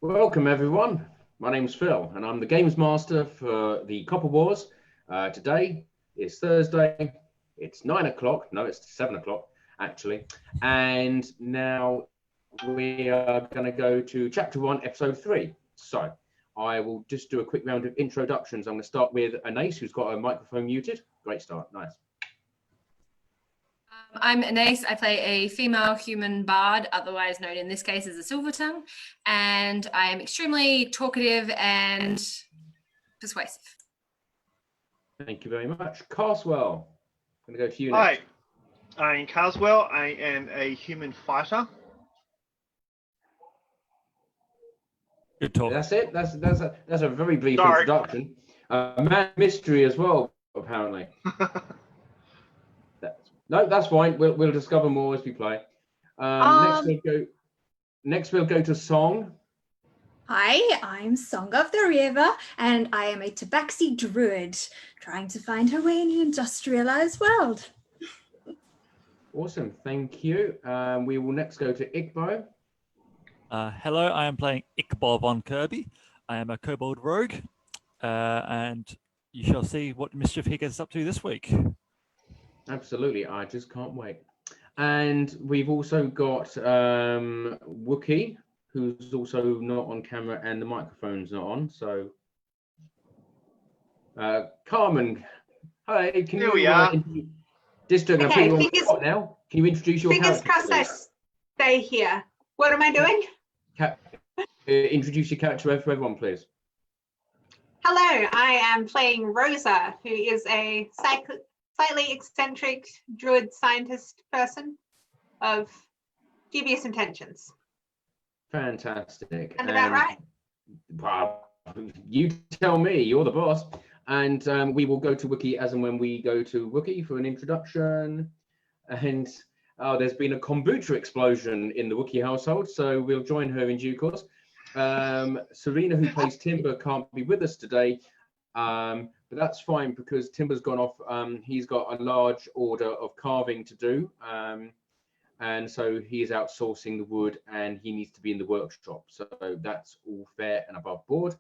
Welcome everyone. My name's Phil and I'm the Games Master for the Copper Wars. Today is Thursday. It's 9 o'clock. No, it's 7 o'clock actually. And now we are going to go to Chapter 1, Episode 3. So I will just do a quick round of introductions. I'm going to start with Anais, who's got a microphone muted. Great start. Nice. I'm Anais. I play a female human bard, otherwise known in this case as a silver tongue, and I am extremely talkative and persuasive. Thank you very much. Carswell, I'm going to go to you Hi, next. I'm Carswell. I am a human fighter. Good talk. That's it. That's a very brief introduction. Man mystery as well, apparently. No, that's fine. We'll discover more as we play. Next we'll go to Song. Hi, I'm Song of the River, and I am a Tabaxi Druid trying to find her way in the industrialized world. Awesome, thank you. We will next go to Ikbo. Hello, I am playing Ikor von Kirby. I am a kobold rogue, and you shall see what mischief he gets up to this week. Absolutely, I just can't wait. And we've also got Wookie, who's also not on camera and the microphone's not on. So, Carmon, hi, can Here you? we are. Just doing Okay, a bit on now. Can you introduce your fingers character? crossed I stay here. What am I doing? Introduce your character for everyone, please. Hello, I am playing Rosa, who is a slightly eccentric druid scientist person of dubious intentions. Fantastic. Sound about right? Well, you tell me, you're the boss. And we will go to Wookie as and when we go to Wookie for an introduction. And there's been a kombucha explosion in the Wookie household, so we'll join her in due course. Sarena, who plays Timber, can't be with us today. But that's fine because Timber's gone off. He's got a large order of carving to do. And so he is outsourcing the wood and he needs to be in the workshop. So that's all fair and above board.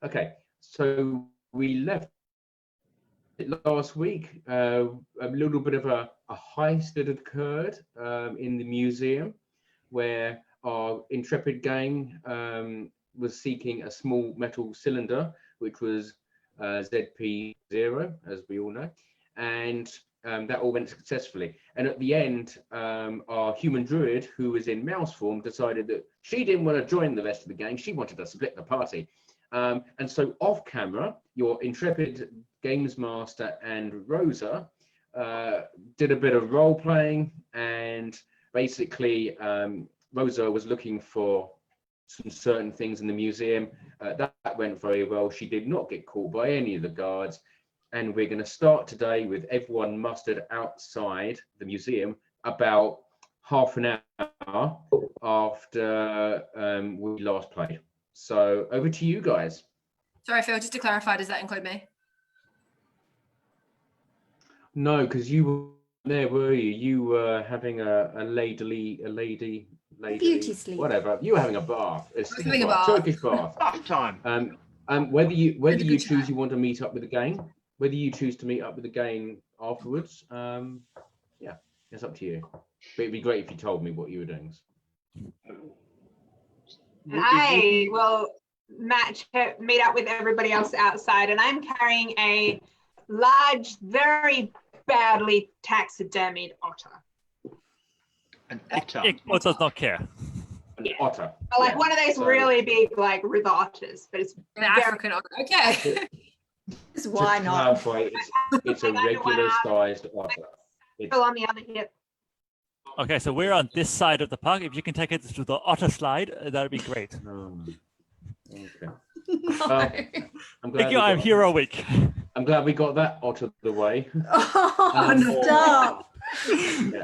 Okay, so we left last week. A little bit of a heist that occurred in the museum where our intrepid gang was seeking a small metal cylinder, which was ZP0, as we all know, and that all went successfully. And at the end, our human druid, who was in mouse form, decided that she didn't want to join the rest of the gang. She wanted to split the party. And so off camera, your intrepid games master and Rosa did a bit of role playing, and basically Rosa was looking for some certain things in the museum. That went very well. She did not get caught by any of the guards. And we're going to start today with everyone mustered outside the museum about half an hour after we last played. So over to you guys. Sorry, Phil, just to clarify, does that include me? No, because you were there, were you? You were having a Beauty sleep. Whatever. You were having a bath. Having a bath. Turkish bath. Bath time. Whether you choose you want to meet up with the gang, whether you choose to meet up with the gang afterwards, yeah, it's up to you. But it'd be great if you told me what you were doing. I will meet up with everybody else outside, and I'm carrying a large, very badly taxidermied otter. An otter. Ikor does not care. An otter. Like yeah. one of those So, really big, like river otters, but it's An African otter. Okay. Why to not? clarify, it's a regular sized otter. Phil on the other hip. Okay, so we're on this side of the park. If you can take it to the otter slide, that'd be great. Okay. No. I'm Hero Week. I'm glad we got that out of the way. Oh, stop. Yeah.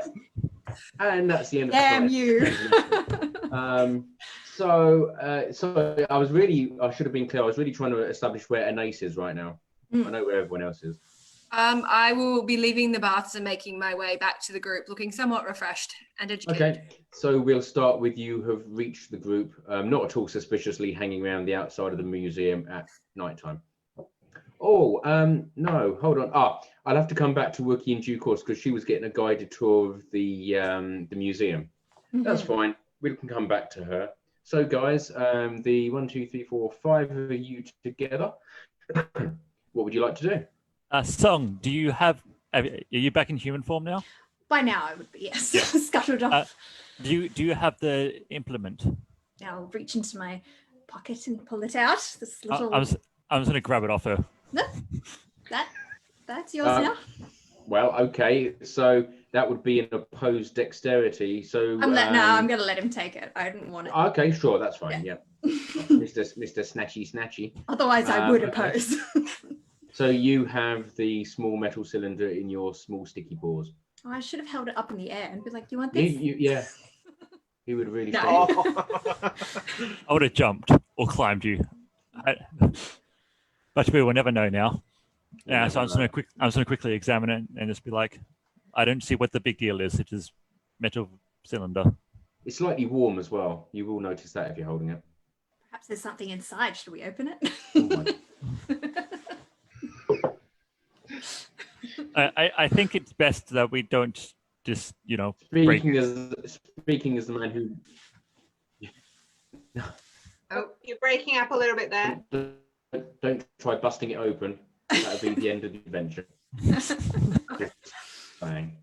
And that's the end of Damn the you. So I should have been clear. I was really trying to establish where Anais is right now. I know where everyone else is. I will be leaving the baths and making my way back to the group, looking somewhat refreshed and educated. Okay, so we'll start with you have reached the group, not at all suspiciously hanging around the outside of the museum at night time. Oh, no, hold on. I'll have to come back to Wookie in due course because she was getting a guided tour of the museum. That's fine. We can come back to her. So, guys, the 1, 2, 3, 4, 5 of you together. What would you like to do? Song, do you have? Are you back in human form now? By now, I would be, yes. Scuttled off. Do you have the implement? Now I'll reach into my pocket and pull it out. This little. I was going to grab it off her. No, that's yours now. Well, okay, so that would be an opposed dexterity. So I'm going to let him take it. I didn't want it. Okay, sure, that's fine. Yeah, Mr. Snatchy. Otherwise, I would oppose. So you have the small metal cylinder in your small sticky paws. Oh, I should have held it up in the air and be like, "You want this?" Yeah. He would really. No. I would have jumped or climbed you. But we will never know now. Yeah, so I'm just going to quickly examine it and just be like, I don't see what the big deal is. It is metal cylinder. It's slightly warm as well. You will notice that if you're holding it. Perhaps there's something inside. Should we open it? Oh I think it's best that we don't just, Speaking as the man who. Oh, you're breaking up a little bit there. Don't try busting it open. That'll be the end of the adventure. Bang.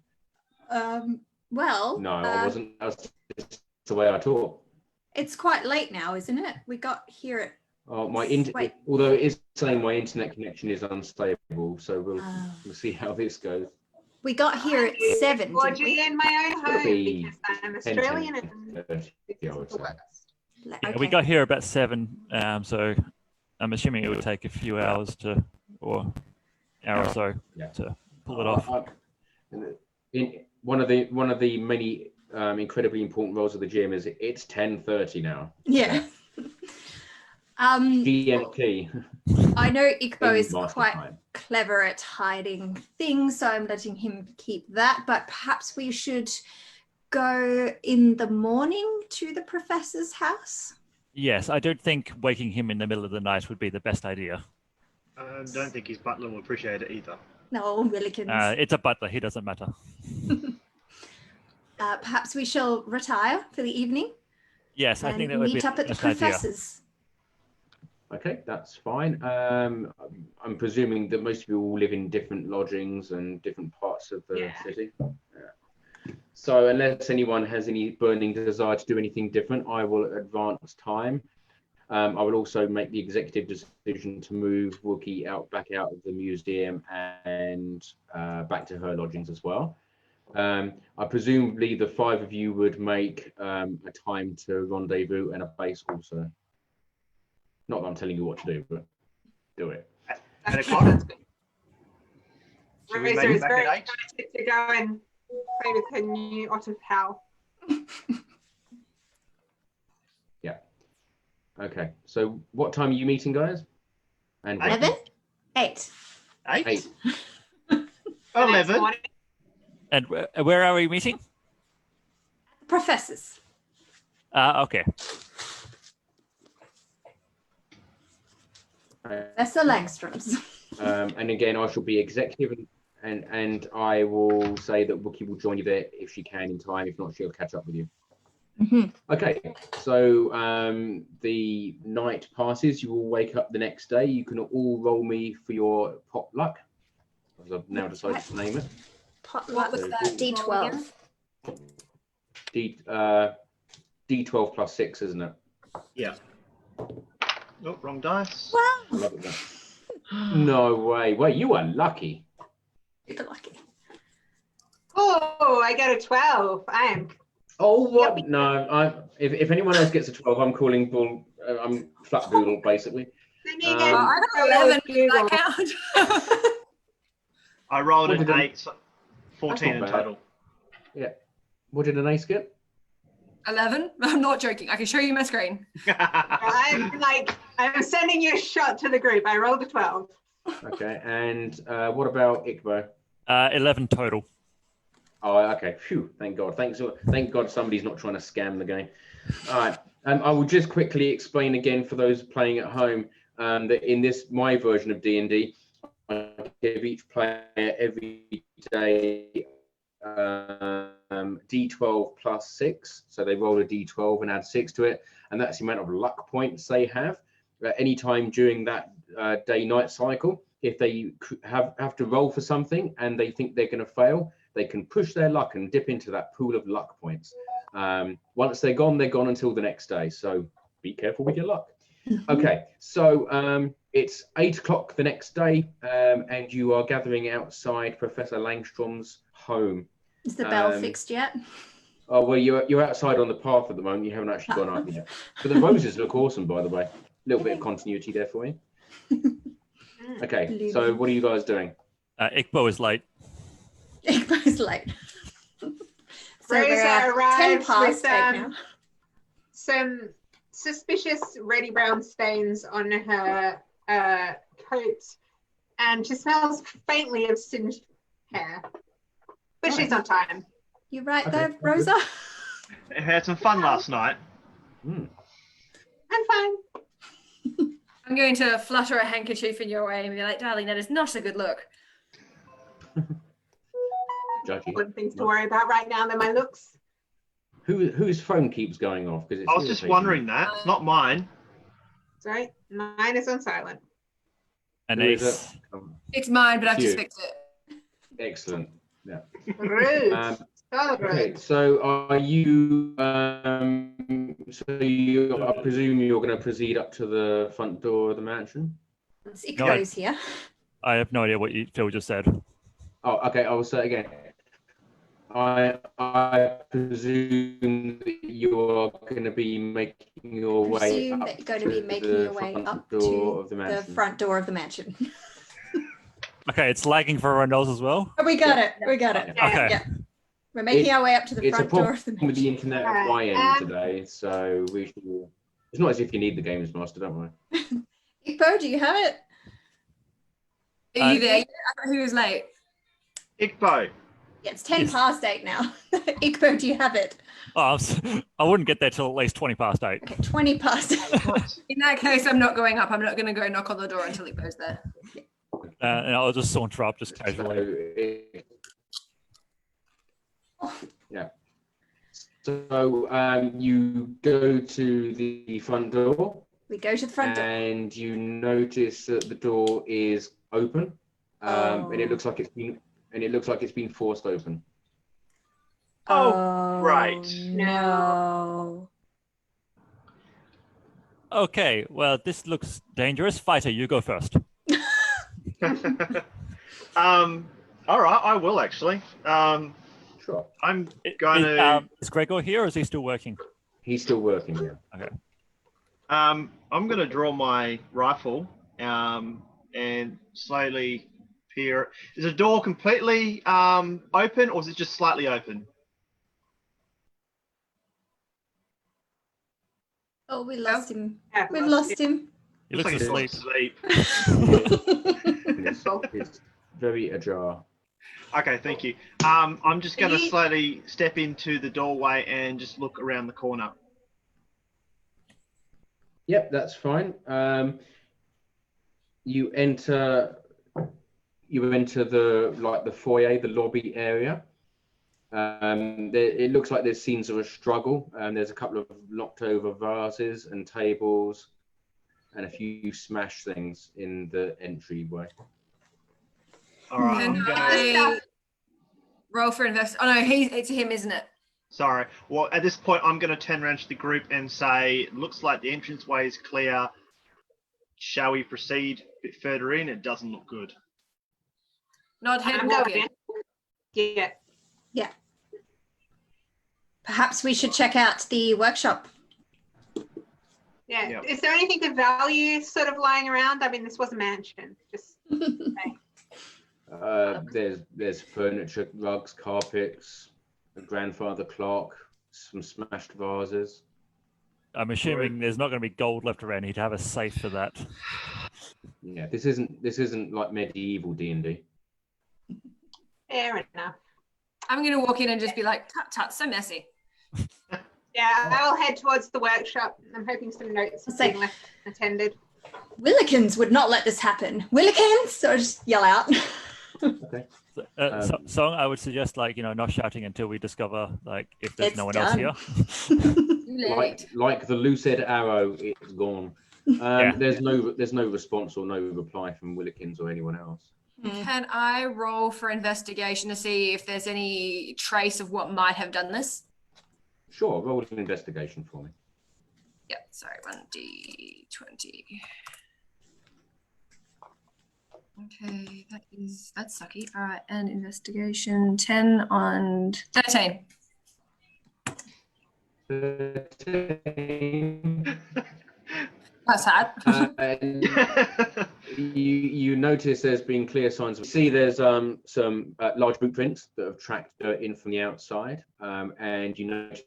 Well. No, I wasn't. That's just the way I talk. It's quite late now, isn't it? We got here at. Oh, although it is saying my internet connection is unstable, so we'll see how this goes. We got here at 7. Didn't we? In my own home Be because I'm Australian 10, and 30, I would say. Yeah, we got here about 7, so I'm assuming it would take a few hours or hour or so to pull it off. One of the many incredibly important roles of the gym is it's 10:30 now. Yeah. GMT. I know Ikbo is Master quite time. clever at hiding things, so I'm letting him keep that. But perhaps we should go in the morning to the professor's house. Yes, I don't think waking him in the middle of the night would be the best idea. I don't think his butler will appreciate it either. No, Willikins. It's a butler, he doesn't matter. Perhaps we shall retire for the evening. Yes, I think that would be meet up at the best idea. professor's. Okay, that's fine. I'm presuming that most of you all live in different lodgings and different parts of the city. So unless anyone has any burning desire to do anything different, I will advance time. I will also make the executive decision to move Wookie back out of the museum and back to her lodgings as well. I presumably the 5 of you would make a time to rendezvous and a base also. Not that I'm telling you what to do, but do it. At Should we make Rosa it is back very at 8? excited to go and play with her new otter pal. Yeah. Okay. So what time are you meeting, guys? And 11? 8. 8? 11. 11? And where are we meeting? Professors. Okay. Professor Langstrom's. And again, I shall be executive, and I will say that Wookie will join you there if she can in time. If not, she'll catch up with you. Okay, so the night passes. You will wake up the next day. You can all roll me for your pot luck, as I've now decided to name it. Potluck was that D12. D12 plus 6, isn't it? Yeah. Oh, wrong dice. I love it, no way. Wait, you are lucky. Super lucky. Oh, I got a 12. I am. Oh, what? No, if anyone else gets a 12, I'm calling bull. I'm flat boodle, basically. Sending I got 11. Does that count? I rolled What an did I- 8, so 14 in That's not bad. total. Yeah. What did Anais get? 11? I'm not joking. I can show you my screen. I'm sending you a shot to the group. I rolled a 12. Okay, and what about Ikbo? 11 total. Oh, okay. Phew, thank God. Thank God somebody's not trying to scam the game. All right. I will just quickly explain again for those playing at home that in my version of D&D, I give each player every day D12 plus 6. So they roll a D12 and add 6 to it. And that's the amount of luck points they have at any time during that day-night cycle. If they have to roll for something and they think they're going to fail, they can push their luck and dip into that pool of luck points. Once they're gone until the next day. So be careful with your luck. Okay, so it's 8 o'clock the next day, and you are gathering outside Professor Langstrom's home. Is the bell fixed yet? Oh, well, you're outside on the path at the moment. You haven't actually gone up yet. But the roses look awesome, by the way. A little bit of continuity there for you. Okay, so what are you guys doing? Ikbo is late. Ikbo's late. So Rosa we're at 10 arrives past with 8 now. some suspicious reddy brown stains on her coat, and she smells faintly of singed hair. But she's on time. You right Okay. there, Rosa? I had some fun last night. I'm fine. I'm going to flutter a handkerchief in your way and be like, darling, that is not a good look. Judgy. One things to worry about right now than my looks. Whose phone keeps going off? Because I was just wondering that. It's not mine. Sorry, mine is on silent. Anais. It's mine, but I've just You. fixed it. Excellent. Yeah. Rude. So Okay, rude. so are you? I presume you're going to proceed up to the front door of the mansion. Ikbo's here. I have no idea what Phil just said. Oh, okay. I will say it again. I presume that you are going to be making your way Presume up that you're going to be making the your way front up door to of the the mansion. front door of the mansion. Okay, it's lagging for everyone else as well. Oh, we got it. We got it. Okay. Yeah. We're making our way up to the It's a front door problem of the with the mansion. internet at my end today, so we should. It's not as if you need the games master, don't worry. Ikbo, do you have it? Are you there? I thought he was late. Ikbo. Yeah, it's 10 Yes. past 8 now. Ikbo, do you have it? Oh, I wouldn't get there till at least 20 past 8. Okay, 20 past 8. In that case, I'm not going up. I'm not going to go knock on the door until he goes there. And I'll just saunter up just casually. Yeah. So you go to the front door, We go to the front door. and you notice that the door is open, and it looks like it's been forced open. Oh, right. No. Okay, well, this looks dangerous. Fighter, you go first. All right, I will actually. Sure. I'm going to. Is Gregor here or is he still working? He's still working, yeah. Okay. I'm going to draw my rifle and slowly peer. Is the door completely open, or is it just slightly open? Oh, we lost him. Yeah, We've lost him. He looks Looks like asleep. he's asleep. It's very ajar. Okay, thank you. I'm just going to Can you- slowly step into the doorway and just look around the corner. Yep, that's fine. You enter the foyer, the lobby area. It looks like there's scenes of a struggle, and there's a couple of knocked over vases and tables, and a few smashed things in the entryway. All right, Can I'm going to. I roll for invest? Oh no, it's him, isn't it? Sorry. Well, at this point, I'm going to turn around to the group and say, looks like the entranceway is clear. Shall we proceed a bit further in? It doesn't look good. Nod head I'm walk going in. in. Yeah. Perhaps we should check out the workshop. Yeah. Yeah. Is there anything of value sort of lying around? I mean, this was a mansion. Just There's furniture, rugs, carpets, a grandfather clock, some smashed vases. I'm assuming there's not going to be gold left around. He'd have a safe for that. Yeah, this isn't like medieval D&D. Fair enough. I'm going to walk in and just be like, tut tut, so messy. Yeah, I'll head towards the workshop. I'm hoping some notes are being left attended. Willikins would not let this happen. Willikins! So I just yell out. Okay. Song, I would suggest, like, not shouting until we discover, like, if there's It's no one done. else here. Too late. Like the lucid arrow, it's gone. Yeah. There's no response or no reply from Willikins or anyone else. Can I roll for investigation to see if there's any trace of what might have done this? Sure, roll an investigation for me. Yep, sorry, 1d20. Okay, that's sucky. All right, and investigation 10 on 13. 13. That's sad. And you notice there's been clear signs. See, there's some large boot prints that have tracked dirt in from the outside, and you notice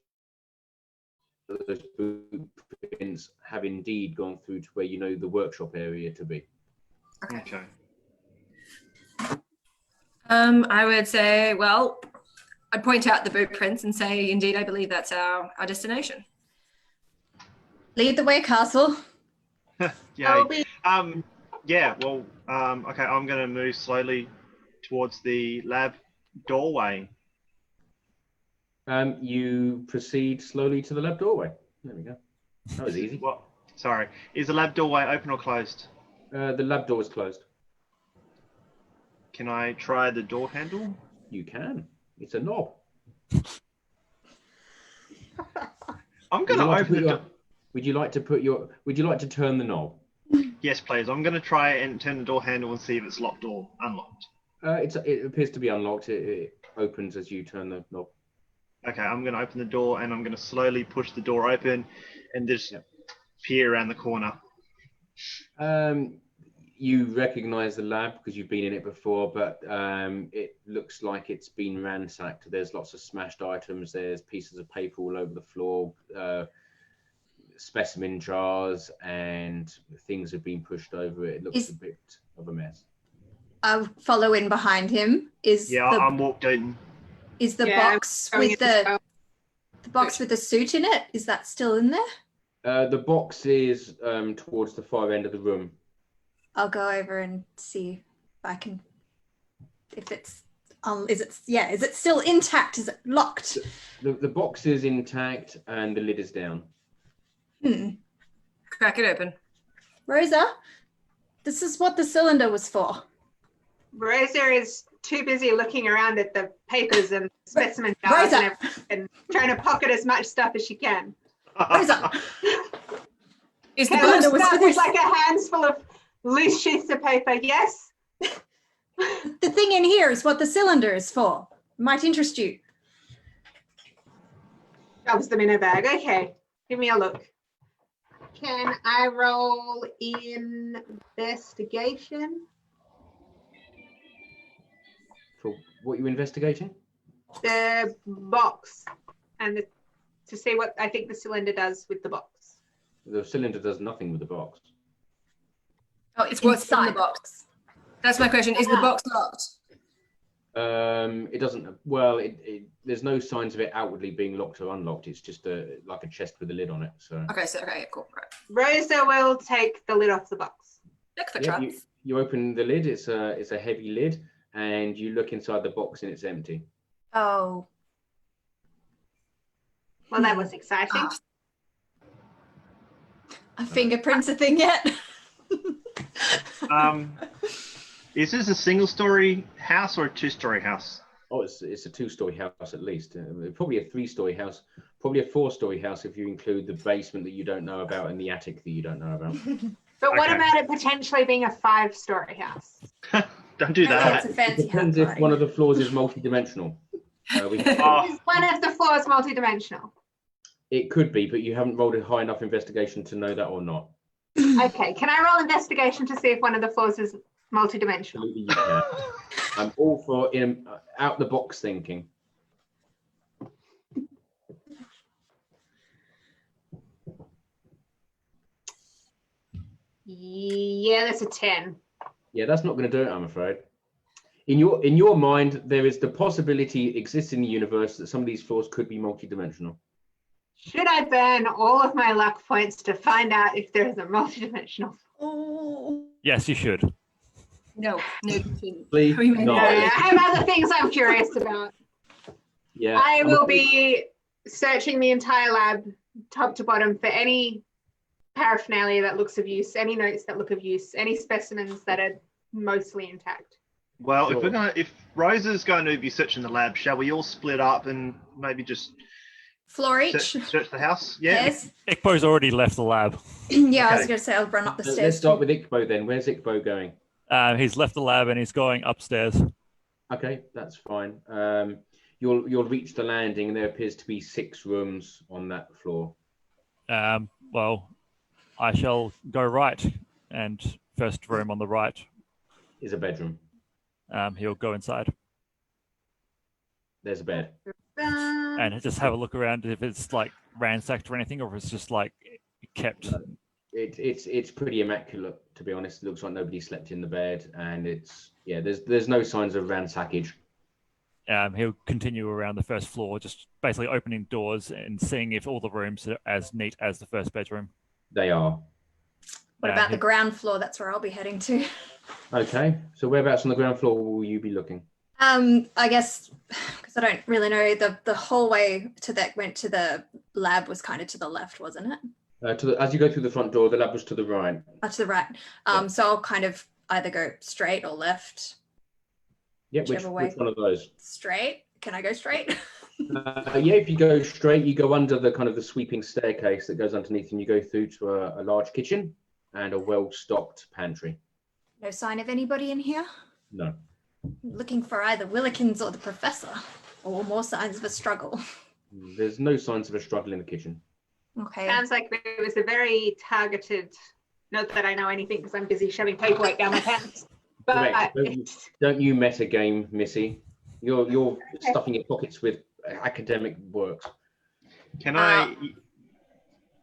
that those boot prints have indeed gone through to where you know the workshop area to be. Okay. I would say, well, I'd point out the boot prints and say, indeed, I believe that's our destination. Lead the way, Castle. Yeah. Yeah. Well. Okay. I'm going to move slowly towards the lab doorway. You proceed slowly to the lab doorway. There we go. That was easy. What? Sorry. Is the lab doorway open or closed? The lab door is closed. Can I try the door handle? You can. It's a knob. I'm going to open the door. Would you like to turn the knob? Yes, please. I'm going to try and turn the door handle and see if it's locked or unlocked. It appears to be unlocked. It opens as you turn the knob. Okay, I'm going to open the door and I'm going to slowly push the door open and just peer around the corner. You recognize the lab because you've been in it before, but it looks like it's been ransacked. There's lots of smashed items. There's pieces of paper all over the floor, specimen jars, and things have been pushed over it. It looks a bit of a mess. I'll follow in behind him. I'm walked in. Is the box with the box with the suit in it? Is that still in there? The box is towards the far end of the room. I'll go over and see if I can. If it's is it still intact? Is it locked? The box is intact and the lid is down. Crack it open. Rosa, this is what the cylinder was for. Rosa is too busy looking around at the papers and specimen jars and everything, and trying to pocket as much stuff as she can. Rosa, Is the Carolyn box stuff is like a handful of loose sheets of paper. Yes. the thing in here is what the cylinder is for. Might interest you. Shoves them in her bag. Okay, give me a look. Can I roll investigation? For what you're investigating? The box and to see what I think the cylinder does with the box. The cylinder does nothing with the box. Oh, it's what's in the Inside. box. That's my question. Is the box locked? It doesn't. Well, there's no signs of it outwardly being locked or unlocked. It's just like a chest with a lid on it. So. Okay, cool. Right. Rosa will take the lid off the box. Check for Yeah, traps. you open the lid. It's a heavy lid, and you look inside the box, and it's empty. Oh. Well, that was exciting. Are fingerprints a thing yet? Is this a single-story house or a two-story house? Oh, it's a 2-story house at least. Probably a 3-story house. Probably a 4-story house if you include the basement that you don't know about and the attic that you don't know about. But what Okay. about it potentially being a 5-story house? Don't do It's that. a fancy Depends house. if one of the floors is multi-dimensional. Oh, Is one of the floors multidimensional? It could be, but you haven't rolled a high enough investigation to know that or not. Okay, can I roll investigation to see if one of the floors is multidimensional? Absolutely, you can. I'm all for out the box thinking. Yeah, that's a 10. Yeah, that's not going to do it, I'm afraid. In your mind, there is the possibility exists in the universe that some of these floors could be multidimensional. Should I burn all of my luck points to find out if there is a multidimensional? Oh. Yes, you should. No, no, you shouldn't. Please, We may no. not. I have other things I'm curious about. Yeah, I will be searching the entire lab, top to bottom, for any paraphernalia that looks of use, any notes that look of use, any specimens that are mostly intact. Well, Sure. if Rosa's going to be searching the lab, shall we all split up and maybe just Floor each. search the house? Yeah. Yes. Ikbo's already left the lab. Yeah, I was Okay. going to say I'll run up the stairs. Let's start with Ikbo then. Where's Ikbo going? He's left the lab and he's going upstairs. Okay, that's fine. You'll reach the landing, and there appears to be 6 rooms on that floor. Well, I shall go right, and first room on the right, Is a bedroom. he'll go inside There's a bed. and just have a look around if it's like ransacked or anything, or if it's just like kept. It's pretty immaculate, to be honest. It looks like nobody slept in the bed, and there's no signs of ransackage. He'll continue around the first floor, just basically opening doors and seeing if all the rooms are as neat as the first bedroom. They are. What about the ground floor? That's where I'll be heading to. Okay, so whereabouts on the ground floor will you be looking? I guess because I don't really know, the hallway that went to the lab was kind of to the left, wasn't it? As you go through the front door, the lab was to the right. To the right. Yeah. So I'll kind of either go straight or left. Yeah, which Whichever way. one of those? Straight? Can I go straight? Yeah, if you go straight, you go under the kind of the sweeping staircase that goes underneath, and you go through to a large kitchen and a well-stocked pantry. No sign of anybody in here? No. Looking for either Willikins or the professor, or more signs of a struggle. There's no signs of a struggle in the kitchen. Okay. Sounds like there was a very targeted, not that I know anything because I'm busy shoving paperweight down my pants. But Correct. Don't you meta game, Missy. You're stuffing your pockets with academic works. Can I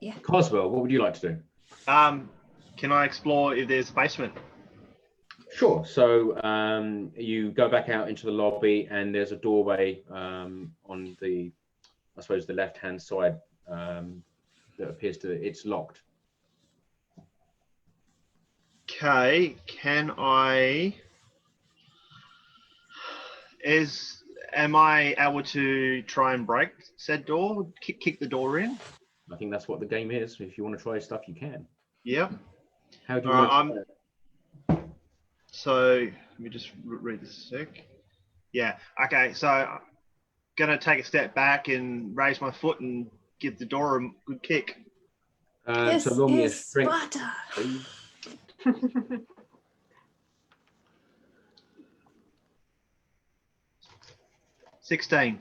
Yeah. Carswell, what would you like to do? can I explore if there's a basement? Sure. So you go back out into the lobby, and there's a doorway on the, I suppose, the left-hand side that appears to, it's locked. Okay, am I able to try and break said door, kick the door in? I think that's what the game is. If you want to try stuff, you can. Yep. How do you want to try it? So let me just read this a sec. Yeah. Okay. So I'm gonna take a step back and raise my foot and give the door a good kick. This so roll me a is strength, Sparta. please. 16.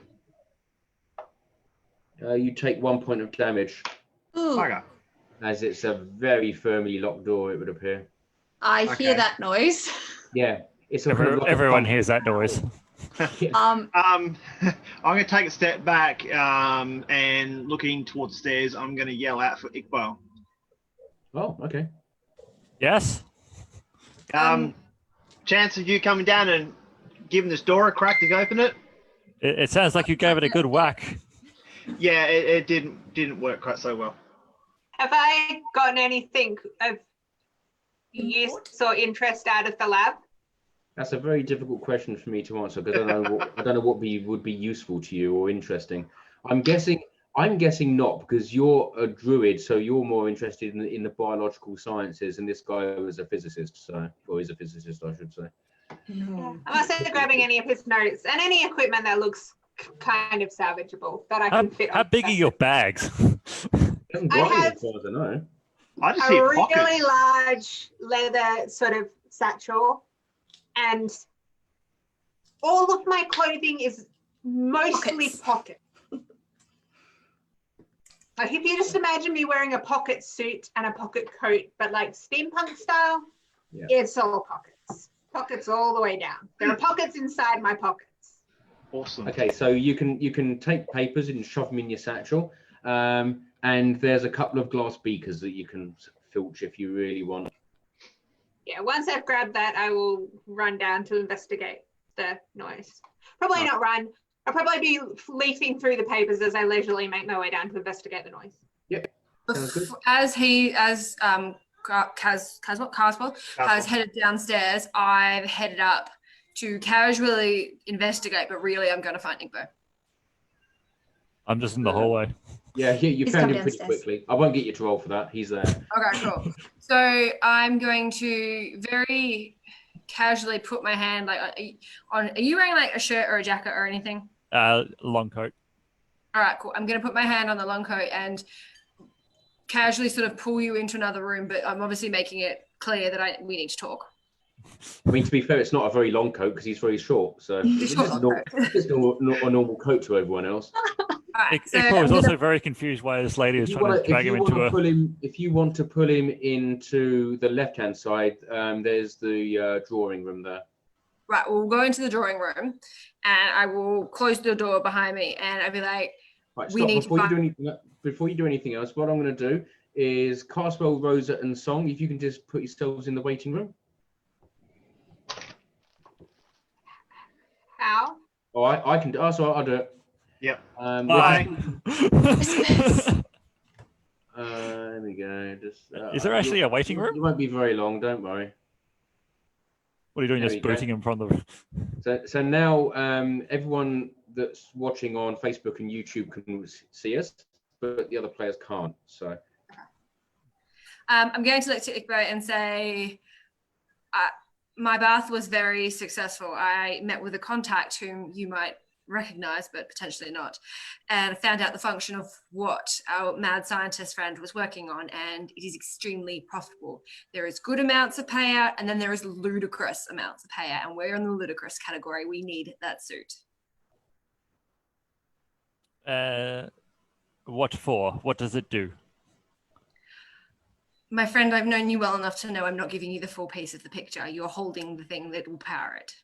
You take 1 point of damage, Ooh, Bugger. as it's a very firmly locked door, it would appear. I hear Okay. that noise. Yeah, it's a kind of like a Everyone bump. hears that noise. I'm gonna take a step back and looking towards the stairs. I'm gonna yell out for Ikbo. Oh, okay. Yes? Chance of you coming down and giving this door a crack to open it? It sounds like you gave it a good whack. Yeah, it didn't work quite so well. have I gotten anything of use or interest out of the lab? That's a very difficult question for me to answer because I don't know what would be useful to you or interesting. I'm guessing not, because you're a druid, so you're more interested in the biological sciences, and this guy was a physicist, or is a physicist, I should say. I'm also grabbing any of his notes and any equipment that looks kind of salvageable that I can fit. How on big are your bags? Hasn't got any, have- as far as I know. I just a hear really pockets. large leather sort of satchel, and all of my clothing is mostly pocket. Like if you just imagine me wearing a pocket suit and a pocket coat, but like steampunk style, Yeah. it's all pockets. Pockets all the way down. There are pockets inside my pockets. Awesome. Okay, so you can take papers and shove them in your satchel, and there's a couple of glass beakers that you can filch if you really want. Yeah, once I've grabbed that, I will run down to investigate the noise. Probably not run. I'll probably be leafing through the papers as I leisurely make my way down to investigate the noise. Yep. Sounds good. Carswell has headed downstairs, I've headed up to casually investigate, but really I'm going to find Igbo. I'm just in the hallway. Yeah, you He's found come him pretty downstairs. quickly. I won't get you to roll for that. He's there. Okay, cool. So I'm going to very casually put my hand on. Are you wearing like a shirt or a jacket or anything? Long coat. All right, cool. I'm going to put my hand on the long coat and casually sort of pull you into another room, but I'm obviously making it clear that we need to talk. I mean, to be fair, it's not a very long coat because he's very short. So it's Short not coat. a normal coat to everyone else. All right, so Ikor was also very confused why this lady is trying to drag him into a... If you want to pull him into the left-hand side, there's the drawing room there. Right, we'll go into the drawing room and I will close the door behind me and I'll be like, Right, we need before you do anything else, what I'm going to do is Carswell, Rosa, and Song. If you can just put yourselves in the waiting room. How? Oh, I can. Oh, so I'll do it. Yep. Bye. There we go. Just. Is there actually a waiting room? It won't be very long. Don't worry. What are you doing, There just we go. booting him from the... So now everyone that's watching on Facebook and YouTube can see us, but the other players can't. So. I'm going to look to Ikbo and say, my bath was very successful. I met with a contact whom you might recognize, but potentially not, and found out the function of what our mad scientist friend was working on, and it is extremely profitable. There is good amounts of payout, and then there is ludicrous amounts of payout, and we're in the ludicrous category. We need that suit. What for? What does it do? My friend, I've known you well enough to know I'm not giving you the full piece of the picture. You're holding the thing that will power it.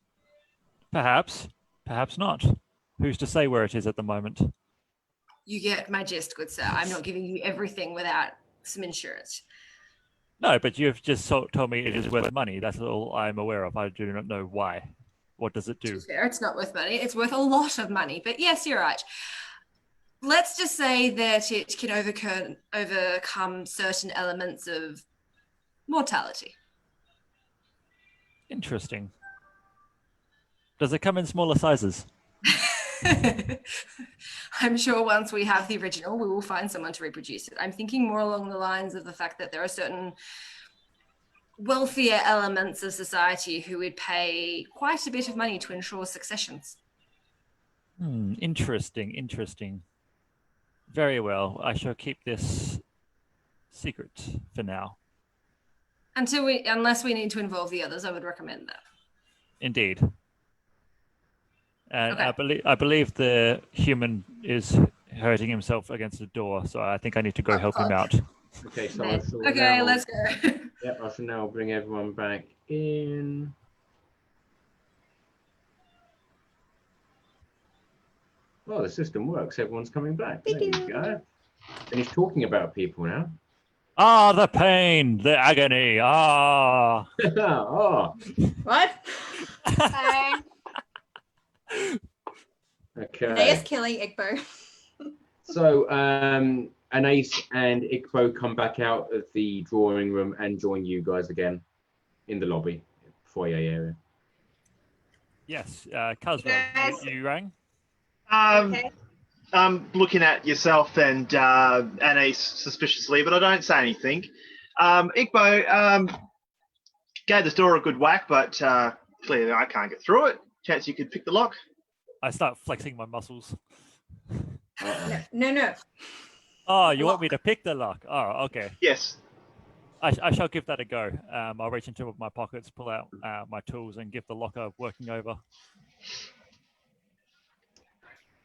Perhaps. Perhaps not. Who's to say where it is at the moment? You get my gist, good sir. I'm not giving you everything without some insurance. No, but you've just told me it is worth money. That's all I'm aware of. I do not know why. What does it To do? be fair, it's not worth money. It's worth a lot of money. But yes, you're right. Let's just say that it can overcome certain elements of mortality. Interesting. Does it come in smaller sizes? I'm sure once we have the original, we will find someone to reproduce it. I'm thinking more along the lines of the fact that there are certain wealthier elements of society who would pay quite a bit of money to ensure successions. Interesting, interesting. Very well. I shall keep this secret for now. Unless we need to involve the others, I would recommend that. Indeed. And Okay. I believe the human is hurting himself against the door, so I think I need to go help him out. Okay, so I shall Okay, now, let's go. Yep, I shall now bring everyone back in. Oh, the system works. Everyone's coming back. There you go. Finished talking about people now. Ah, the pain, the agony. Ah. Oh, What? Bye. okay. Anais killing Igbo. So Anais and Ikbo come back out of the drawing room and join you guys again in the lobby, foyer area. Yes, Carswell, Yes. you rang? Okay. I'm looking at yourself and Anais suspiciously, but I don't say anything. Ikbo gave this door a good whack, but clearly I can't get through it. Chance you could pick the lock? I start flexing my muscles. No. Oh, you want me to pick the lock? Oh, okay. Yes. I shall give that a go. I'll reach into my pockets, pull out my tools, and give the lock a working over.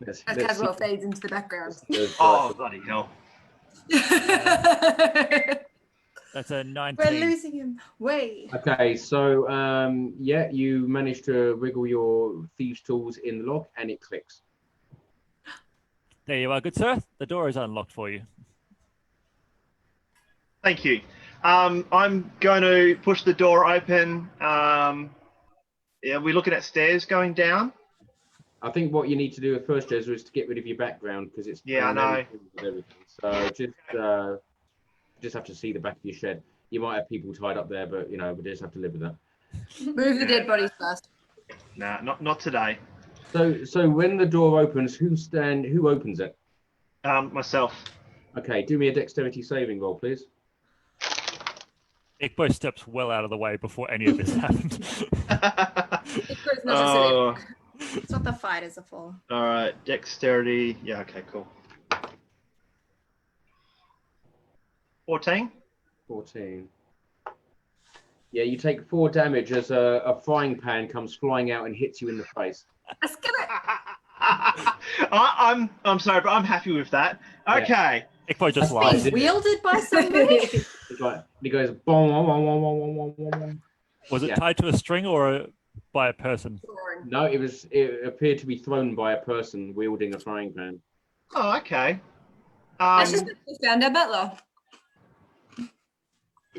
As Caswell fades into the background. Oh, bloody hell. That's a 19. We're losing him. Wait. Okay, so yeah, you managed to wriggle your thieves' tools in the lock, and it clicks. There you are, good sir. The door is unlocked for you. Thank you. I'm going to push the door open. Yeah, we're looking at stairs going down. I think what you need to do at first, Jezza, is to get rid of your background because it's Yeah, I know. with everything. So just have to see the back of your shed. You might have people tied up there, but you know, we just have to live with that. Move the dead bodies first. Nah, not today. So when the door opens, who opens it? Myself. Okay, do me a dexterity saving roll, please. Ikbo steps well out of the way before any of this happened. It's not Oh, That's what the fighters are for. all right. Dexterity. Yeah. Okay. Cool. 14. 14. Yeah, you take 4 damage as a frying pan comes flying out and hits you in the face. Let's get it. I'm sorry, but I'm happy with that. Okay. Ikbo just That's lies. fine. Being wielded by somebody? It's like he goes boom, boom, boom, boom, boom, boom, boom, boom. Was it Yeah. tied to a string or by a person? No, it appeared to be thrown by a person wielding a frying pan. Oh, okay. That's just we found our butler.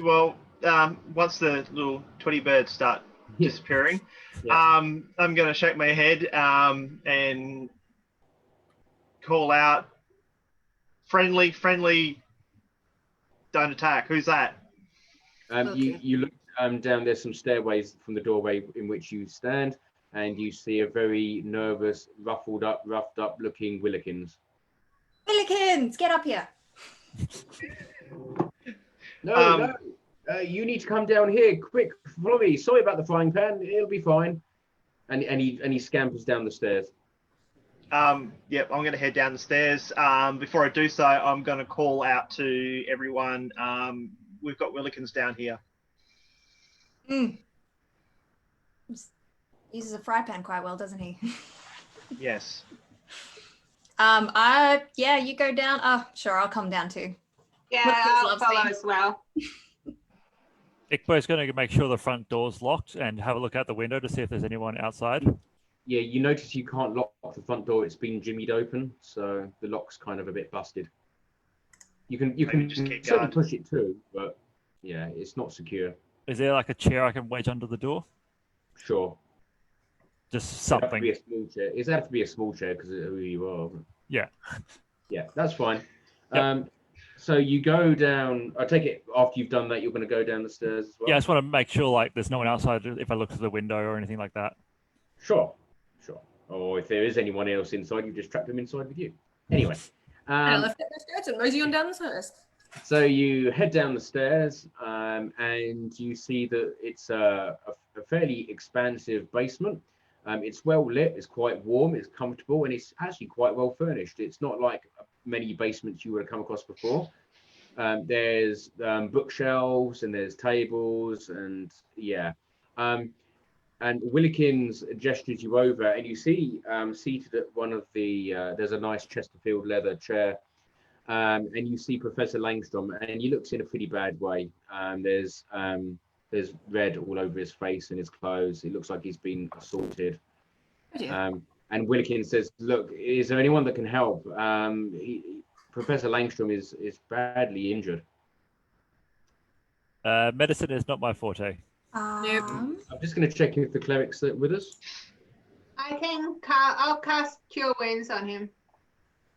Well, once the little 20 birds start disappearing, Yeah. I'm going to shake my head and call out, friendly, don't attack. Who's that? You look down. There's some stairways from the doorway in which you stand, and you see a very nervous, roughed up looking Willikins. Willikins, get up here. No, you need to come down here, quick, follow me. Sorry about the frying pan. It'll be fine. And he scampers down the stairs. Yep, I'm going to head down the stairs. Before I do so, I'm going to call out to everyone. We've got Willikins down here. Uses a fry pan quite well, doesn't he? Yes. Yeah, you go down. Oh, sure, I'll come down too. Yeah, Lucas I'll loves follow me. as well. Ikbo's going to make sure the front door's locked and have a look out the window to see if there's anyone outside. Yeah, you notice you can't lock the front door. It's been jimmied open, so the lock's kind of a bit busted. You can just keep certainly guard. push it too, but yeah, it's not secure. Is there like a chair I can wedge under the door? Sure. Just It'd have to something. be a small chair. It's have to be a small chair because of who you are. Yeah. Yeah, that's fine. Yep. So you go down. I take it after you've done that, you're going to go down the stairs as well. Yeah, I just want to make sure like there's no one outside if I look through the window or anything like that. Sure. Or if there is anyone else inside, you just trap them inside with you. Anyway. And I left that skirts and mosey on down the stairs. So you head down the stairs, and you see that it's a fairly expansive basement. It's well lit, it's quite warm, it's comfortable, and it's actually quite well furnished. It's not like many basements you would have come across before. There's bookshelves and there's tables, and yeah. And Willikins gestures you over, and you see seated at one of the there's a nice Chesterfield leather chair. And you see Professor Langstrom, and he looks in a pretty bad way. There's red all over his face and his clothes. It looks like he's been assaulted. And Willikins says, "Look, is there anyone that can help? Professor Langstrom is badly injured." Medicine is not my forte. I'm just going to check if the cleric's with us. I'll cast Cure Wounds on him.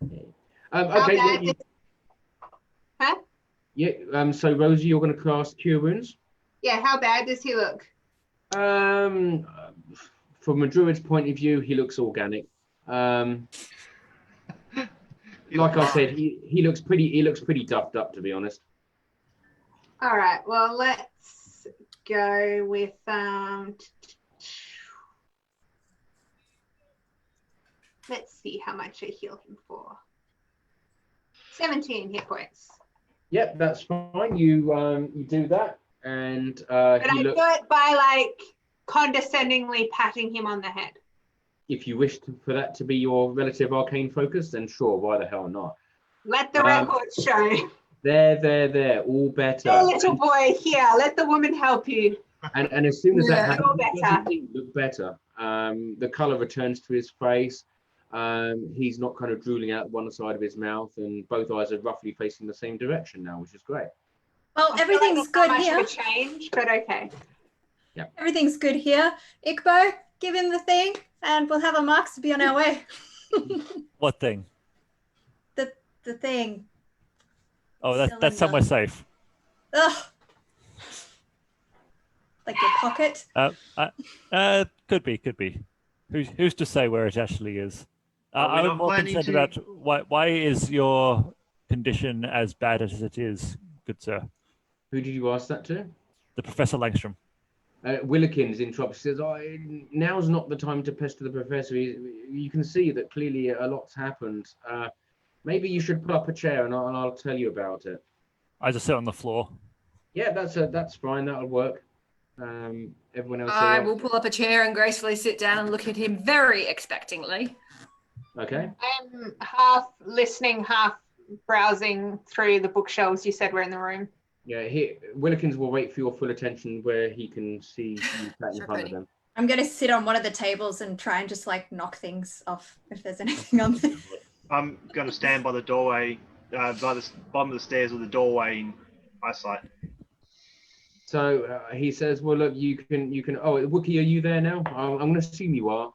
Okay. bad Yeah, Huh? yeah. So Rosie, you're going to cast Cure Wounds. Yeah, how bad does he look? From a druid's point of view, he looks organic. Like I said, he looks pretty duffed up, to be honest. All right, well, let's go with let's see how much I heal him for. 17 hit points. Yep, that's fine. You do that, and But he I looks. do it by like condescendingly patting him on the head. If you wish for that to be your relative arcane focus, then sure, why the hell not? Let the records show. There, all better. Hey, little boy, here, let the woman help you. And as soon as that Yeah, all happens, better. everything look better. The color returns to his face. He's not kind of drooling out one side of his mouth, and both eyes are roughly facing the same direction now, which is great. Well, I feel like everything's it's not good much here. of a change, but okay. Everything's good here. Ikbo, give him the thing, and we'll have our marks to be on our way. What thing? The thing. Oh, that's somewhere safe. Ugh. Like your pocket. Could be. Who's to say where it actually is? Are we I'm not more planning concerned to- about why is your condition as bad as it is, good sir? Who did you ask that to? The Professor Langstrom. Willikins interrupts, says, now's not the time to pester the professor. You can see that clearly a lot's happened. Maybe you should pull up a chair and I'll tell you about it. I just sit on the floor. Yeah, that's fine. That'll work. Everyone else. I will pull up a chair and gracefully sit down and look at him very expectingly. Okay. I'm half listening, half browsing through the bookshelves you said were in the room. Yeah, Willikins will wait for your full attention where he can see you sat in front of them. I'm going to sit on one of the tables and try and just like knock things off if there's anything on there. I'm going to stand by the doorway, by the bottom of the stairs with the doorway in eyesight. So he says, well, look, you can. Oh, Wookie, are you there now? I'm going to assume you are.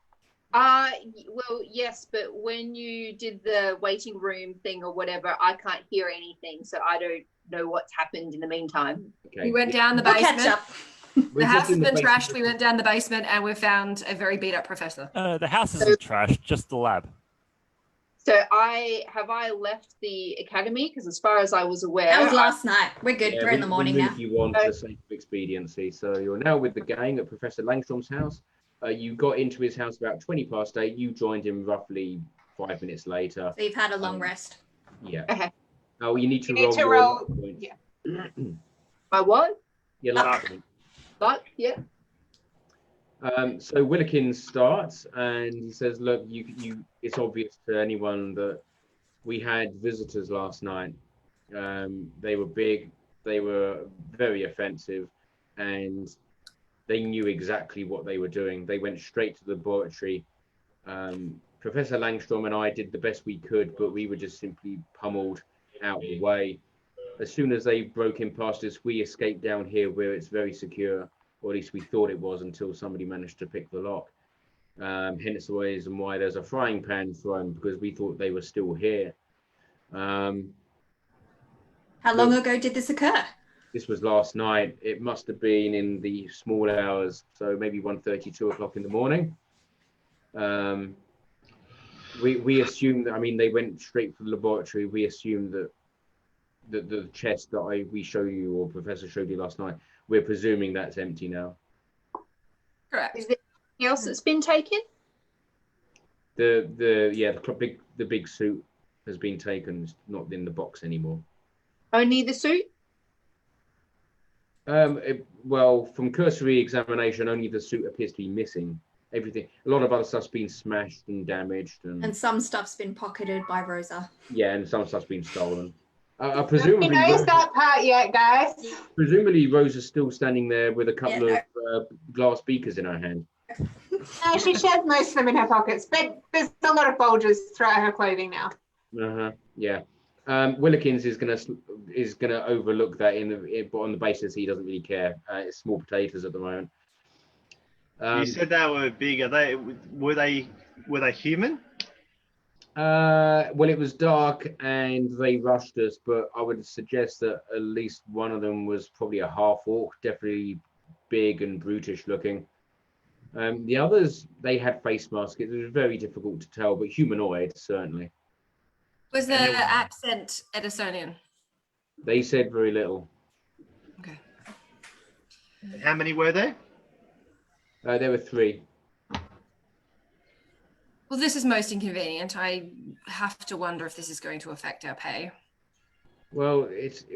Well, yes, but when you did the waiting room thing or whatever, I can't hear anything, so I don't know what's happened in the meantime. Okay. We went down the We'll catch basement. up. The house has been trashed. We went down the basement and we found a very beat up professor. The house isn't trashed, just the lab. So I left the academy because, as far as I was aware, That was last night. We're good. Yeah, We're in the morning we now. moved you on for the sake of expediency. So you're now with the gang at Professor Langstrom's house. You got into his house about 8:20. You joined him roughly 5 minutes later. So you've had a long rest. Yeah. Okay. Oh, you need to You roll need to your roll- luck points. yeah. my what? Your luck point. Luck? Yeah. So Willikins starts and he says, look, it's obvious to anyone that we had visitors last night. They were big, they were very offensive, and they knew exactly what they were doing. They went straight to the laboratory. Professor Langstrom and I did the best we could, but we were just simply pummeled out of the way. As soon as they broke in past us, we escaped down here where it's very secure, or at least we thought it was until somebody managed to pick the lock. Hence the reason why there's a frying pan thrown, because we thought they were still here. How long ago did this occur? This was last night. It must have been in the small hours, so maybe 1:30, 2 o'clock in the morning. We assumed that, I mean, they went straight from the laboratory. We assumed that the chest that we showed you, or Professor showed you last night, we're presuming that's empty now. Correct. Is there anything else that's been taken? The big suit has been taken. It's not in the box anymore. Only the suit? Well, from cursory examination, only the suit appears to be missing. Everything, a lot of other stuff's been smashed and damaged, And some stuff's been pocketed by Rosa. yeah, and some stuff's been stolen. Nobody Presumably, knows that part yet, guys. presumably Rosa's still standing there with a couple of glass beakers in her hand. No, she shed most of them in her pockets, but there's a lot of bulges throughout her clothing now. Yeah. Willikins is gonna overlook that but on the basis he doesn't really care. It's small potatoes at the moment. You said they were big. Were they human? Well, it was dark and they rushed us, but I would suggest that at least one of them was probably a half orc, definitely big and brutish looking. The others, they had face masks. It was very difficult to tell, but humanoid certainly. Was the accent Edisonian? They said very little. Okay. How many were there? There were 3. Well, this is most inconvenient. I have to wonder if this is going to affect our pay. Well,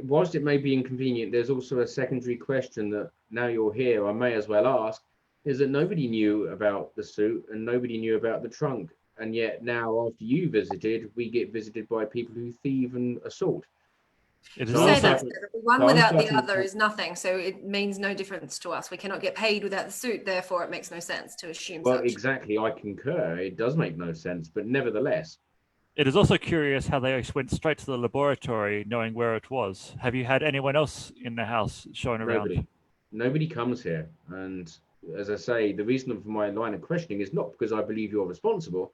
whilst it may be inconvenient, there's also a secondary question that now you're here, I may as well ask, is that nobody knew about the suit and nobody knew about the trunk. And yet now, after you visited, we get visited by people who thieve and assault. It So is Say I'm that, starting- one so I'm without the starting other to- is nothing, so it means no difference to us. We cannot get paid without the suit, therefore it makes no sense to assume Well, such. exactly, I concur. It does make no sense, but nevertheless, It is also curious how they went straight to the laboratory knowing where it was. Have you had anyone else in the house showing around? Nobody comes here. And as I say, the reason for my line of questioning is not because I believe you're responsible,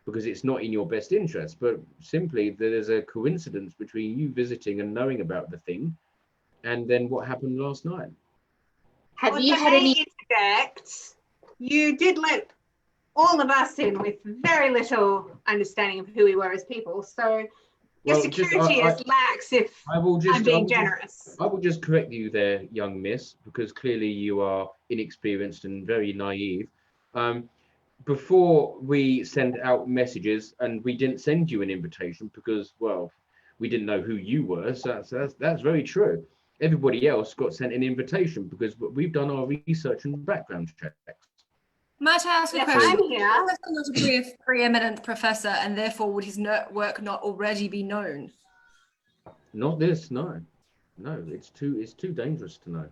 because it's not in your best interest, but simply there's a coincidence between you visiting and knowing about the thing and then what happened last night. Have you had any interject? You did let all of us in with very little understanding of who we were as people. So your security is lax if I'm being generous. I will just correct you there, young miss, because clearly you are inexperienced and very naive. Before we send out messages, and we didn't send you an invitation because, well, we didn't know who you were. So that's very true. Everybody else got sent an invitation because we've done our research and background checks. Might I ask a Yes, question? I'm here. How is he not a preeminent professor, and therefore would his work not already be known? Not this, no. No, it's too dangerous to know.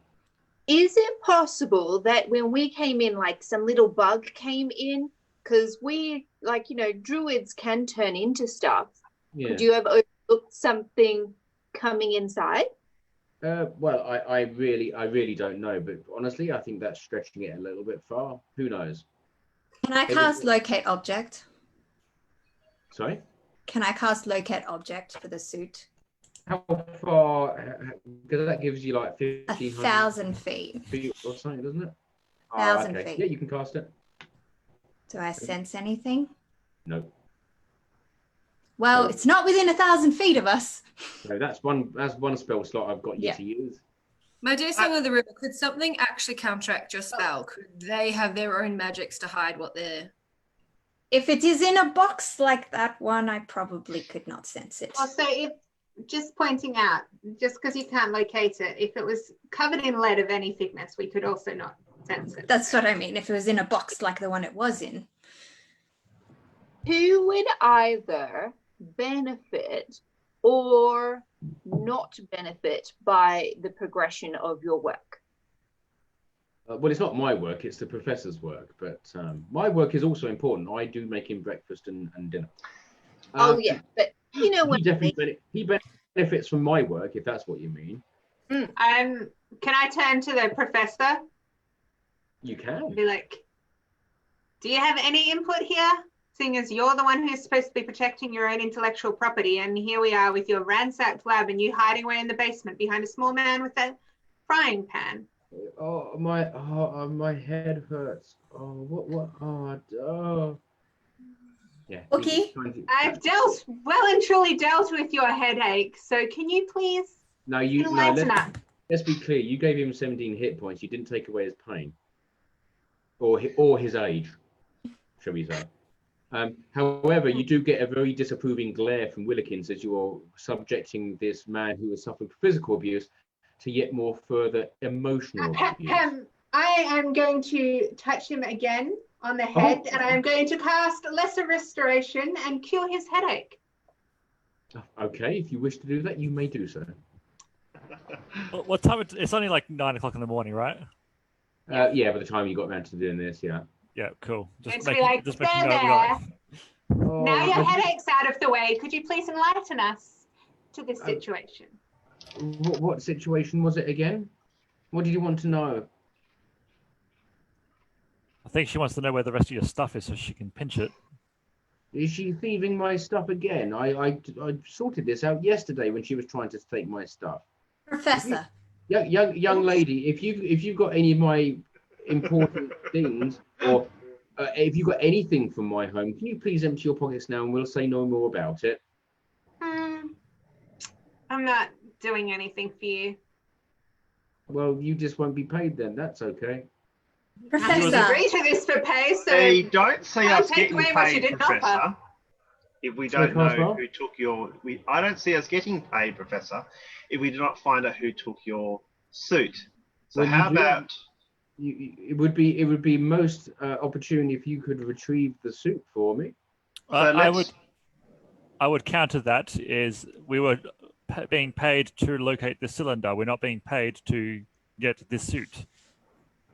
Is it possible that when we came in, like some little bug came in? Because we, like, you know, druids can turn into stuff. Yeah. Could you have overlooked something coming inside? Well, I really don't know, but honestly, I think that's stretching it a little bit far. Who knows? Can I cast locate object? Sorry? Can I cast locate object for the suit? How far? Because that gives you like 1,000 feet. or something, doesn't it? 1,000 feet. Yeah, you can cast it. Do I sense anything? No. Well, it's not within 1,000 feet of us. No, that's one spell slot I've got you to use. My dear son of the river, could something actually counteract your spell? Could they have their own magics to hide what they're... If it is in a box like that one, I probably could not sense it. Also, if just pointing out, just because you can't locate it, if it was covered in lead of any thickness, we could also not sense it. That's what I mean. If it was in a box like the one it was in. Who would either benefit or not benefit by the progression of your work? Well, it's not my work, it's the professor's work, but my work is also important. I do make him breakfast and dinner. Oh, yeah, but you know what he benefits from my work, if that's what you mean. Can I turn to the professor? You can. Be like, do you have any input here? Seeing as you're the one who's supposed to be protecting your own intellectual property, and here we are with your ransacked lab and you hiding away in the basement behind a small man with a frying pan. Oh, my head hurts. Oh, what? Oh. Yeah. Okay. I've well and truly dealt with your headache, so can you please enlighten us? Let's be clear. You gave him 17 hit points. You didn't take away his pain or his age, shall we say. However, you do get a very disapproving glare from Willikins as you're subjecting this man who has suffered physical abuse to yet more further emotional abuse. I am going to touch him again on the head, and I am going to cast Lesser Restoration and cure his headache. Okay, if you wish to do that, you may do so. What time? It's only like 9 o'clock in the morning, right? Yeah, by the time you got around to doing this, yeah. Yeah, cool. Just there. Now your headache's out of the way. Could you please enlighten us to this situation? What situation was it again? What did you want to know? I think she wants to know where the rest of your stuff is so she can pinch it. Is she thieving my stuff again? I sorted this out yesterday when she was trying to take my stuff. Professor. Young lady, if you've got any of my important things, or if you've got anything from my home, can you please empty your pockets now and we'll say no more about it? I'm not doing anything for you. Well, you just won't be paid then. That's okay. Professor, agree to this for pay, so they don't see us getting paid, Professor. Offer. If we don't know who took your, I don't see us getting paid, Professor, if we do not find out who took your suit. So well, how about? It would be most opportune if you could retrieve the suit for me. I would counter that is we were being paid to locate the cylinder. We're not being paid to get this suit.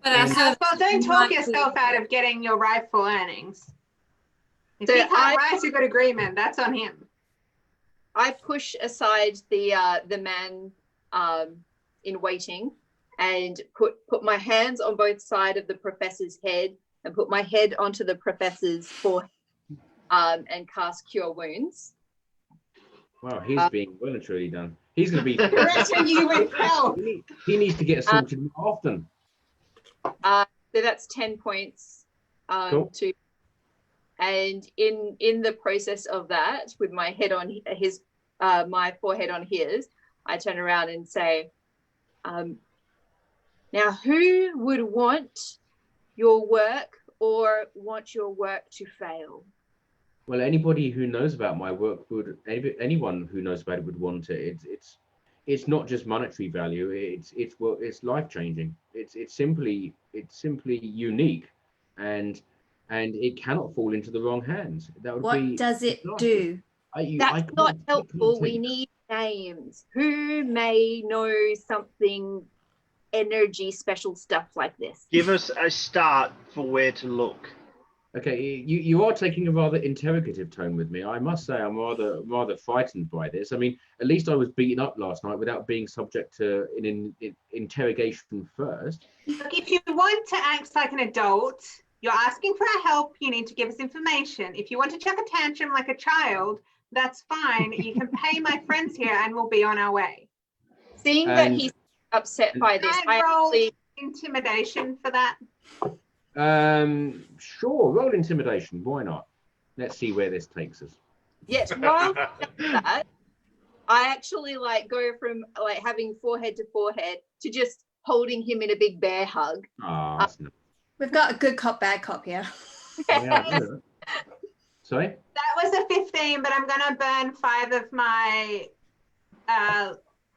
But well, don't talk yourself out of getting your rightful earnings. If So he can't write a good agreement, that's on him. I push aside the man in waiting and put my hands on both sides of the professor's head and put my head onto the professor's forehead and cast Cure Wounds. Wow, he's being well and truly done. He's going to be. Threaten you with hell. He needs to get assaulted more often. So that's 10 points Cool. to. And in the process of that, with my head on his, my forehead on his, I turn around and say, now who would want your work or want your work to fail? Well, anybody who knows about my work would. Anyone who knows about it would want it. It's not just monetary value. It's life changing. It's simply unique, and it cannot fall into the wrong hands. That would be. What does it do? That's not helpful. We need names. Who may know something energy special stuff like this? Give us a start for where to look. Okay, you are taking a rather interrogative tone with me. I must say I'm rather frightened by this. I mean, at least I was beaten up last night without being subject to an interrogation first. Look, if you want to act like an adult, you're asking for our help, you need to give us information. If you want to chuck a tantrum like a child, that's fine. You can pay my friends here and we'll be on our way. Seeing that he's upset by this, I roll intimidation for that. Sure, roll intimidation. Why not? Let's see where this takes us. Yes, while that, I actually go from having forehead to forehead to just holding him in a big bear hug. We've got a good cop, bad cop here. Yeah, sorry? That was a 15, but I'm going to burn 5 of my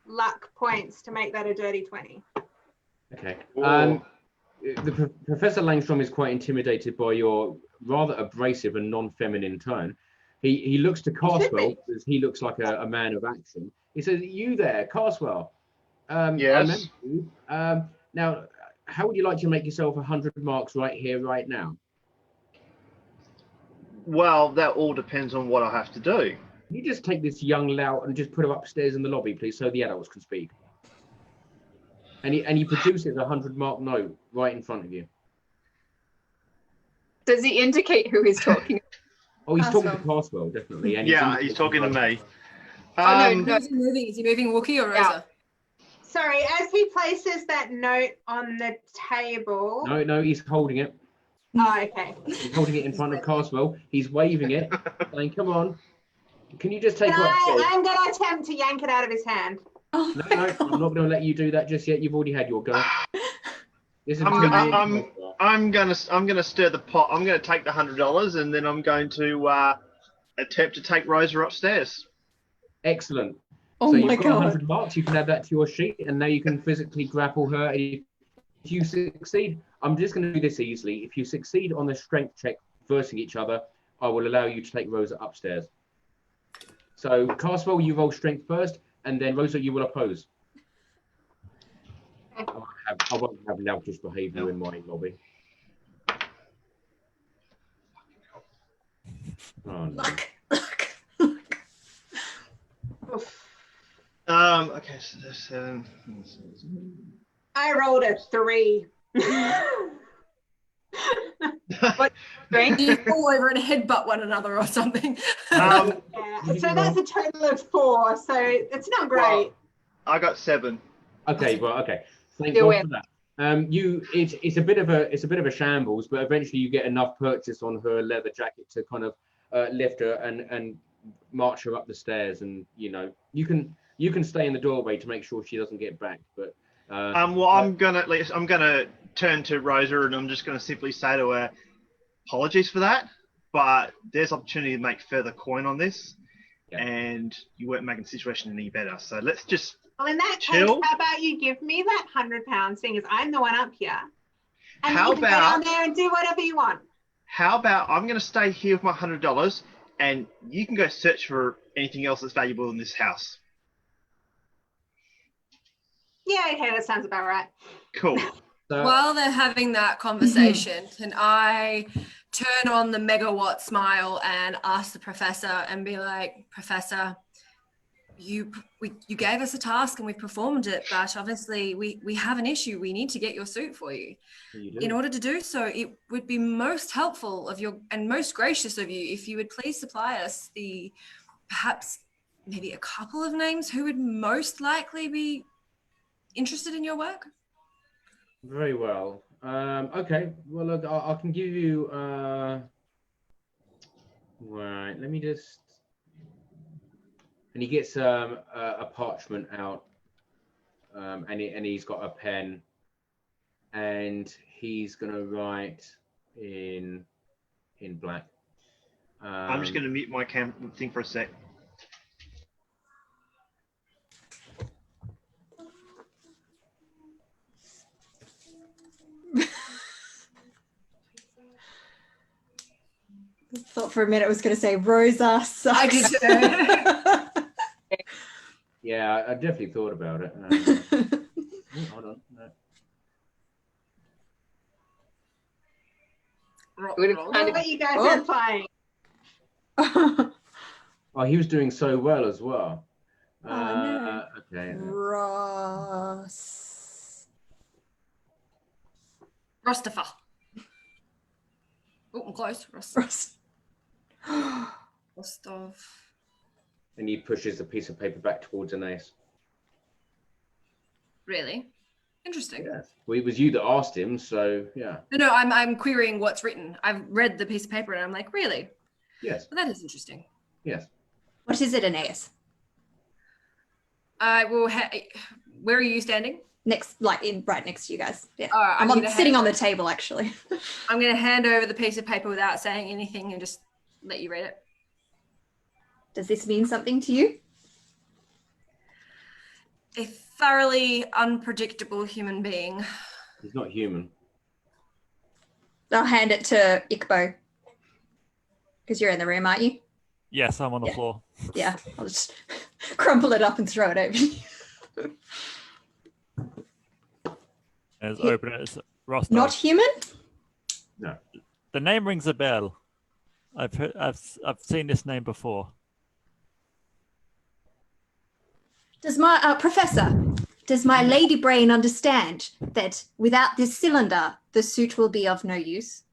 luck points to make that a dirty 20. Okay. Professor Langstrom is quite intimidated by your rather abrasive and non-feminine tone. He looks to Carswell because he looks like a man of action. He says, "You there, Carswell? Yes. Now, how would you like to make yourself 100 marks right here, right now?" Well, that all depends on what I have to do. Can you just take this young lout and just put her upstairs in the lobby, please, so the adults can speak? And he produces a 100-mark note right in front of you. Does he indicate who he's talking? Oh, he's talking to Carswell, definitely. And he's talking to me. No. Is he moving Wookie or Rosa? Yeah. Sorry, as he places that note on the table. No, he's holding it. Oh, okay. He's holding it in front of Carswell. He's waving it, saying, "Come on. Can you just take it?" I'm going to attempt to yank it out of his hand. No, I'm not going to let you do that just yet. You've already had your go. I'm gonna stir the pot. I'm gonna take the $100 and then I'm going to attempt to take Rosa upstairs. Excellent. Oh so my you've got God. 100 marks. You can add that to your sheet, and now you can physically grapple her. If you succeed, I'm just going to do this easily. If you succeed on the strength check versing each other, I will allow you to take Rosa upstairs. So Carswell, you roll strength first, and then Rosa, you will oppose. I won't have loutish behaviour in my lobby. Oh, no. Look. Okay, so that's I rolled a 3. You fall over and headbutt one another or something. Yeah, so that's a total of 4, so it's not great. Well, I got 7. Okay, well, okay. Thank God for that. It's a bit of a shambles, but eventually you get enough purchase on her leather jacket to kind of lift her and march her up the stairs, and you can stay in the doorway to make sure she doesn't get backed. But well, I'm gonna turn to Rosa and I'm just gonna simply say to her, apologies for that, but there's opportunity to make further coin on this, and you weren't making the situation any better. So let's just. Well, in that case, chill. how about you give me that £100, seeing as I'm the one up here, and How you can go about- down there and do whatever you want. How about I'm gonna stay here with my $100 and you can go search for anything else that's valuable in this house. Yeah, okay, that sounds about right. Cool. so, While they're having that conversation, can I turn on the megawatt smile and ask the professor and be like, Professor, you gave us a task and we performed it, but obviously we have an issue. We need to get your suit for you. In order to do so, it would be most helpful of you and most gracious of you if you would please supply us perhaps maybe a couple of names who would most likely be interested in your work. Very well. Okay. Well, look, I can give you. Right. Let me just. And he gets a parchment out, and he's got a pen, and he's gonna write in black. I'm just going to mute my thing for a sec. Thought for a minute I was going to say Rosa sucks. I did too. Yeah, I definitely thought about it. Hold on. No. What you guys are playing? Oh, he was doing so well as well. No. Okay. Rostafa. Oh, I'm close. Rostov. And he pushes a piece of paper back towards Anais. Really? Interesting. Yeah. Well, it was you that asked him, so yeah. No, I'm querying what's written. I've read the piece of paper and I'm like, really? Yes. Well, that is interesting. Yes. What is it, Anais? I will. Where are you standing? Next, right next to you guys. Yeah. I'm sitting on the table, actually. I'm going to hand over the piece of paper without saying anything and just let you read it. Does this mean something to you? A thoroughly unpredictable human being. He's not human. I'll hand it to Ikbo. Because you're in the room, aren't you? Yes, I'm on the floor. Yeah, I'll just crumple it up and throw it over you. As open as Rostov. Not human? No. The name rings a bell. I've seen this name before. Does my does my lady brain understand that without this cylinder, the suit will be of no use?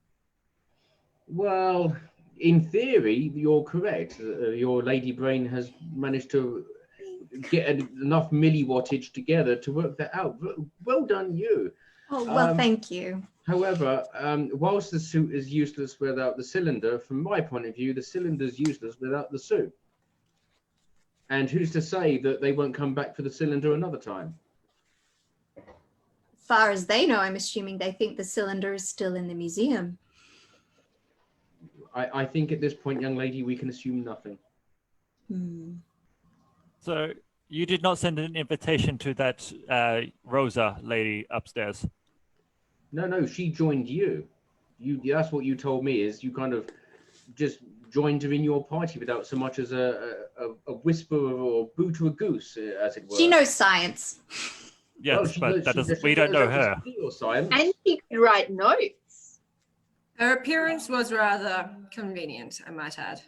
Well, in theory, you're correct. Your lady brain has managed to get enough milliwattage together to work that out. Well done, you. Oh, well, thank you. However, whilst the suit is useless without the cylinder, from my point of view, the cylinder is useless without the suit. And who's to say that they won't come back for the cylinder another time? As far as they know, I'm assuming they think the cylinder is still in the museum. I think at this point, young lady, we can assume nothing. So you did not send an invitation to that Rosa lady upstairs? No, she joined you. That's what you told me, is you kind of just joined her in your party without so much as a whisper or boo to a goose, as it were. She knows science. Yes, but we don't know her. And she could write notes. Her appearance was rather convenient, I might add.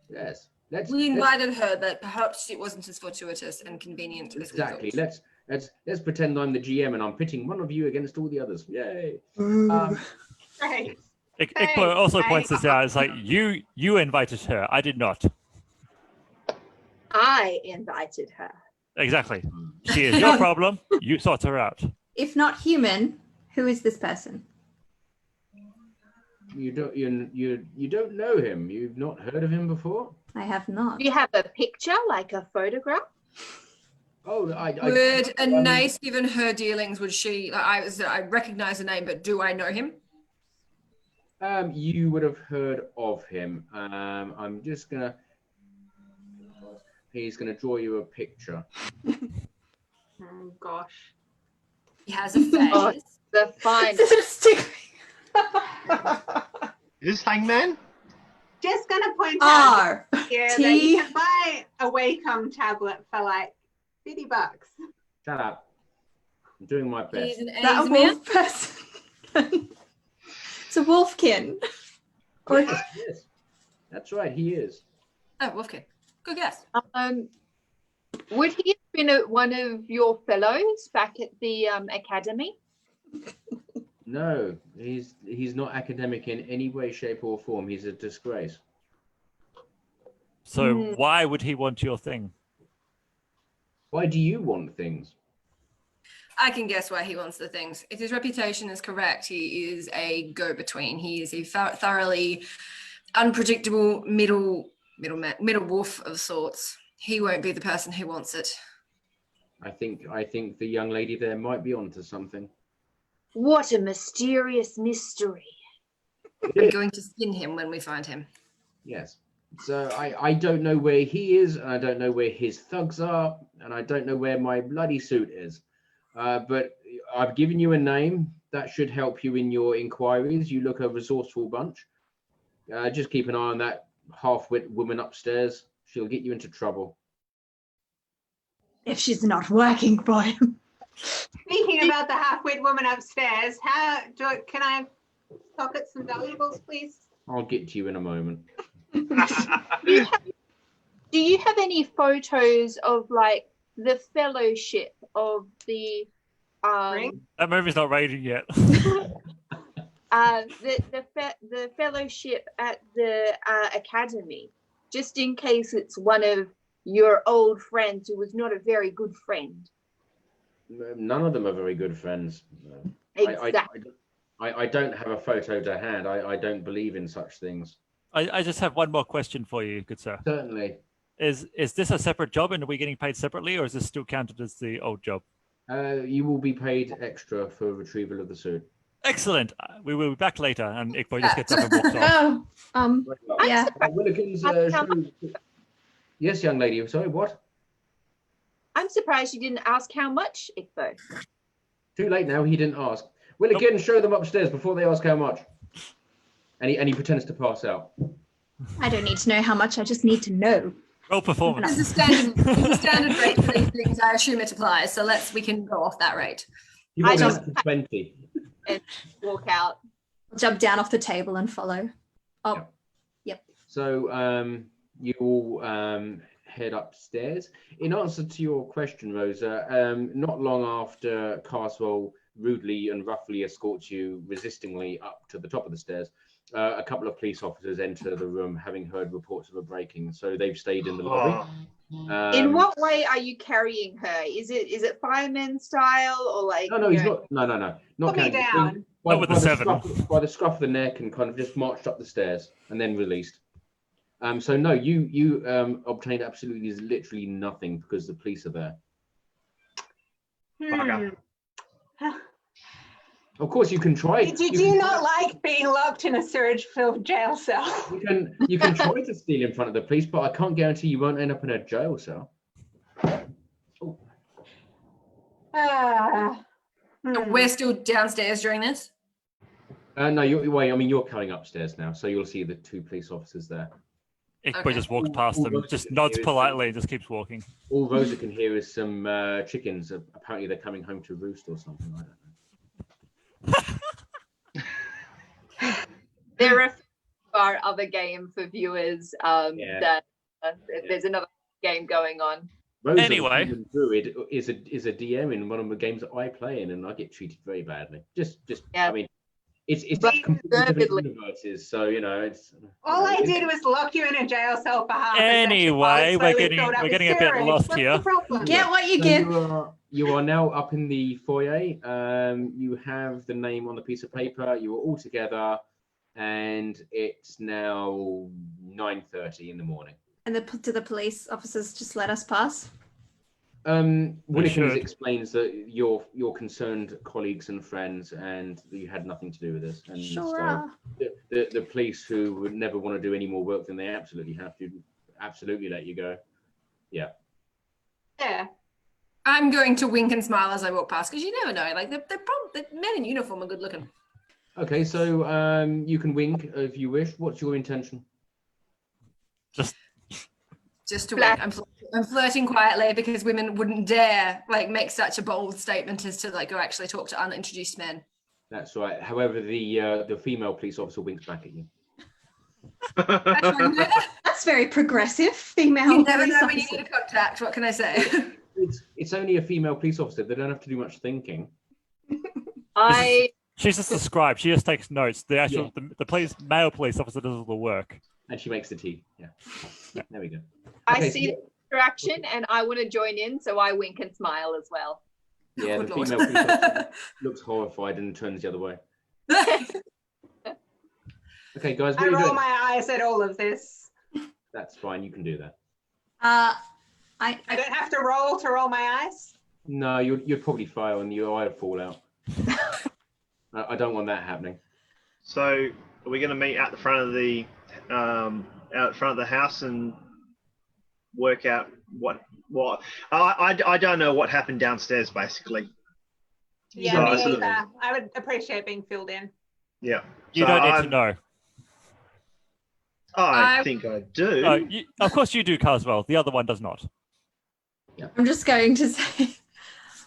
Yes. We invited her that perhaps it wasn't as fortuitous and convenient as exactly. Let's pretend I'm the GM and I'm pitting one of you against all the others. Yay! Right. Ikor also points this out. It's like you invited her. I did not. I invited her. Exactly. She is your problem. You sort her out. If not human, who is this person? You don't know him. You've not heard of him before? I have not. Do you have a picture, like a photograph? Oh, would Anais, given her dealings, would she? I recognize the name, but do I know him? You would have heard of him. I'm just gonna. He's gonna draw you a picture. Oh gosh. He has a face. Oh, the fine. Is Hangman? Just gonna point out here that T. you can buy a Wacom tablet for like $50. Shut up. I'm doing my best. He's an That A's man. wolf person. It's a wolfkin. Or Yes, that's right. He is. Oh, Wolfkin. Good guess. Would he have been one of your fellows back at the academy? No, he's not academic in any way, shape, or form. He's a disgrace. So why would he want your thing? Why do you want things? I can guess why he wants the things. If his reputation is correct, he is a go-between. He is a thoroughly unpredictable middle wolf of sorts. He won't be the person who wants it. I think the young lady there might be onto something. What a mysterious mystery. We're going to skin him when we find him. Yes. So I don't know where he is, and I don't know where his thugs are, and I don't know where my bloody suit is. But I've given you a name. That should help you in your inquiries. You look a resourceful bunch. Just keep an eye on that half-wit woman upstairs. She'll get you into trouble. if she's not working for him. Speaking about the half-wit woman upstairs, can I pocket some valuables, please? I'll get to you in a moment. Do you have any photos of like the fellowship of the That movie's not rated yet. the fellowship at the academy, just in case it's one of your old friends who was not a very good friend? None of them are very good friends. Exactly. I don't have a photo to hand. I don't believe in such things. I just have one more question for you, good sir. Certainly. Is this a separate job and are we getting paid separately, or is this still counted as the old job? You will be paid extra for retrieval of the suit. Excellent. We will be back later, and Ikor just gets up and walks off. Yeah. Willikins, yes, young lady. Sorry, what? I'm surprised you didn't ask how much, Ikor. Too late now. He didn't ask. Willikins, show them upstairs before they ask how much. And he pretends to pass out. I don't need to know how much. I just need to know. Roll performance. It's a standard rate for these things. I assume it applies. So we can go off that rate. You I rolled just- out to 20. And walk out. I'll jump down off the table and follow. Oh, yep. So you all head upstairs. In answer to your question, Rosa, not long after Carswell rudely and roughly escorts you resistingly up to the top of the stairs, a couple of police officers enter the room, having heard reports of a break-in. So they've stayed in the lobby. In what way are you carrying her? Is it fireman style or like? No, he's not. No. Not Put me carrying- down. Not with the seven. By the scruff of the neck, and kind of just marched up the stairs and then released. So no, you obtained absolutely literally nothing because the police are there. Bugger. Of course, you can try. Do you not like being locked in a sewage-filled jail cell? You can try to steal in front of the police, but I can't guarantee you won't end up in a jail cell. We're still downstairs during this. No, you're coming upstairs now, so you'll see the two police officers there. Ikor Okay. just walks past them, just nods politely and just keeps walking. All Rosa can hear is some chickens. Apparently, they're coming home to roost or something. I don't know. There are other game for viewers. That there's another game going on. Rosa, Anyway. the Druid is a DM in one of the games that I play in, and I get treated very badly. Yeah. I mean, it's But completely different deservedly. universes, so it's. All I did was lock you in a jail cell for half a second. Anyway, while I we're slowly filled up getting with a bit sewage. lost What's here. the problem? Get what you So give. you are now up in the foyer. You have the name on the piece of paper. You are all together, and it's now 9:30 in the morning. And do the police officers just let us pass? Willikins should. explains that you're concerned colleagues and friends, and you had nothing to do with this. And Sure so are. the police, who would never want to do any more work than they absolutely have to, absolutely let you go. Yeah. Yeah. I'm going to wink and smile as I walk past because you never know. Like the men in uniform are good looking. Okay, so you can wink if you wish. What's your intention? Just to wink. I'm flirting quietly because women wouldn't dare make such a bold statement as to go actually talk to unintroduced men. That's right. However, the female police officer winks back at you. That's very progressive. Female. You never police know when you officer. need a contact. What can I say? It's only a female police officer. They don't have to do much thinking. She's just the scribe. She just takes notes. The actual the male police officer does all the work. And she makes the tea. Yeah. There we go. I see the interaction and I want to join in, so I wink and smile as well. Yeah, Oh, the Lord. female police officer looks horrified and turns the other way. Okay, guys, what I are you roll doing? my eyes at all of this. That's fine. You can do that. I don't have to roll my eyes. No, you'd probably fail and your eye would fall out. I don't want that happening. So, are we going to meet at the front of the house and work out what? I don't know what happened downstairs, basically. Yeah, So I me sort of- either. I would appreciate being filled in. Yeah. You So don't need I'm- to know. I think I do. Of course you do, Carswell. The other one does not. I'm just going to say,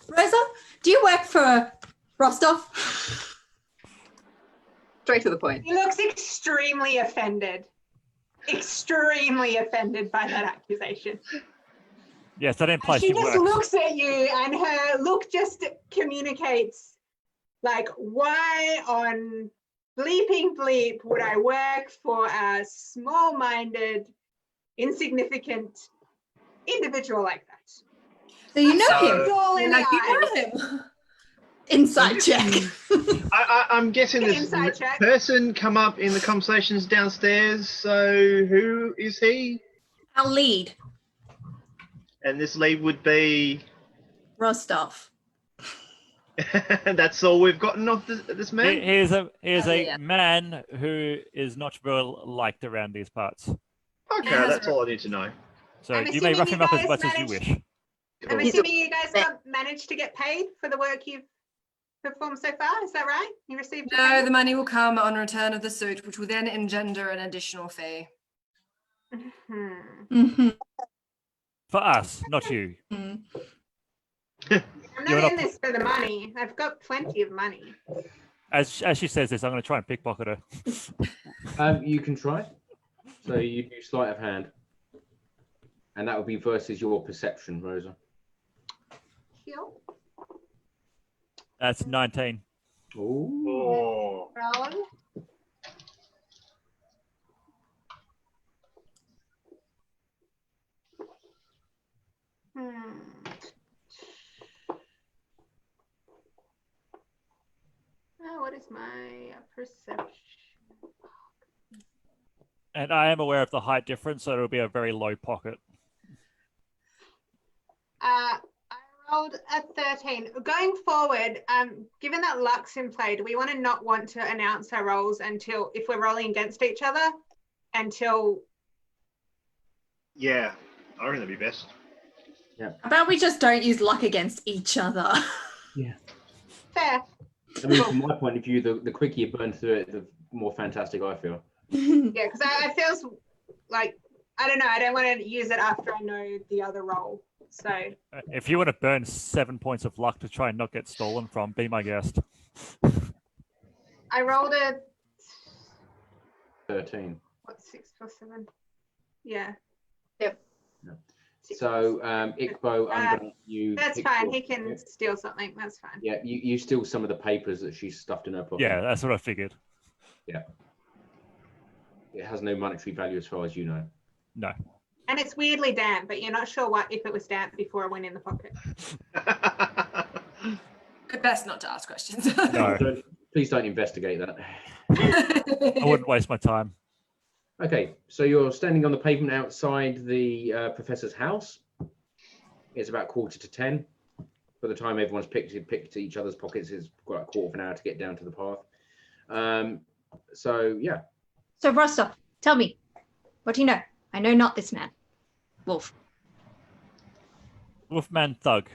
Rosa, do you work for Rostov? Straight to the point. He looks extremely offended. Extremely offended by that accusation. Yes, that implies She she just works. looks at you and her look just communicates, like, why on bleeping bleep would I work for a small-minded, insignificant individual like that? So you know So- him. It's all in the Like, you eyes. know him. Inside check. I'm guessing this Inside check. person come up in the conversations downstairs. So who is he? Our lead, And this lead would be. Rostov. That's all we've gotten of this man. He is a yeah. man who is not well liked around these parts. Okay, Yeah, that's all I need to know. So I'm you may assuming rough you him up as guys much as you managed- wish. I'm Cool. assuming you guys managed to get paid for the work you've performed so far. Is that right? You received your No, payment? the money will come on return of the suit, which will then engender an additional fee. Hmm. Mm-hmm. For us, not you. I'm You're not not- in this for the money. I've got plenty of money. As she says this, I'm going to try and pickpocket her. You can try. So you do sleight of hand. And that would be versus your perception, Rosa. Heal. That's 19. Ooh. Oh. Roll. Oh, what is my perception? And I am aware of the height difference, so it'll be a very low pocket. I rolled a 13. Going forward, given that luck's in play, do we not want to announce our rolls until, if we're rolling against each other, until... Yeah, I reckon that'd be best. How about we just don't use luck against each other? Fair. I mean, from my point of view, the quicker you burn through it, the more fantastic I feel. Yeah, because I feels like, I don't know, I don't want to use it after I know the other roll. So, If you want to burn 7 points of luck to try and not get stolen from, be my guest. I rolled a, 13. what, 6 plus 7? Yeah. Yep. No. 6 So, plus- Ikbo, I'm going to you. That's pick fine. your- He can steal something. That's fine. Yeah, you steal some of the papers that she stuffed in her pocket. Yeah, that's what I figured. It has no monetary value as far as you know. No. And it's weirdly damp, but you're not sure if it was damp before it went in the pocket. But best not to ask questions. No. Please don't investigate that. I wouldn't waste my time. Okay, so you're standing on the pavement outside the professor's house. It's about 9:45. By the time everyone's picked each other's pockets, it's got a quarter of an hour to get down to the path. So yeah, So Rostov, tell me, what do you know? I know not this man. Wolf. Wolfman Thug.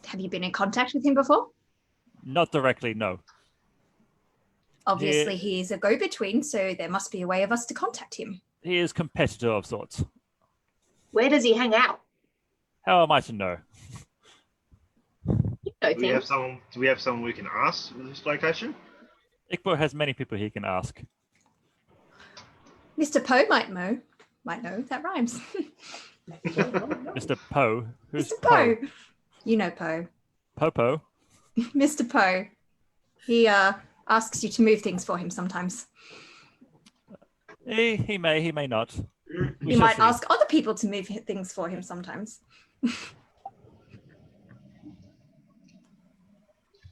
Have you been in contact with him before? Not directly, no. Obviously, he is a go-between, so there must be a way of us to contact him. He is competitor of sorts. Where does he hang out? How am I to know? You I Do we have think. someone? Do we have someone we can ask for this location? Ikor has many people he can ask. Mr. Poe might know. Might know. That rhymes. Mr. Poe. Who's Mr. Poe. You know Poe. Popo. Mr. Poe. He asks you to move things for him sometimes. He may not. We He shall might see. ask other people to move things for him sometimes.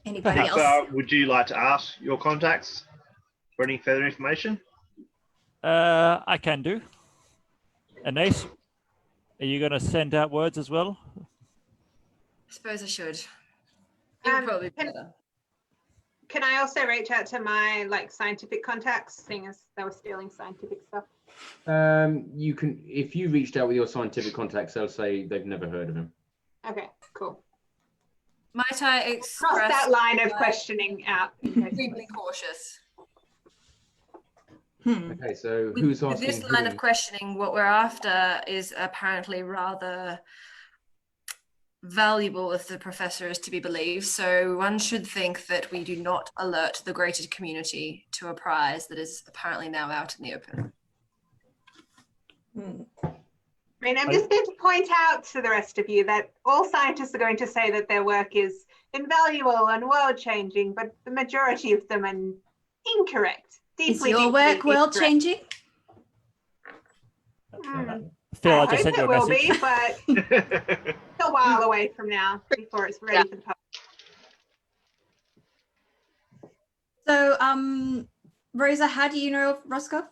Anybody Perhaps, else? would you like to ask your contacts for any further information? I can do. Anais, are you going to send out words as well? I suppose I should. It would probably be better. Can I also reach out to my scientific contacts, seeing as they were stealing scientific stuff? You can, if you reached out with your scientific contacts, they'll say they've never heard of him. Okay, cool. Might I Cross express that line of my questioning out. extremely cautious? Okay, so who's With asking? this line of questioning, what we're after is apparently rather valuable if the professor is to be believed. So one should think that we do not alert the greater community to a prize that is apparently now out in the open. I mean, I'm just going to point out to the rest of you that all scientists are going to say that their work is invaluable and world-changing, but the majority of them are incorrect. Is Deeply, your deeply work world incorrect. changing? Phil, I I just hope sent you it a will message. be, but it's a while away from now before it's ready for the public. So, Rosa, how do you know of Rostov?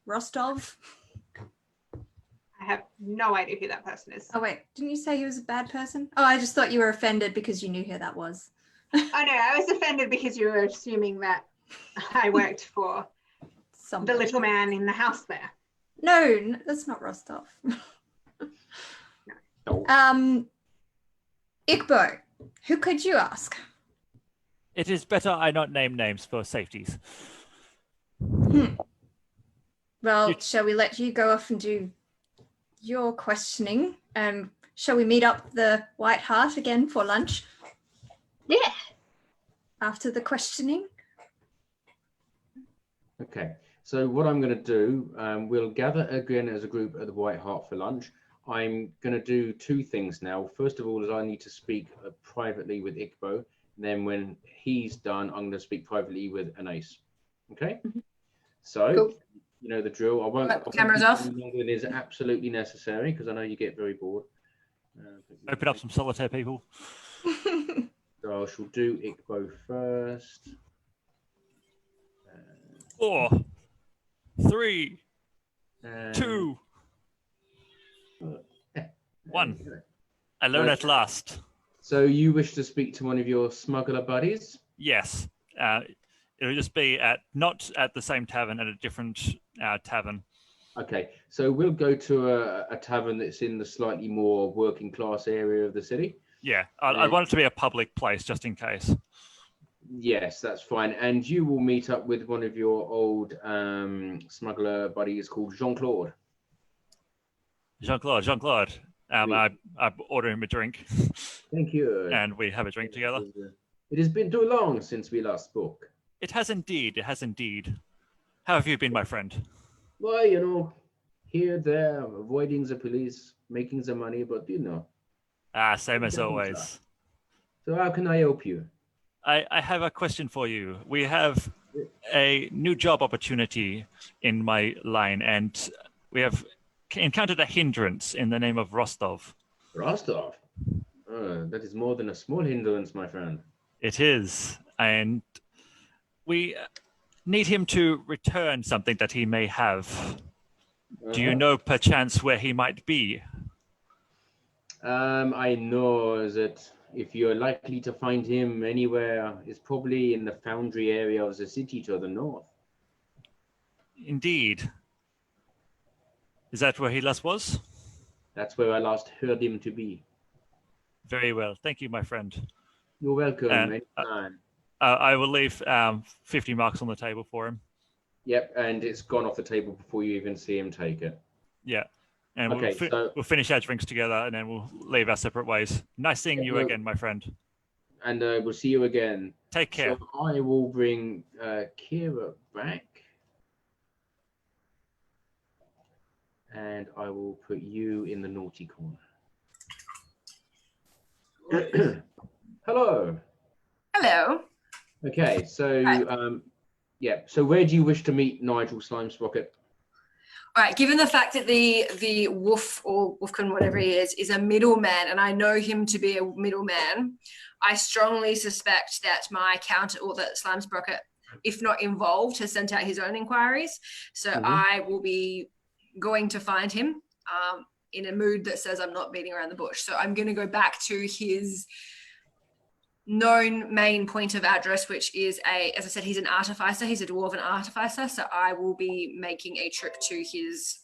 Rostov? I have no idea who that person is. Oh wait, didn't you say he was a bad person? Oh, I just thought you were offended because you knew who that was. Oh no, I was offended because you were assuming that I worked for the little man in the house there. No, that's not Rostov. No. Ikbo, who could you ask? It is better I not name names for safeties. Well, shall we let you go off and do your questioning? And shall we meet up the White Hart again for lunch Yeah. after the questioning? Okay, so what I'm going to do, we'll gather again as a group at the White Hart for lunch. I'm going to do two things now. First of all, is I need to speak privately with Ikbo. Then when he's done, I'm going to speak privately with Anais. Okay? So, Cool. you know the drill. I won't Cameras keep off. you longer than is absolutely necessary because I know you get very bored. Open up some solitaire, people. So I shall do Ikbo first. 4, 3, And 2, 1. Okay. Alone at last. So you wish to speak to one of your smuggler buddies? Yes. It'll just be not at the same tavern, at a different tavern. Okay, so we'll go to a tavern that's in the slightly more working class area of the city. Yeah, I want it to be a public place just in case. Yes, that's fine. And you will meet up with one of your old smuggler buddies called Jean-Claude. Jean-Claude. I order him a drink Thank you. and we have a drink together. It has been too long since we last spoke. It has indeed. How have you been, my friend? Well, you know, here, there, avoiding the police, making the money, but you know. Same as always. So how can I help you? I have a question for you. We have a new job opportunity in my line, and we have encountered a hindrance in the name of Rostov. Rostov? That is more than a small hindrance, my friend. It is, and we need him to return something that he may have. Do you know perchance where he might be? I know that if you're likely to find him anywhere, it's probably in the foundry area of the city to the north. Indeed. Is that where he last was? That's where I last heard him to be. Very well. Thank you, my friend. You're welcome. And, Anytime. I will leave 50 marks on the table for him. Yep, and it's gone off the table before you even see him take it. Yeah. And Okay, we'll finish our drinks together, and then we'll leave our separate ways. Nice seeing you again, my friend. And we'll see you again. Take care. So I will bring Kirra back. And I will put you in the naughty corner. Hello. Hello. Okay, so yeah. So where do you wish to meet Nigel Slimesprocket? All right, given the fact that the wolf or wolfkin, whatever he is a middleman, and I know him to be a middleman, I strongly suspect that my counter, or that Slimesprocket, if not involved, has sent out his own inquiries. So I will be going to find him in a mood that says I'm not beating around the bush. So I'm going to go back to his known main point of address, which is as I said, he's an artificer. He's a dwarven artificer. So I will be making a trip to his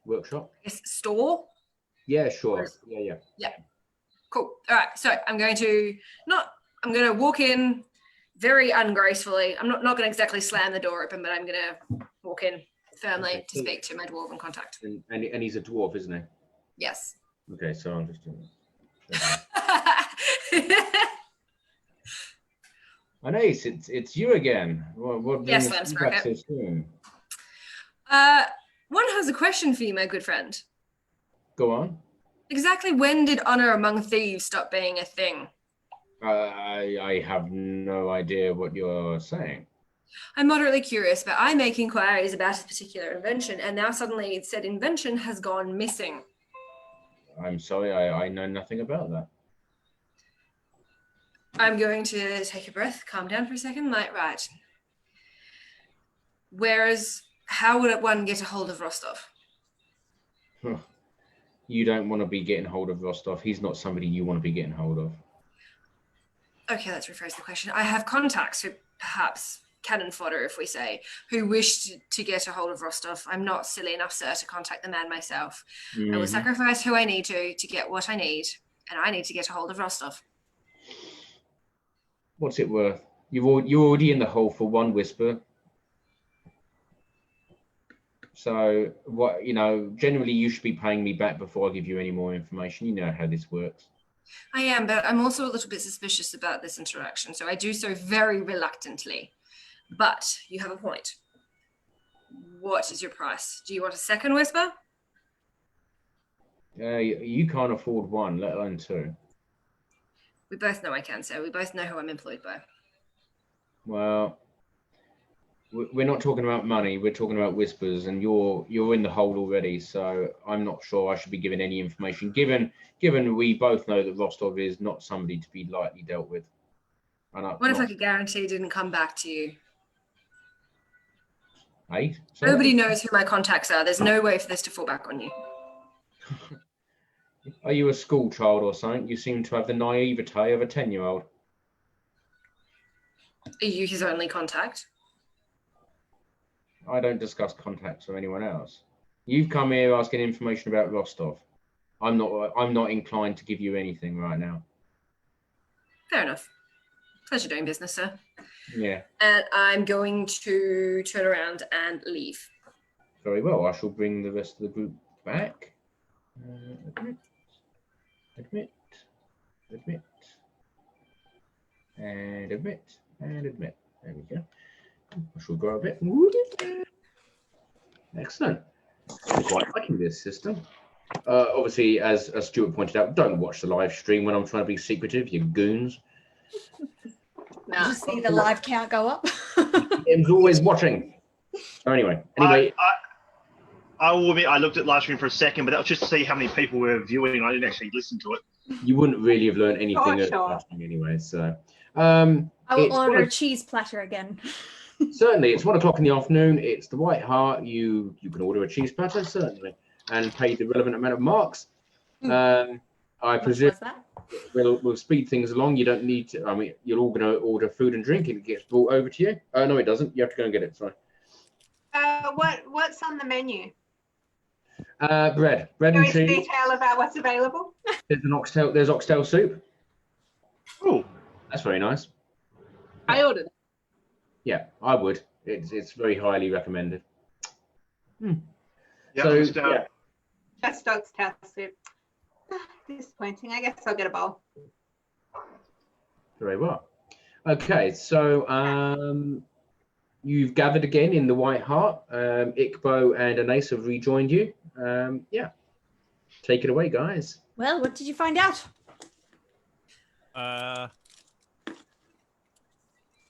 workshop, store. Yeah, sure. Yeah. Cool. All right. So I'm going to walk in very ungracefully. I'm not going to exactly slam the door open, but I'm going to walk in firmly to speak to my dwarven contact. And he's a dwarf, isn't he? Yes. Okay, so I'm just doing Anais, it's you again. What yes, Slimesprocket. One has a question for you, my good friend. Go on. Exactly when did honor among thieves stop being a thing? I have no idea what you're saying. I'm moderately curious, but I make inquiries about a particular invention, and now suddenly said invention has gone missing. I'm sorry, I know nothing about that. I'm going to take a breath, calm down for a second, right. Whereas, how would one get a hold of Rostov? You don't want to be getting hold of Rostov. He's not somebody you want to be getting hold of. Okay, let's rephrase the question. I have contacts who perhaps cannon fodder, if we say, who wish to get a hold of Rostov. I'm not silly enough, sir, to contact the man myself. I will sacrifice who I need to get what I need, and I need to get a hold of Rostov. What's it worth? You're already in the hole for one whisper. So generally you should be paying me back before I give you any more information. You know how this works. I am, but I'm also a little bit suspicious about this interaction, so I do so very reluctantly. But you have a point. What is your price? Do you want a second whisper? You can't afford one, let alone two. We both know I can, sir. We both know who I'm employed by. Well, we're not talking about money. We're talking about whispers, and you're in the hole already. So I'm not sure I should be giving any information. Given we both know that Rostov is not somebody to be lightly dealt with. What if I could guarantee he didn't come back to you? Hey, nobody knows who my contacts are. There's no way for this to fall back on you. Are you a school child or something? You seem to have the naivete of a 10-year-old. Are you his only contact? I don't discuss contacts with anyone else. You've come here asking information about Rostov. I'm not inclined to give you anything right now. Fair enough. Pleasure doing business, sir. Yeah. And I'm going to turn around and leave. Very well. I shall bring the rest of the group back. Admit. And admit. There we go. I shall go a bit. Excellent. I'm quite liking this system. Obviously, as Stuart pointed out, don't watch the live stream when I'm trying to be secretive, you goons. Did you see the live count go up? Tim's always watching. So anyway. I will admit I looked at live stream for a second, but that was just to see how many people were viewing. I didn't actually listen to it. You wouldn't really have learned anything at watching anyway. So I will order a cheese platter again. Certainly, it's 1 o'clock in the afternoon. It's the White Hart. You can order a cheese platter, certainly, and pay the relevant amount of marks. I presume we'll speed things along. You don't need to. I mean, you're all going to order food and drink, and it gets brought over to you. No, it doesn't. You have to go and get it. Sorry. What's on the menu? Bread and cheese. Detail about what's available. There's oxtail soup. Oh, that's very nice. I ordered. Yeah, I would. It's very highly recommended. Yeah, So, just, yeah. Just dog's tail soup. Disappointing. I guess I'll get a bowl. Very well. Okay, so you've gathered again in the White Hart. Ikbo and Anais have rejoined you. Yeah, take it away, guys. Well, what did you find out?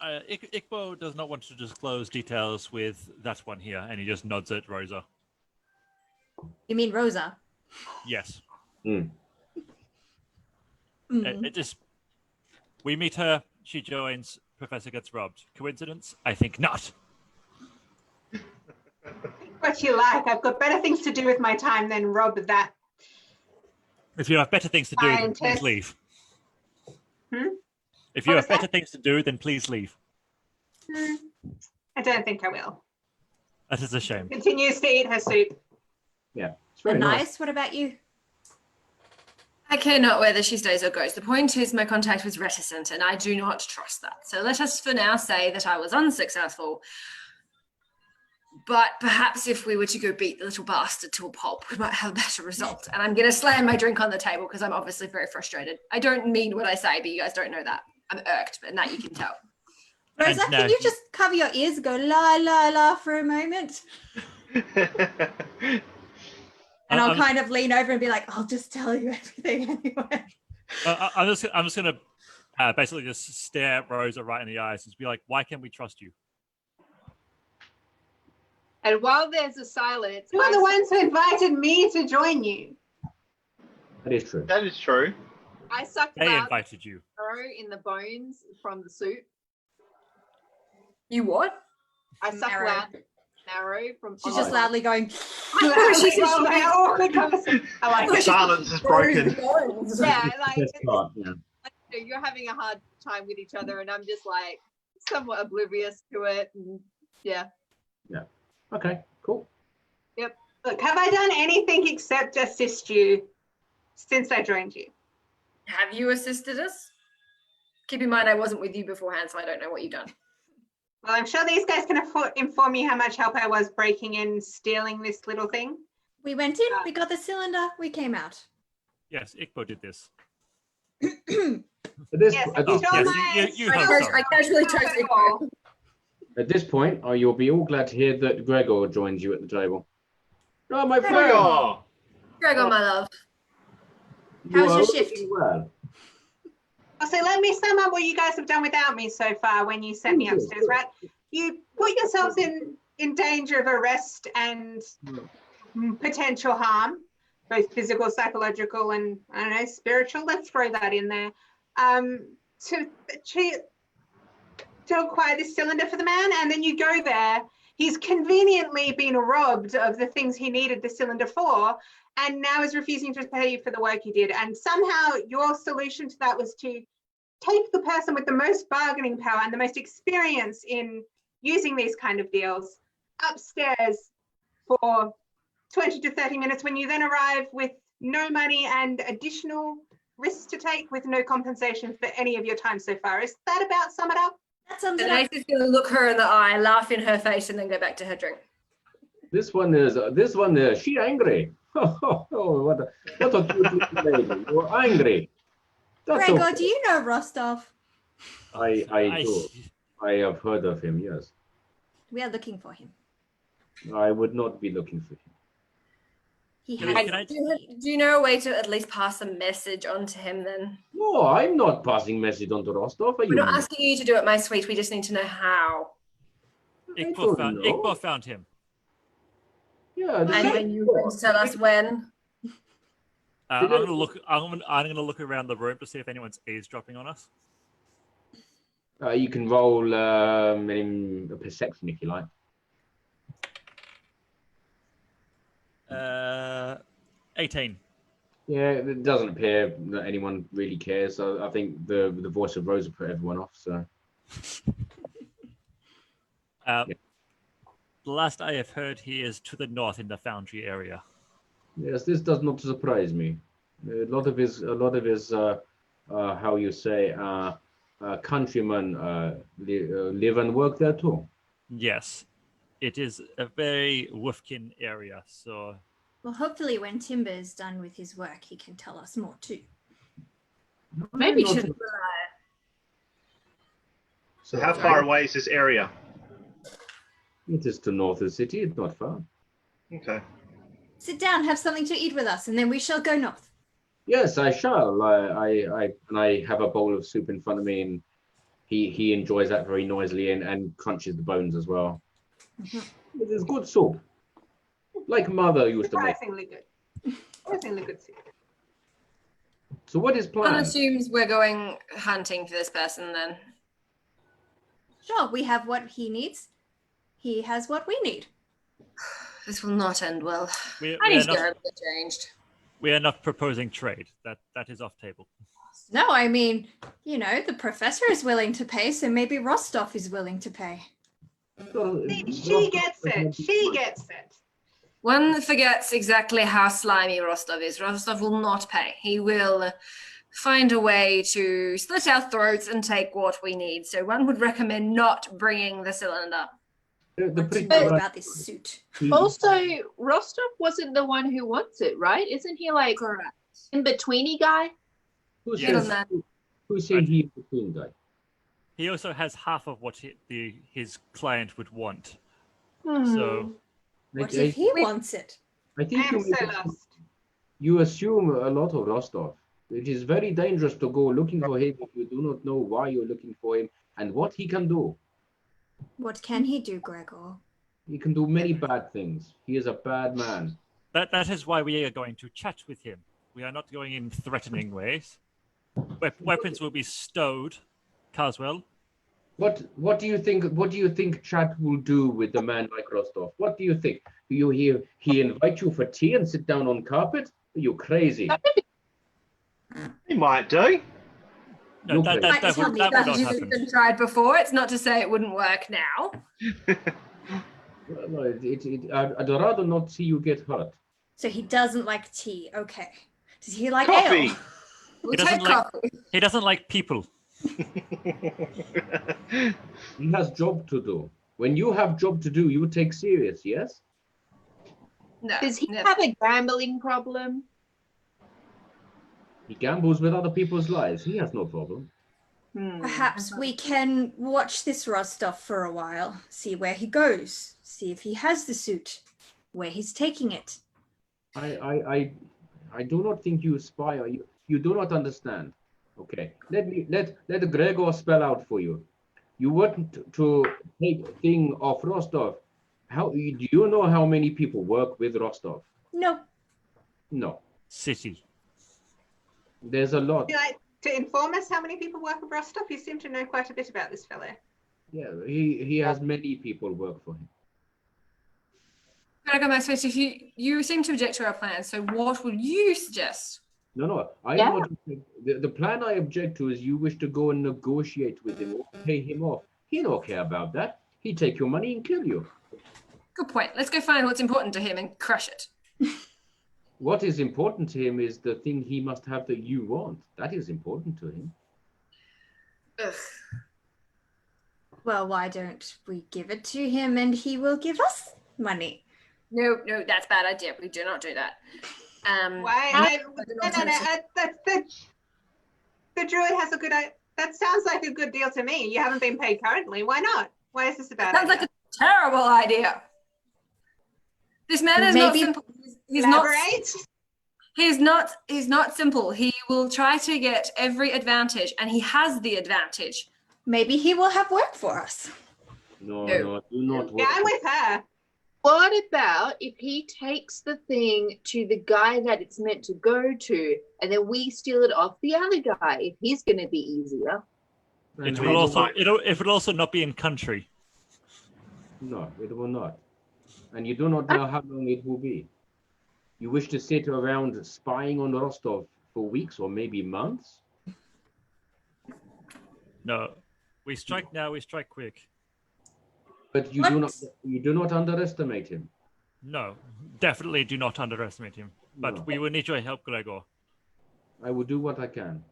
Ikbo does not want to disclose details with that one here, and he just nods at Rosa. You mean Rosa? Yes. Mm. It just, we meet her, she joins, Professor gets robbed. Coincidence? I think not. What you like. I've got better things to do with my time than rob that. If you have better things to do, then please Scientist. leave. If What you was have better that? things to do, then please leave. I don't think I will. That is a shame. Continues to eat her soup. Yeah, it's very Nice. nice. What about you? I care not whether she stays or goes. The point is my contact was reticent and I do not trust that. So let us for now say that I was unsuccessful. But perhaps if we were to go beat the little bastard to a pulp, we might have a better result. And I'm going to slam my drink on the table because I'm obviously very frustrated. I don't mean what I say, but you guys don't know that. I'm irked, and that you can tell. Rosa, And can you just cover your ears and go la la la for a moment? And I'll kind of lean over and be like, I'll just tell you everything anyway. I'm just gonna basically just stare at Rosa right in the eyes and be like, "Why can't we trust you?" And while there's a silence, You are the ones who invited me to join you. That is true. That is true. I sucked They out invited you. marrow in the bones from the soup. You what? I sucked Marrow. out marrow from. She's just loudly going, She's awkward conversation. I like The it. silence is broken. Yeah, like Best part, yeah. you're having a hard time with each other, and I'm just like somewhat oblivious to it. And yeah. Okay, cool. Look, have I done anything except assist you since I joined you? Have you assisted us? Keep in mind I wasn't with you beforehand, so I don't know what you've done. Well, I'm sure these guys can inform me how much help I was breaking in, stealing this little thing. we went in, we got the cylinder, we came out. Yes, Ikbo did this. At this, Yes, at I'm this, sure yes, you my hope so. I casually chose Ikor. at this point, you'll be all glad to hear that Gregor joins you at the table. Oh, my friend! Gregor! Gregor, my love. You How was are your looking shift? Well. So let me sum up what you guys have done without me so far when you sent me upstairs, right? You put yourselves in danger of arrest and potential harm, both physical, psychological, and I don't know, spiritual. Let's throw that in there. To acquire this cylinder for the man, and then you go there. He's conveniently been robbed of the things he needed the cylinder for, and now is refusing to pay you for the work he did. And somehow your solution to that was to take the person with the most bargaining power and the most experience in using these kind of deals upstairs for 20 to 30 minutes when you then arrive with no money and additional risks to take with no compensation for any of your time so far. Is that about sum it up? That sums it Anais up. is going to look her in the eye, laugh in her face, and then go back to her drink. This one is she angry. What a cute lady. You're angry. That's Gregor, okay. do you know Rostov? I do. I have heard of him, yes. We are looking for him. I would not be looking for him. He Can has. I- Do you know a way to at least pass a message on to him then? No, I'm not passing message on to Rostov. Are We're you? not asking you to do it, my sweet. We just need to know how. Ikbo found him. Yeah, And then you can tell us when. I'm gonna look. I'm gonna look around the room to see if anyone's eavesdropping on us. you can roll in a perception if you like. 18. Yeah, it doesn't appear that anyone really cares. So I think the voice of Rosa put everyone off. So The last I have heard, he is to the north in the foundry area. yes, this does not surprise me. A lot of his how you say countrymen live and work there too. Yes, it is a very Wolfkin area, so Well, hopefully when Timber is done with his work, he can tell us more too. Maybe you Not- should. So how far away is this area? It is to north of the city. It's not far. Okay. Sit down, have something to eat with us, and then we shall go north. Yes, I shall. I have a bowl of soup in front of me, and he enjoys that very noisily and crunches the bones as well. It is good soup, like mother used to make. Surprisingly good. Surprisingly good soup. So what is One planned? assumes we're going hunting for this person then. Sure, we have what he needs. He has what we need. This will not end well. we, I we, need are to get not, everything changed. we are not proposing trade. That is off table. No, I mean, you know, the professor is willing to pay, so maybe Rostov is willing to pay. She gets it. She gets it. One forgets exactly how slimy Rostov is. Rostov will not pay. He will find a way to slit our throats and take what we need. So one would recommend not bringing the cylinder. The What do you pretty know right- about this suit? Also, Rostov wasn't the one who wants it, right? Isn't he like Correct. in-betweeny guy? Who Yeah. says Middleman. who say he is the queen guy? He also has half of what his client would want. Hmm. So What I if he wants it? think I am you so make- lost. you assume a lot of Rostov. It is very dangerous to go looking for him if you do not know why you're looking for him and what he can do. What can he do, Gregor? He can do many bad things. He is a bad man. that is why we are going to chat with him. We are not going in threatening ways. Weapons will be stowed. Carswell. What do you think? What do you think Chad will do with a man like Rostov? What do you think? Do you hear he invite you for tea and sit down on carpet? Are you crazy? He might do. No, Okay. that Might tell would me not that This has happen. been tried before. It's not to say it wouldn't work now. Well, I'd rather not see you get hurt. So he doesn't like tea. Okay. Does he like Coffee. ale? We'll doesn't take like- coffee. He doesn't like people. He has job to do. When you have job to do, you take serious, yes? No. Does he never. have a gambling problem? He gambles with other people's lives. He has no problem. Hmm. Perhaps we can watch this Rostov for a while, see where he goes, see if he has the suit, where he's taking it. I do not think you spy. You do not understand. Okay. Let Gregor spell out for you. You want to take thing of Rostov. Do you know how many people work with Rostov? No. No. City. There's a lot. Would you like to inform us how many people work with Rostov? You seem to know quite a bit about this fellow. Yeah, he has many people work for him. Gregor, Max, if you seem to object to our plan, so what would you suggest? No, I Yeah. want the plan I object to is you wish to go and negotiate with him or pay him off. He don't care about that. He'd take your money and kill you. Good point. Let's go find what's important to him and crush it. What is important to him is the thing he must have that you want. That is important to him. Ugh. Well, why don't we give it to him and he will give us money? No, that's a bad idea. We do not do that. Why? alternative. The druid has a good. That sounds like a good deal to me. You haven't been paid currently. Why not? Why is this a bad Sounds idea? like a terrible idea. This man is not Maybe- simple. He's not. Elaborate. He's not simple. He will try to get every advantage, and he has the advantage. Maybe he will have work for us. No, No. do not work. Yeah, I'm with her. What about if he takes the thing to the guy that it's meant to go to, and then we steal it off the other guy? If he's going to be easier. And It we will also not- it will also not be in country. No, it will not. And you do not know how long it will be. You wish to sit around spying on Rostov for weeks or maybe months? No. We strike now, we strike quick. But you do not underestimate him. No, definitely do not underestimate him. But No. we will need your help, Gregor. I will do what I can.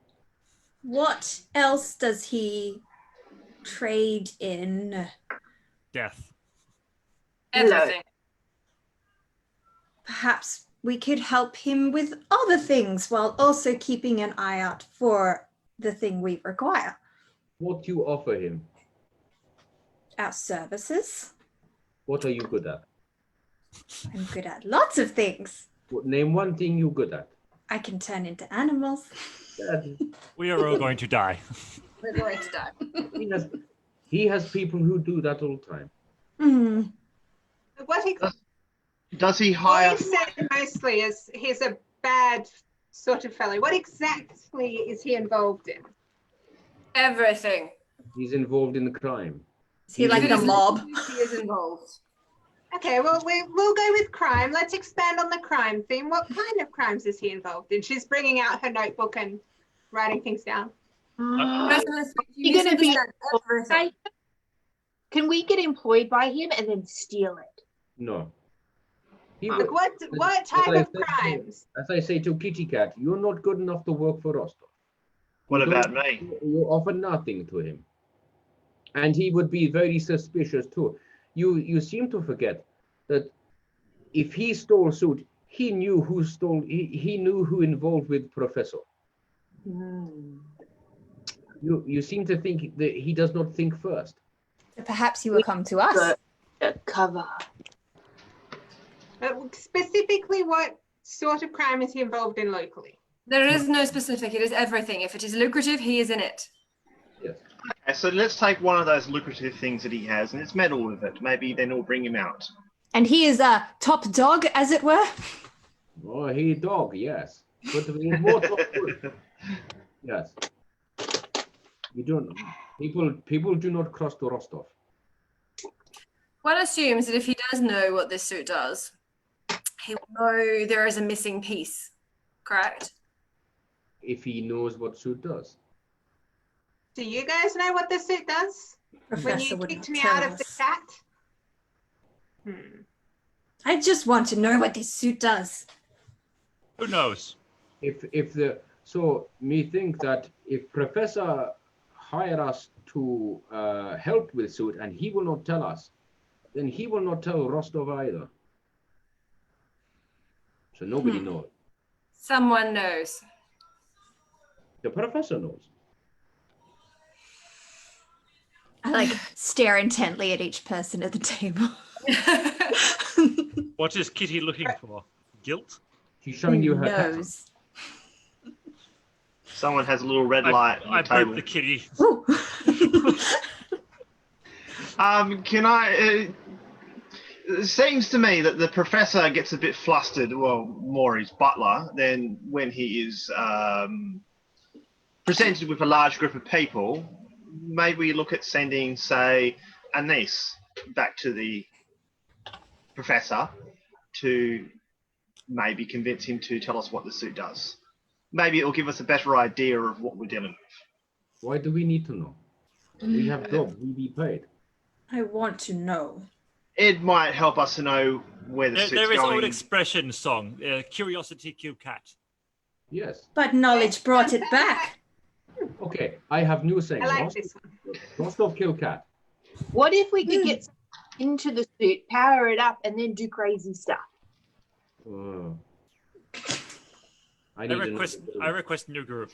What else does he trade in? Death. Hello. Everything. Perhaps we could help him with other things while also keeping an eye out for the thing we require. What you offer him? Our services. What are you good at? I'm good at lots of things. Name one thing you're good at. I can turn into animals. We are all going to die. We're going to die. He has people who do that all the time. Hmm. What he Does he What hire? he said mostly is he's a bad sort of fellow. What exactly is he involved in? Everything. He's involved in the crime. Is he like the mob? He is involved. Okay, well, we'll go with crime. Let's expand on the crime theme. What kind of crimes is he involved in? She's bringing out her notebook and writing things down. You're going to be everything. Can we get employed by him and then steal it? No. He Like would- what type of crimes? As I say to Kitty Cat, you're not good enough to work for Rostov. What about me? You offer nothing to him. And he would be very suspicious too. You seem to forget that if he stole suit, he knew who stole, he knew who involved with Professor. You seem to think that he does not think first. Perhaps he will come to us. A cover. Specifically, what sort of crime is he involved in locally? There is no specific. It is everything. If it is lucrative, he is in it. Yes. Okay, so let's take one of those lucrative things that he has and let's meddle with it. Maybe then we'll bring him out. And he is a top dog, as it were. Oh, he dog, yes. But the immortal yes. You don't. People do not cross to Rostov. One assumes that if he does know what this suit does, he will know there is a missing piece. Correct? If he knows what suit does. Do you guys know what this suit does? When Professor you would kicked not me tell out of the us. cat? I just want to know what this suit does. Who knows? So me think that if Professor hire us to help with suit and he will not tell us, then he will not tell Rostov either. So nobody knows. Someone knows. The professor knows. I stare intently at each person at the table. What is Kitty looking for? Guilt? She's showing you her pattern. Nose. Someone has a little red light on I the table. broke the kitty. Ooh. Can I? It seems to me that the professor gets a bit flustered, well, more his butler, than when he is presented with a large group of people. Maybe we look at sending, say, Anais back to the professor to maybe convince him to tell us what the suit does. Maybe it'll give us a better idea of what we're dealing with. Why do we need to know? We have jobs, we be paid. I want to know. It might help us to know where the suit's There is going. old expression song, curiosity kill cat. Yes. But knowledge brought it back. Okay, I have new saying. I like this one. Rostov kill cat. What if we could get into the suit, power it up, and then do crazy stuff? I request new group.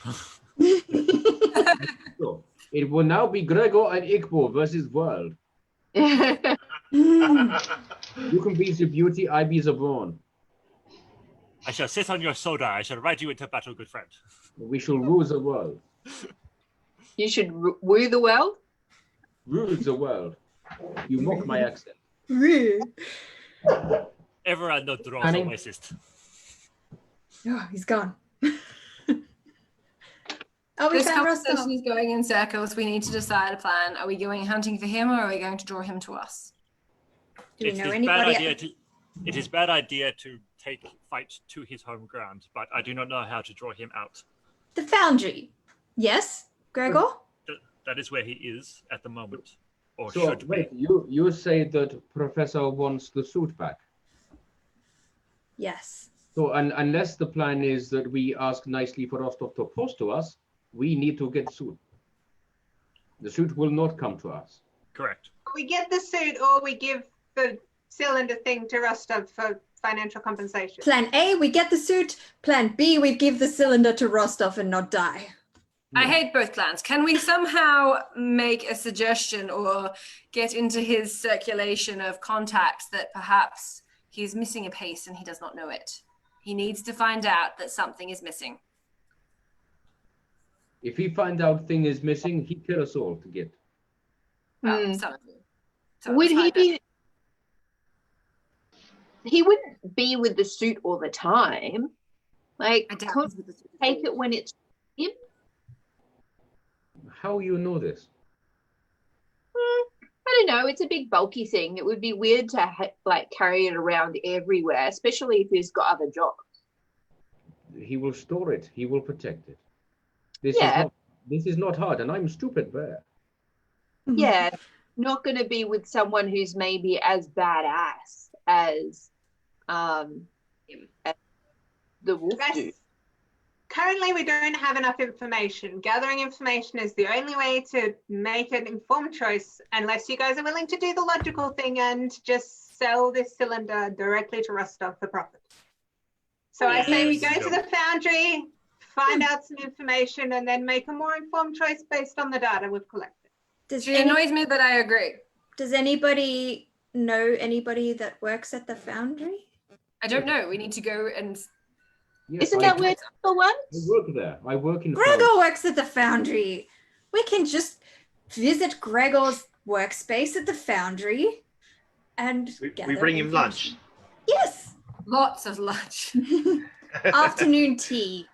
So, it will now be Gregor and Ikor versus world. You can be the beauty, I be the brawn. I shall sit on your soda. I shall ride you into battle, good friend. We shall rule the world. You should woo the world. Rule the world. You mock my accent. Ever and not draw Honey. racist. Oh, he's gone. Oh, we This found Rostov. conversation is going in circles. We need to decide a plan. Are we going hunting for him or are we going to draw him to us? Do we It know is anybody? it is bad idea to fight to his home ground, but I do not know how to draw him out. The Foundry. Yes, Gregor? That is where he is at the moment, or So should wait, be. you say that Professor wants the suit back. Yes. So unless the plan is that we ask nicely for Rostov to post to us, we need to get the suit. The suit will not come to us. Correct. We get the suit or we give the cylinder thing to Rostov for financial compensation. Plan A, we get the suit. Plan B, we give the cylinder to Rostov and not die. I hate both plans. Can we somehow make a suggestion or get into his circulation of contacts that perhaps he's missing a piece and he does not know it? He needs to find out that something is missing. If he find out thing is missing, he kill us all to get. Well, some of you. Some of Would us he hide be? He wouldn't be with the suit all the time. Like, I doubt couldn't he's with the suit. take it when it's him. How you know this? I don't know. It's a big bulky thing. It would be weird to like carry it around everywhere, especially if he's got other jobs. He will store it. He will protect it. This is not hard, and I'm stupid bear. Yeah, not going to be with someone who's maybe as badass as the wolf dude. Currently, we don't have enough information. Gathering information is the only way to make an informed choice, unless you guys are willing to do the logical thing and just sell this cylinder directly to Rostov for profit. So I say we go to the foundry, find out some information, and then make a more informed choice based on the data we've collected. It annoys me, but I agree. Does anybody know anybody that works at the foundry? I don't know. We need to go and... Yes, Isn't that where the one? I work there. I work in the Gregor foundry. works at the foundry. We can just visit Gregor's workspace at the foundry and We bring him lunch. Yes. Lots of lunch. Afternoon tea.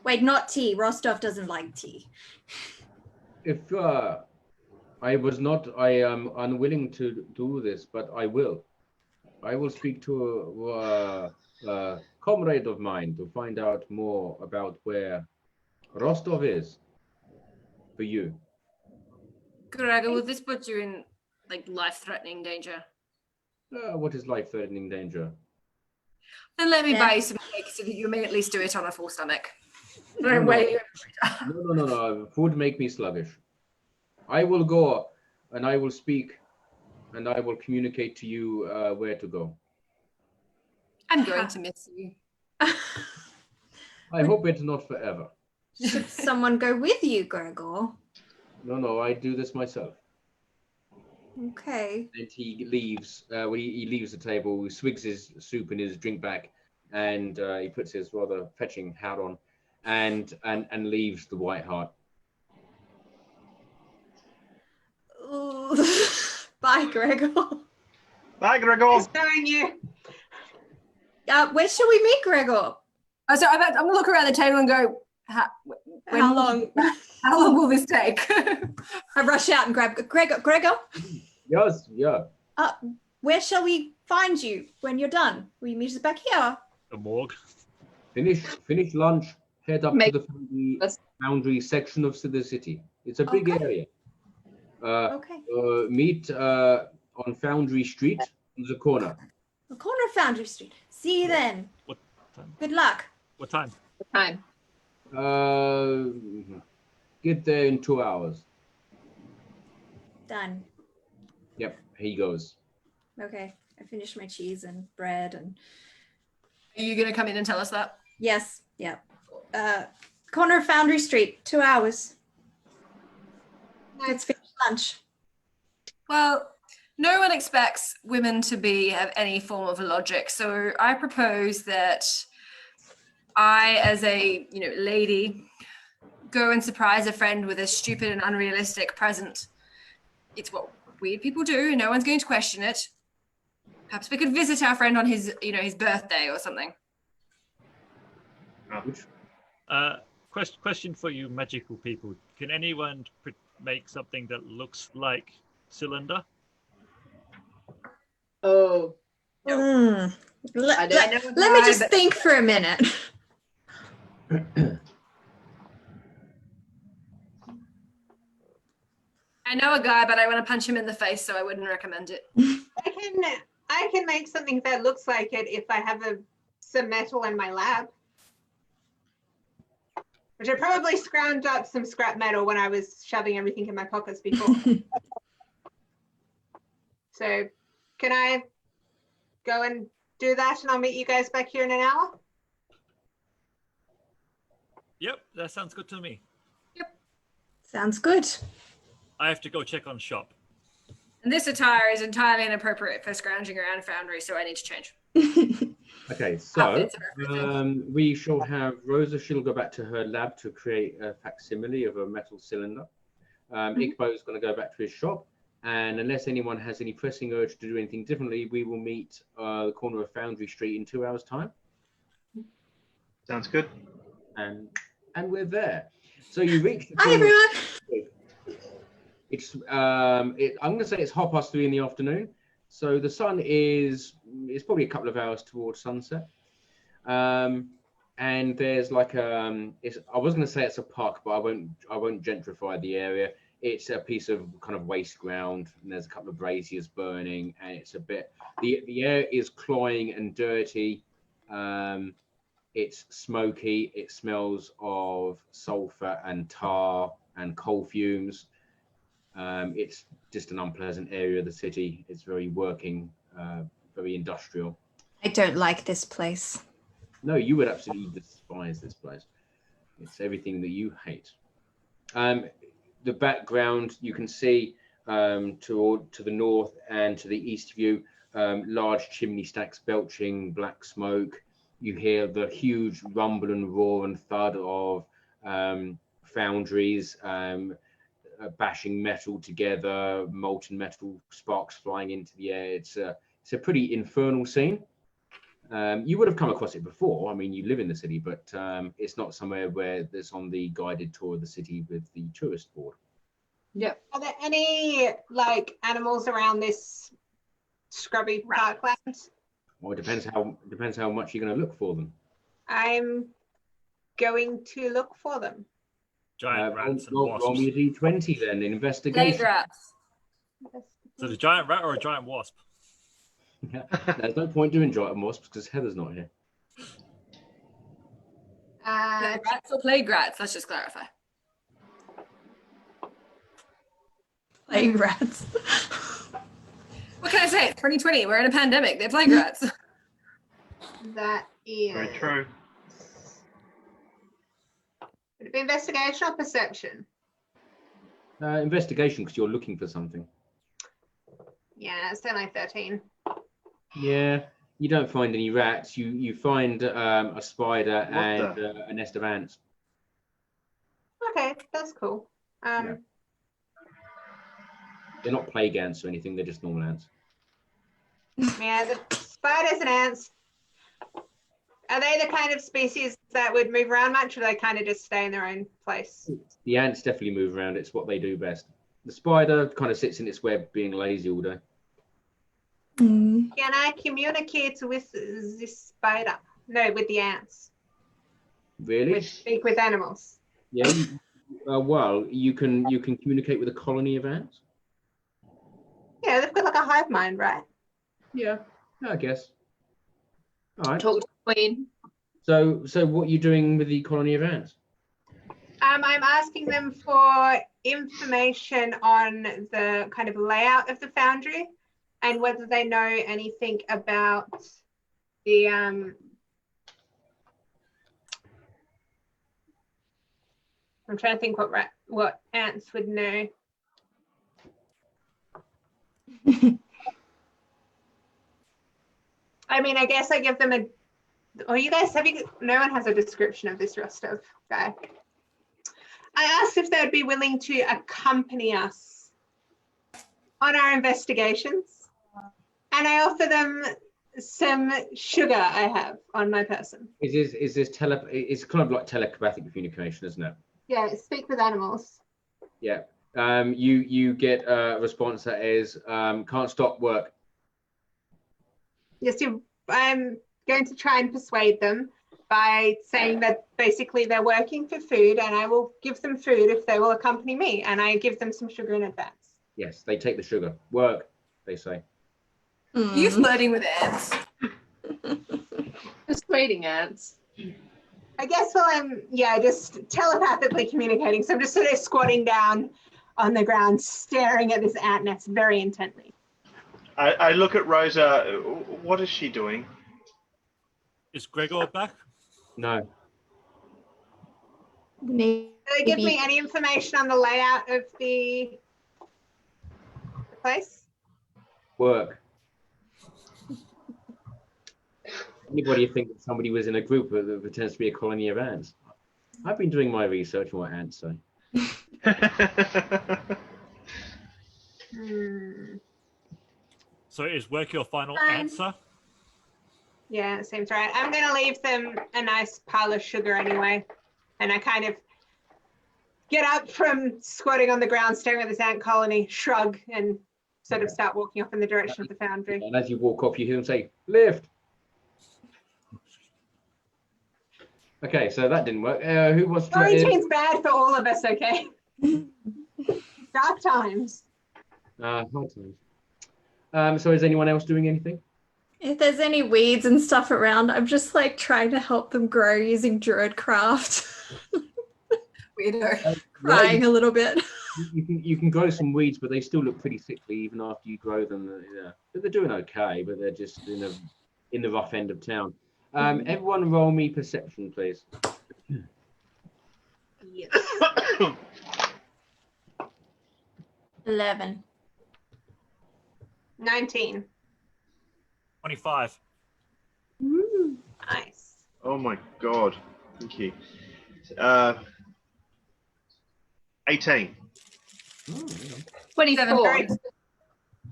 Wait, not tea. Rostov doesn't like tea. If I am unwilling to do this, but I will. I will speak to a comrade of mine to find out more about where Rostov is for you. Gregor, will this put you in like life-threatening danger? What is life-threatening danger? Then let me Yeah. buy you some cake so that you may at least do it on a full stomach. No. Wait. No. Food make me sluggish. I will go and I will speak and I will communicate to you where to go. I'm going to miss you. I hope it's not forever. Should someone go with you, Gregor? No, I do this myself. Okay. And he leaves. When he leaves the table, he swigs his soup in his drink bag, and he puts his rather fetching hat on, and leaves the White Hart. Ooh. Bye, Gregor. Bye, Gregor. Nice knowing you. Where shall we meet, Gregor? Oh, so I'm going to look around the table and go, How long? How long will this take? I rush out and grab Gregor. Yes, yeah. Where shall we find you when you're done? Will you meet us back here? The morgue. Finish lunch. Head up Make- to the foundry section of the city. It's a big Okay. area. Okay. Meet on Foundry Street in the corner. The corner of Foundry Street. See you then. What time? Good luck. What time? Time. Get there in 2 hours. Done. Yep, he goes. Okay. I finished my cheese and bread and Are you going to come in and tell us that? yes. Yeah. Corner of Foundry Street. 2 hours. Let's finish lunch. Well, no one expects women to have any form of logic. So I propose that I, as a lady, go and surprise a friend with a stupid and unrealistic present. It's what weird people do. No one's going to question it. Perhaps we could visit our friend on his birthday or something. Question for you, magical people. Can anyone make something that looks like cylinder? Oh, Mm. I don't Let me just think for a minute. I know a guy, but I want to punch him in the face, so I wouldn't recommend it. I can make something that looks like it if I have some metal in my lab. Which I probably scrounged up some scrap metal when I was shoving everything in my pockets before. So can I go and do that, and I'll meet you guys back here in an hour. Yep, that sounds good to me. Sounds good. I have to go check on shop. And this attire is entirely inappropriate for scrounging around a foundry, so I need to change. Okay, so Outfits and everything. we shall have Rosa. She'll go back to her lab to create a facsimile of a metal cylinder. Ikbo is going to go back to his shop, and unless anyone has any pressing urge to do anything differently, we will meet the corner of Foundry Street in 2 hours' time. Sounds good. And we're there. So you reach the Hi, corner. everyone. It's I'm going to say it's 3:30 in the afternoon. So the sun is probably a couple of hours towards sunset. And there's like I was going to say it's a park, but I won't gentrify the area. It's a piece of kind of waste ground, and there's a couple of braziers burning, and it's a bit the air is cloying and dirty. It's smoky. It smells of sulfur and tar and coal fumes. It's just an unpleasant area of the city. It's very working, very industrial. I don't like this place. No, you would absolutely despise this place. It's everything that you hate. The background, you can see to the north and to the east of you, large chimney stacks belching black smoke. You hear the huge rumble and roar and thud of foundries bashing metal together, molten metal sparks flying into the air. It's a pretty infernal scene. You would have come across it before. I mean, you live in the city, but it's not somewhere where there's on the guided tour of the city with the tourist board. Yep. Are there any like animals around this scrubby parkland? Well, it depends how much you're going to look for them. I'm going to look for them. Giant rats and roll me wasps. a D20 then, Blade investigation. rats. So the giant rat or a giant wasp? There's no point doing giant wasps because Heather's not here. Rats or plague rats? Let's just clarify. Plague rats. What can I say? It's 2020. We're in a pandemic. They're plague rats. That is. Very true. Would it be investigation or perception? Investigation because you're looking for something. Yeah, it's only 13. Yeah, you don't find any rats. You find a spider What and the? a nest of ants. Okay, that's cool. Yeah. They're not plague ants or anything. They're just normal ants. Yeah, the spiders and ants. Are they the kind of species that would move around much, or do they kind of just stay in their own place? The ants definitely move around. It's what they do best. The spider kind of sits in its web being lazy all day. Mm. Can I communicate with the spider? No, with the ants. Really? Which speak with animals. Yeah. Well, you can communicate with a colony of ants. Yeah, they've got like a hive mind, right? Yeah, I guess. All right. Talk to the queen. So what are you doing with the colony of ants? I'm asking them for information on the kind of layout of the foundry and whether they know anything about the I'm trying to think what ants would know. I mean, I guess I give them a. Oh, you guys no one has a description of this Rostov guy. I asked if they would be willing to accompany us on our investigations, and I offer them some sugar I have on my person. Is this it's kind of like telepathic communication, isn't it? Yeah, speak with animals. Yeah. You get a response that is can't stop work. Yes, I'm going to try and persuade them by saying that basically they're working for food, and I will give them food if they will accompany me, and I give them some sugar in advance. Yes, they take the sugar. Work, they say. Mm. You flirting with ants? Persuading ants. I guess while I'm, just telepathically communicating, so I'm just sort of squatting down on the ground, staring at this ant nest very intently. I look at Rosa. What is she doing? Is Gregor back? No. Maybe. Do they give me any information on the layout of the place? Work. Anybody think that somebody was in a group that pretends to be a colony of ants? I've been doing my research on what ants say. So is work your final Fine. answer? Yeah, it seems right. I'm going to leave them a nice pile of sugar anyway. And I kind of get up from squatting on the ground, staring at this ant colony, shrug, and sort of start walking off in the direction of the foundry. And as you walk off, you hear them say, lift. Okay, so that didn't work. Who wants to... Quarantine's bad for all of us, okay? Dark times. Hard times. So is anyone else doing anything? If there's any weeds and stuff around, I'm just like trying to help them grow using Druid craft. Weirdo. Crying a little bit. You can grow some weeds, but they still look pretty sickly even after you grow them. Yeah. But they're doing okay, but they're just in the rough end of town. Everyone roll me perception, please. Yes. 11. 19. 25. Nice. Oh my god. Thank you. 18. 24.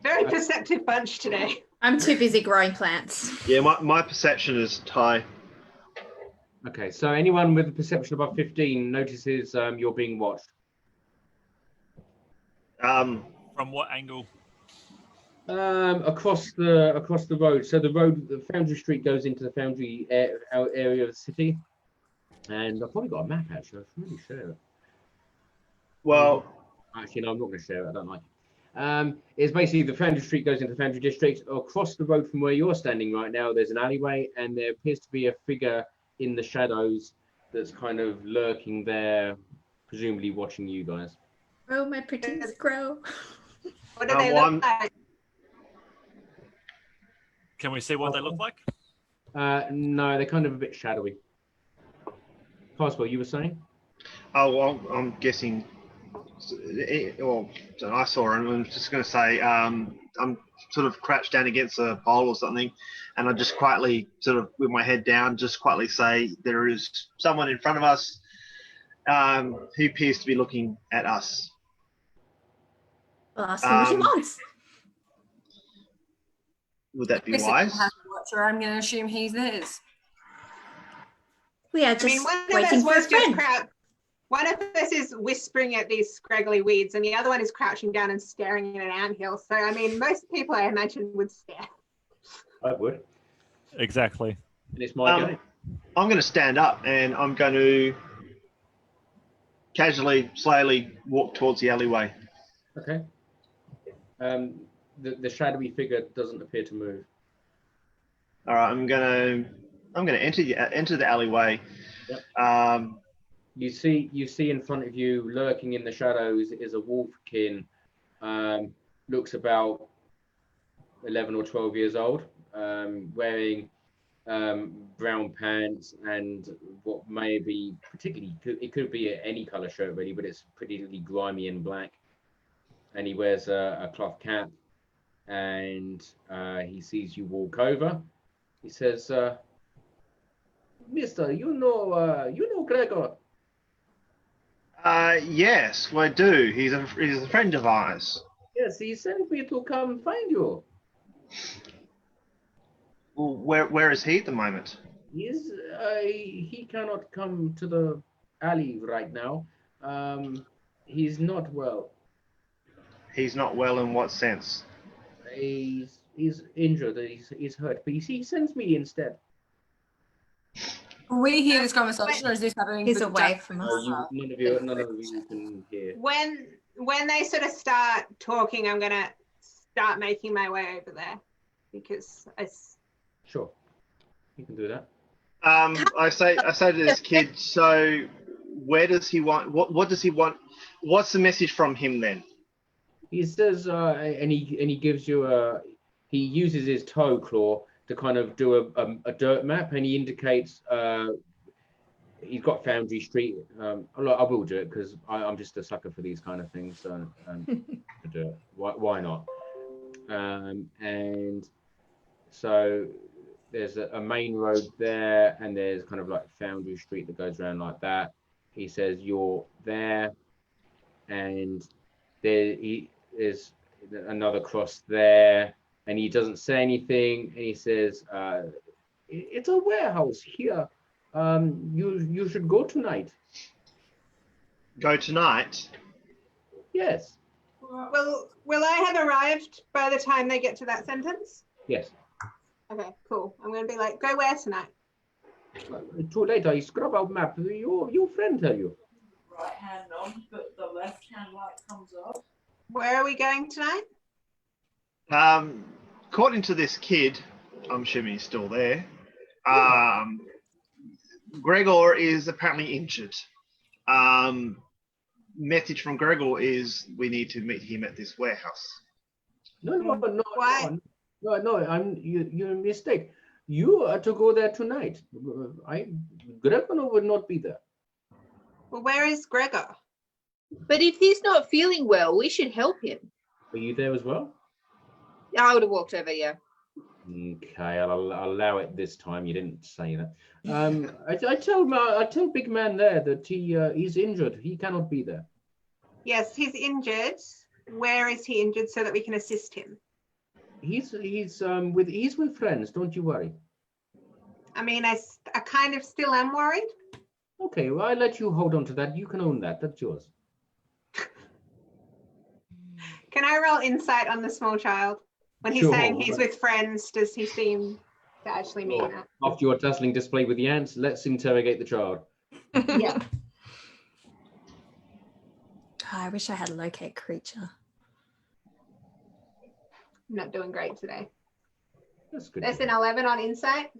Very perceptive bunch today. I'm too busy growing plants. Yeah, my perception is high. Okay, so anyone with a perception above 15 notices you're being watched. Um, From what angle? Across the road. So the Foundry Street goes into the Foundry area of the city, and I've probably got a map actually. I should really share it. well, Actually, no, I'm not going to share it. I don't like it. It's basically the Foundry Street goes into the Foundry District. Across the road from where you're standing right now, there's an alleyway, and there appears to be a figure in the shadows that's kind of lurking there, presumably watching you guys. Grow, my pretties, grow. What do they look like? Can we see what they look like? No, they're kind of a bit shadowy. Carswell, you were saying? oh, well, I'm guessing. Well, I saw him. I'm just going to say I'm sort of crouched down against a pole or something, and I just quietly, sort of with my head down, just quietly say there is someone in front of us who appears to be looking at us. Well, ask him what he wants. Would that be If wise? Watcher, I'm going to assume he's theirs. We are I just mean, one of waiting us for a was just friend. one of us is whispering at these scraggly weeds, and the other one is crouching down and staring at an anthill. So, I mean, most people, I imagine, would stare. I would. Exactly. And it's my game. I'm going to stand up and I'm going to casually, slowly walk towards the alleyway. Okay. The shadowy figure doesn't appear to move. All right, I'm going to enter the alleyway. Yep. You see in front of you, lurking in the shadows, is a wolfkin. Looks about 11 or 12 years old, wearing brown pants and what may be particularly, it could be any color shirt really, but it's particularly grimy and black. And he wears a cloth cap, and he sees you walk over. He says, "Mister, you know Gregor." Yes, I do. He's a friend of ours. Yes, he sent me to come find you. Well, where is he at the moment? He cannot come to the alley right now. He's not well. He's not well in what sense? He's injured. He's hurt. But he sends me instead. Will we hear this conversation, or is this happening? He's away from us. None of you can hear. When they sort of start talking, I'm gonna start making my way over there because Sure, you can do that. I say to this kid. So, where does he want? What does he want? What's the message from him then? He says, and he gives you he uses his toe claw to kind of do a dirt map, and he indicates he's got Foundry Street. I will do it because I'm just a sucker for these kind of things. So dirt. Why not? And so there's a main road there, and there's kind of like Foundry Street that goes around like that. He says you're there, and there is another cross there, and he doesn't say anything, and he says it's a warehouse here. You should go tonight. Go tonight? Yes. Will I have arrived by the time they get to that sentence? Yes. Okay, cool. I'm going to be like, go where tonight? Too late. I scrub out map. Your friend tell you. Right hand on, but the left hand light comes off. Where are we going tonight? According to this kid, I'm assuming he's still there. Gregor is apparently injured. Message from Gregor is we need to meet him at this warehouse. No. Why? No. You're a mistake. You are to go there tonight. Gregor would not be there. Well, where is Gregor? But if he's not feeling well, we should help him. Are you there as well? I would have walked over, yeah. Okay, I'll allow it this time. You didn't say that. I tell big man there that he's injured. He cannot be there. Yes, he's injured. Where is he injured so that we can assist him? He's with friends. Don't you worry. I mean, I kind of still am worried. Okay, well, I let you hold on to that. You can own that. That's yours. Can I roll insight on the small child? When he's saying he's with friends, does he seem to actually mean that? After your dazzling display with the ants, let's interrogate the child. Yeah. I wish I had a locate creature. I'm not doing great today. That's good. That's an 11 on insight.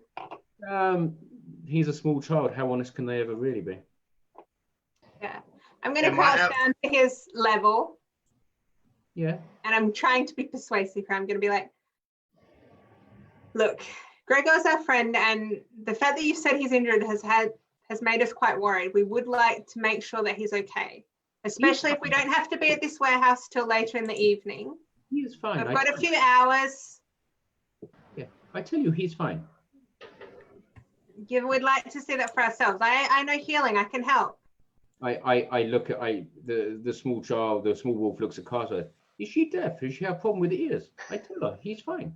He's a small child. How honest can they ever really be? Yeah. I'm going to crouch down to his level. Yeah. And I'm trying to be persuasive. I'm going to be like, look, Gregor's our friend, and the fact that you said he's injured has made us quite worried. We would like to make sure that he's okay, especially if we don't have to be at this warehouse till later in the evening. He's fine. We've got a few hours. Yeah, I tell you, he's fine. We'd like to see that for ourselves. I know healing. I can help. I look at the small child. The small wolf looks at Carswell. Is she deaf? Does she have a problem with the ears? I tell her he's fine.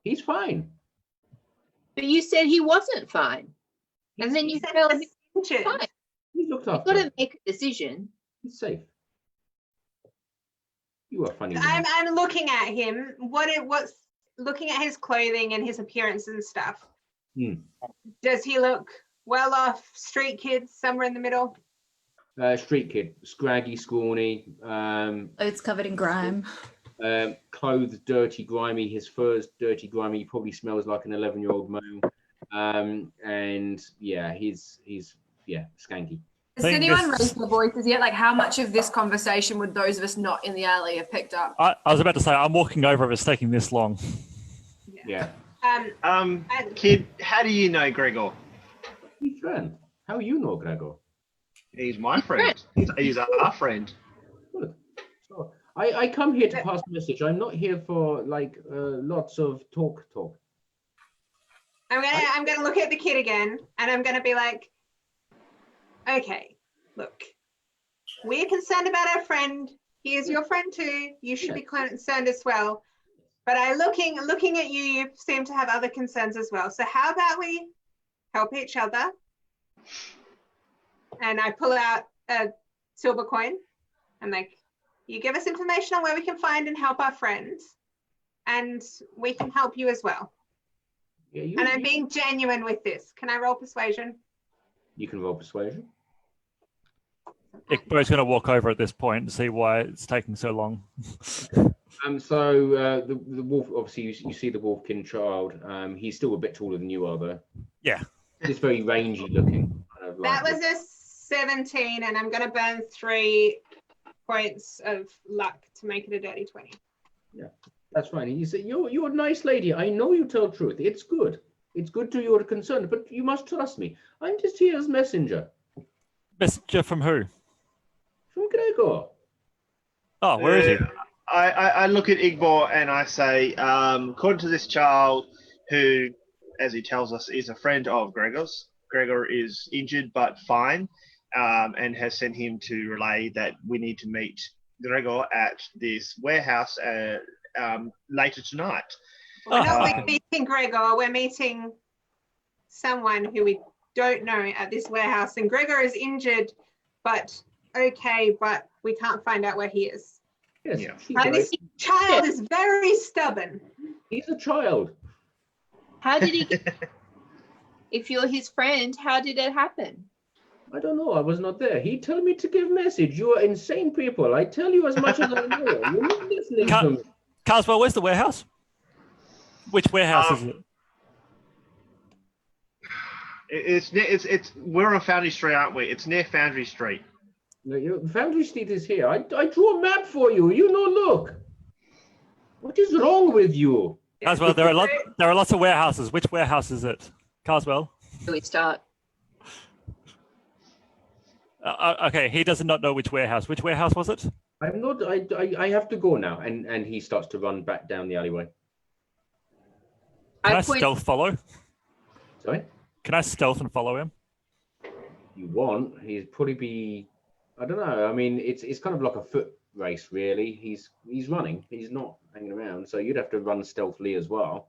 He's fine. But you said he wasn't fine, and then you tell him he's fine. He's looked You've after. got to make a decision. He's safe. You are funny. I'm looking at him. What's looking at his clothing and his appearance and stuff. Does he look well off? Street kid, somewhere in the middle? Street kid, scraggy, scrawny. It's covered in grime. Clothes dirty, grimy. His fur's dirty, grimy. He probably smells like an 11-year-old male. And yeah, he's skanky. Has anyone raised their voices yet? Like, how much of this conversation would those of us not in the alley have picked up? I was about to say, I'm walking over if it's taking this long. Yeah. Kid, how do you know Gregor? He's friend. How you know Gregor? He's my friend. He's our friend. Good. So I come here to pass a message. I'm not here for lots of talk. I'm gonna look at the kid again, and I'm gonna be like, okay, look, we're concerned about our friend. He is your friend too. You should be concerned as well. But looking at you, you seem to have other concerns as well. So how about we help each other? And I pull out a silver coin. I'm like, you give us information on where we can find and help our friends, and we can help you as well. Yeah, and I'm being genuine with this. Can I roll persuasion? You can roll persuasion. Ikbor's going to walk over at this point and see why it's taking so long. So the wolf, obviously, you see the wolfkin child. He's still a bit taller than you are, though. Yeah. He's very rangy looking. That was a 17, and I'm going to burn 3 points of luck to make it a dirty 20. Yeah. That's fine. He said, you're a nice lady. I know you tell truth. It's good. It's good to your concern, but you must trust me. I'm just here as messenger. Messenger from who? From Gregor. Oh, where is he? I look at Igbor and I say, according to this child, who, as he tells us, is a friend of Gregor's, Gregor is injured but fine, and has sent him to relay that we need to meet Gregor at this warehouse later tonight. We're not meeting Gregor, we're meeting someone who we don't know at this warehouse. And Gregor is injured, but okay, but we can't find out where he is. Yes, Yeah. And this child is very stubborn. he's a child. How did he get... If you're his friend, how did it happen? I don't know. I was not there. He told me to give message. You are insane people. I tell you as much as I know. You're not listening to me. Carswell, where's the warehouse? Which warehouse is it? It's we're on Foundry Street, aren't we? It's near Foundry Street. No, Foundry Street is here. I drew a map for you. You know, look. What is wrong with you? Carswell, there are lots of warehouses. Which warehouse is it? Carswell? Do we start? Okay, he does not know which warehouse. Which warehouse was it? I'm not. I have to go now. And he starts to run back down the alleyway. Can I point- stealth follow? Sorry. Can I stealth and follow him? You want? He'd probably be. I don't know. I mean, it's kind of like a foot race, really. He's running. He's not hanging around. So you'd have to run stealthily as well.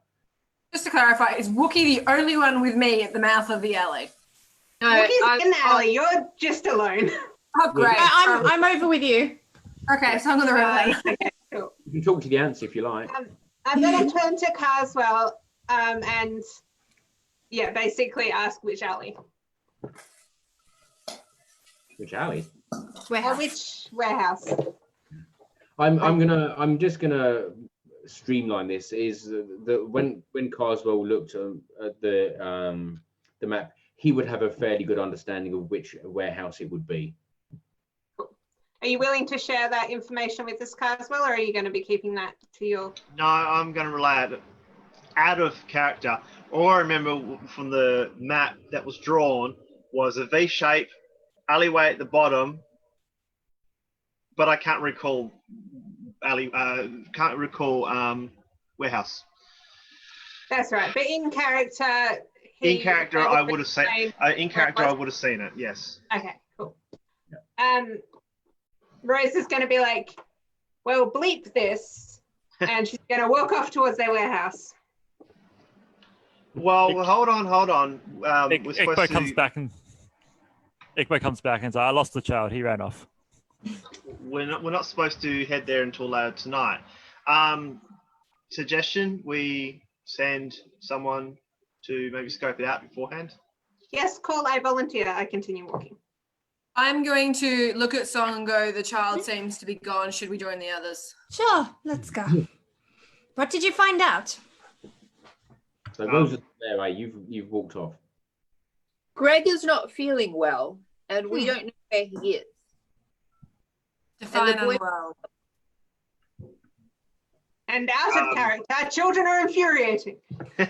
Just to clarify, is Wookie the only one with me at the mouth of the alley? No, Wookie's in the alley. You're just alone. Oh, great. I'm over with you. Okay, so I'm on the right. Okay, cool. You can talk to the ants if you like. I'm going to turn to Carswell and, yeah, basically ask which alley. Which alley? Or which warehouse. I'm just gonna streamline this. Is that when Carswell looked at the map, he would have a fairly good understanding of which warehouse it would be. Are you willing to share that information with us, Carswell, or are you going to be keeping that to your... No, I'm going to relay it out of character. All I remember from the map that was drawn was a V shape, alleyway at the bottom, but I can't recall warehouse. That's right, but in character... In character, I would have seen. In character, I would have seen it. Yes. Okay, cool. Rose is going to be like, "Well, bleep this," and she's going to walk off towards their warehouse. Well, hold on. Ikor comes back and says, "I lost the child. He ran off." We're not supposed to head there until later tonight. Suggestion: we send someone to maybe scope it out beforehand. Yes, call. I volunteer. I continue walking. I'm going to look at Song and go, the child seems to be gone. Should we join the others? Sure, let's go. What did you find out? So Rosa's there, right? You've walked off. Gregor's not feeling well, and we don't know where he is. Define the boy- unwell. And out of character, children are infuriating. We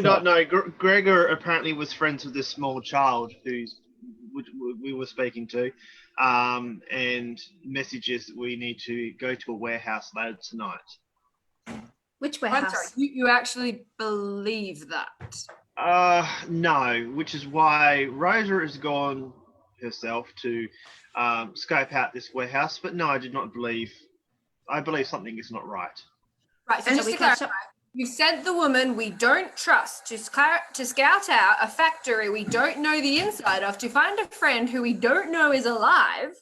don't know. Gregor apparently was friends with this small child we were speaking to, and messages that we need to go to a warehouse later tonight. Which I'm warehouse? sorry, you actually believe that? No, which is why Rosa has gone herself to scope out this warehouse. But no, I did not believe. I believe something is not right. Right, so And just we to catch clarify, you sent the woman we don't trust to scout out a factory we don't know the inside of to find a friend who we don't know is alive.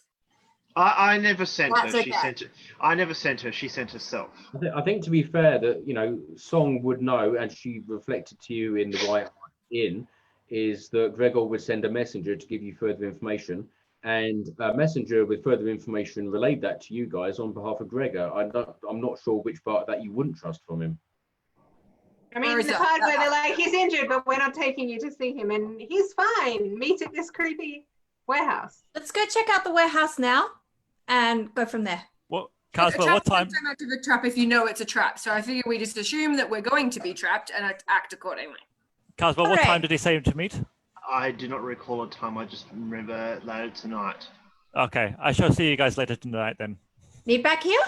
I never sent That's her. She okay. sent it. I never sent her. She sent herself. I think to be fair, that Song would know, and she reflected to you in the White Inn, is that Gregor would send a messenger to give you further information, and a messenger with further information relayed that to you guys on behalf of Gregor. I'm not sure which part of that you wouldn't trust from him. I mean, Where is the that? part where they're like, he's injured, but we're not taking you to see him, and he's fine. Meet at this creepy warehouse. Let's go check out the warehouse now and go from there. Carswell, A what trap time? is so much of a trap if you know it's a trap. So I figure we just assume that we're going to be trapped and act accordingly. Carswell, what time Alright. did he say to meet? I do not recall a time. I just remember later tonight. Okay, I shall see you guys later tonight then. Need back here?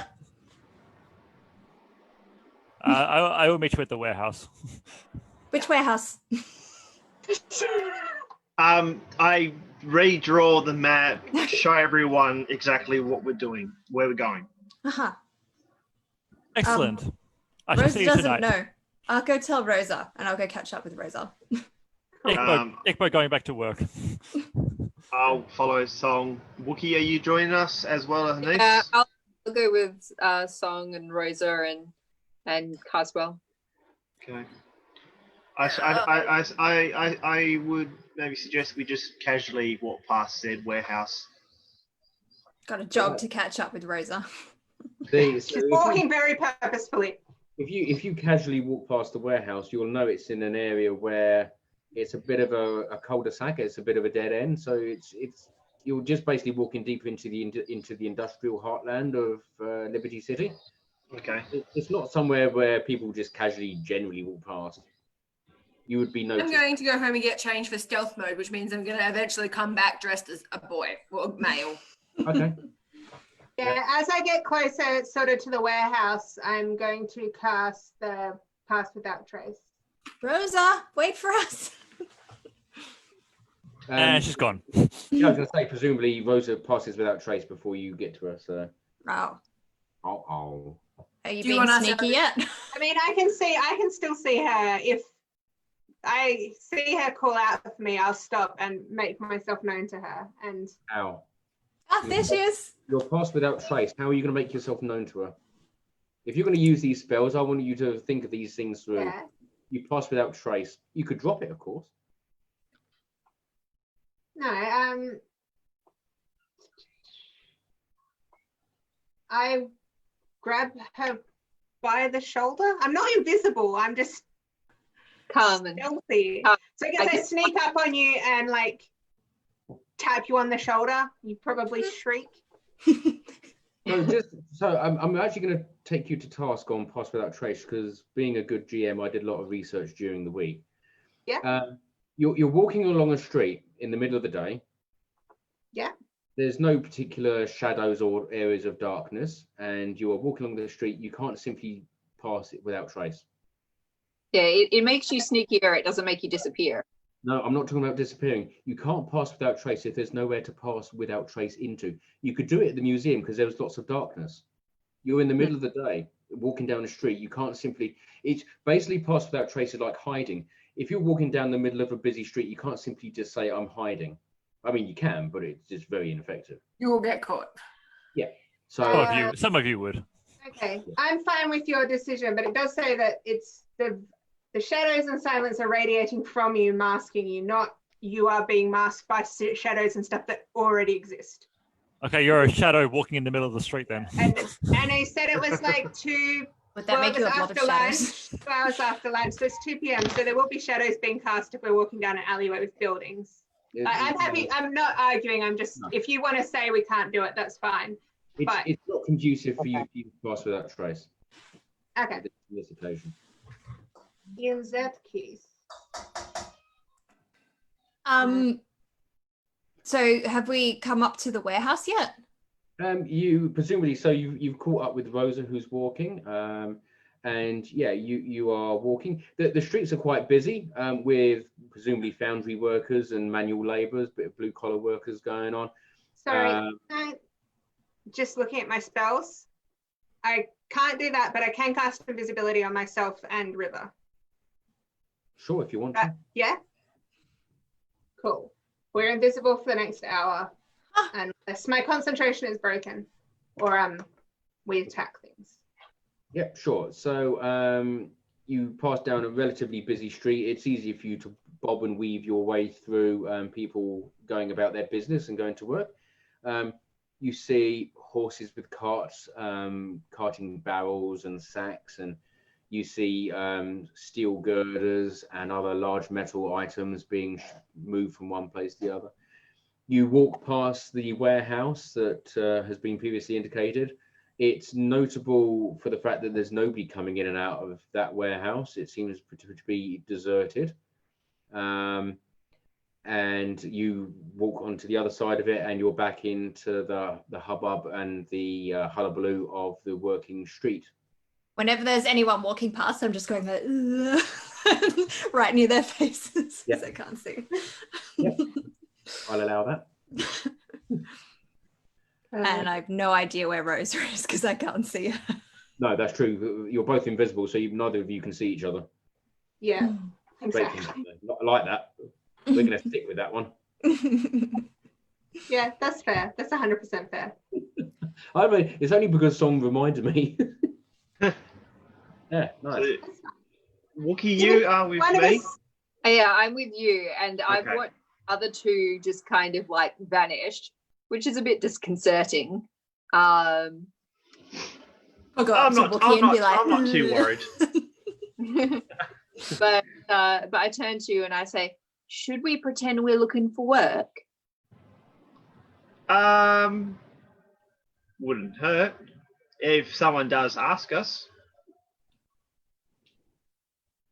I will meet you at the warehouse. Which warehouse? I redraw the map, show everyone exactly what we're doing, where we're going. Uh-huh. Excellent. I shall Rosa see you doesn't tonight. know. I'll go tell Rosa, and I'll go catch up with Rosa. Ikor going back to work. I'll follow Song. Wookie, are you joining us as well, Anais? I'll go with Song and Rosa and Carswell. Okay. I would maybe suggest we just casually walk past said warehouse. Got a job to catch up with Rosa. She's walking very purposefully. If you casually walk past the warehouse, you'll know it's in an area where it's a bit of a cul-de-sac. It's a bit of a dead end. So it's you're just basically walking deeper into the industrial heartland of Liberty City. Okay. It's not somewhere where people just casually generally walk past. You would be noticed. I'm going to go home and get changed for stealth mode, which means I'm going to eventually come back dressed as a boy or male. Okay. Yeah, as I get closer sort of to the warehouse, I'm going to cast the Pass Without Trace. Rosa, wait for us. She's gone. Yeah, I was going to say, presumably Rosa passes without trace before you get to her. So. Oh. Oh. Are you Do you being want us sneaky to- yet? I mean, I can still see her. If I see her call out for me, I'll stop and make myself known to her. And Ow. Ah, there she is. You're passed without trace. How are you going to make yourself known to her? If you're going to use these spells, I want you to think of these things through. yeah, You pass without trace. You could drop it, of course. no, I grab her by the shoulder. I'm not invisible. I'm just Carmon. stealthy. So I guess I sneak up on you and like tap you on the shoulder. You probably shriek. So I'm actually going to take you to task on pass without trace because being a good GM, I did a lot of research during the week. Yeah. You're walking along a street in the middle of the day. Yeah. There's no particular shadows or areas of darkness, and you are walking along the street. You can't simply pass it without trace. Yeah, it makes you sneakier. It doesn't make you disappear. No, I'm not talking about disappearing. You can't pass without trace if there's nowhere to pass without trace into. You could do it at the museum because there was lots of darkness. You're in the middle of the day, walking down the street. You can't simply, it's basically pass without trace is like hiding. If you're walking down the middle of a busy street, you can't simply just say, I'm hiding. I mean, you can, but it's just very ineffective. You will get caught. Yeah. So Some of you would. Okay, I'm fine with your decision, but it does say that it's the shadows and silence are radiating from you, masking you, not you are being masked by shadows and stuff that already exist. Okay, you're a shadow walking in the middle of the street then. And he said it was like 2 Would that make you a blob of shadows? 2 hours after lunch, so it's 2 p.m. So there will be shadows being cast if we're walking down an alleyway with buildings. I'm happy. I'm not arguing. I'm just, if you want to say we can't do it, that's fine. It's not conducive for you to pass without trace. Okay. In this occasion. In that case. So have we come up to the warehouse yet? You presumably, so you've caught up with Rosa who's walking, and yeah, you are walking. The streets are quite busy with presumably foundry workers and manual labourers, bit of blue collar workers going on. Sorry, just looking at my spells, I can't do that, but I can cast invisibility on myself and River. Sure, if you want to. Yeah. Cool. We're invisible for the next hour, unless my concentration is broken, or we attack things. Yep, sure. So you pass down a relatively busy street. It's easy for you to bob and weave your way through people going about their business and going to work. You see horses with carts, carting barrels and sacks, and you see steel girders and other large metal items being moved from one place to the other. You walk past the warehouse that has been previously indicated. It's notable for the fact that there's nobody coming in and out of that warehouse. It seems to be deserted. And you walk onto the other side of it, and you're back into the hubbub and the hullabaloo of the working street. Whenever there's anyone walking past, I'm just going like, right near their faces because I can't see. Yeah, I'll allow that. And I have no idea where Rosa is because I can't see her. No, that's true. You're both invisible, so neither of you can see each other. Yeah, Great exactly. thing. Not like that. We're going to stick with that one. Yeah, that's fair. That's 100% fair. I mean, it's only because Song reminded me. Yeah, nice. Wookie, you are with me. Yeah, I'm with you, and I've Okay. watched other two just kind of like vanished, which is a bit disconcerting. I'll go up I'm to not Wookie and be like, I'm not too worried. But I turn to you and I say, should we pretend we're looking for work? Wouldn't hurt if someone does ask us.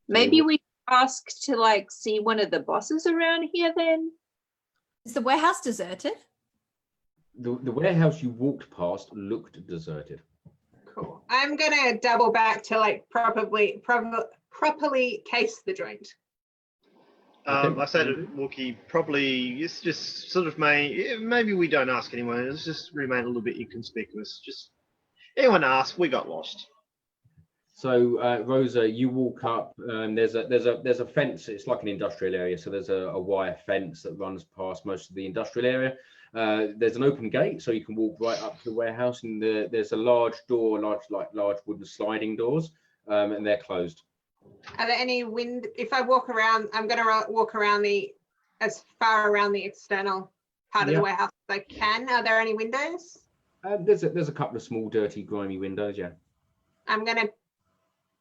Maybe we ask to like see one of the bosses around here then. Is the warehouse deserted? The warehouse you walked past looked deserted. Cool. I'm gonna double back to like properly case the joint. Okay. I said it, Wookie, probably it's just sort of maybe we don't ask anyone. Let's just remain a little bit inconspicuous. Just anyone asks, we got lost. So Rosa, you walk up. There's a fence. It's like an industrial area. So there's a wire fence that runs past most of the industrial area. There's an open gate, so you can walk right up to the warehouse. And there's a large door, large wooden sliding doors, and they're closed. Are there any wind? If I walk around, I'm going to walk around as far around the external part of the warehouse as I can. Are there any windows? There's a couple of small, dirty, grimy windows. Yeah. I'm going to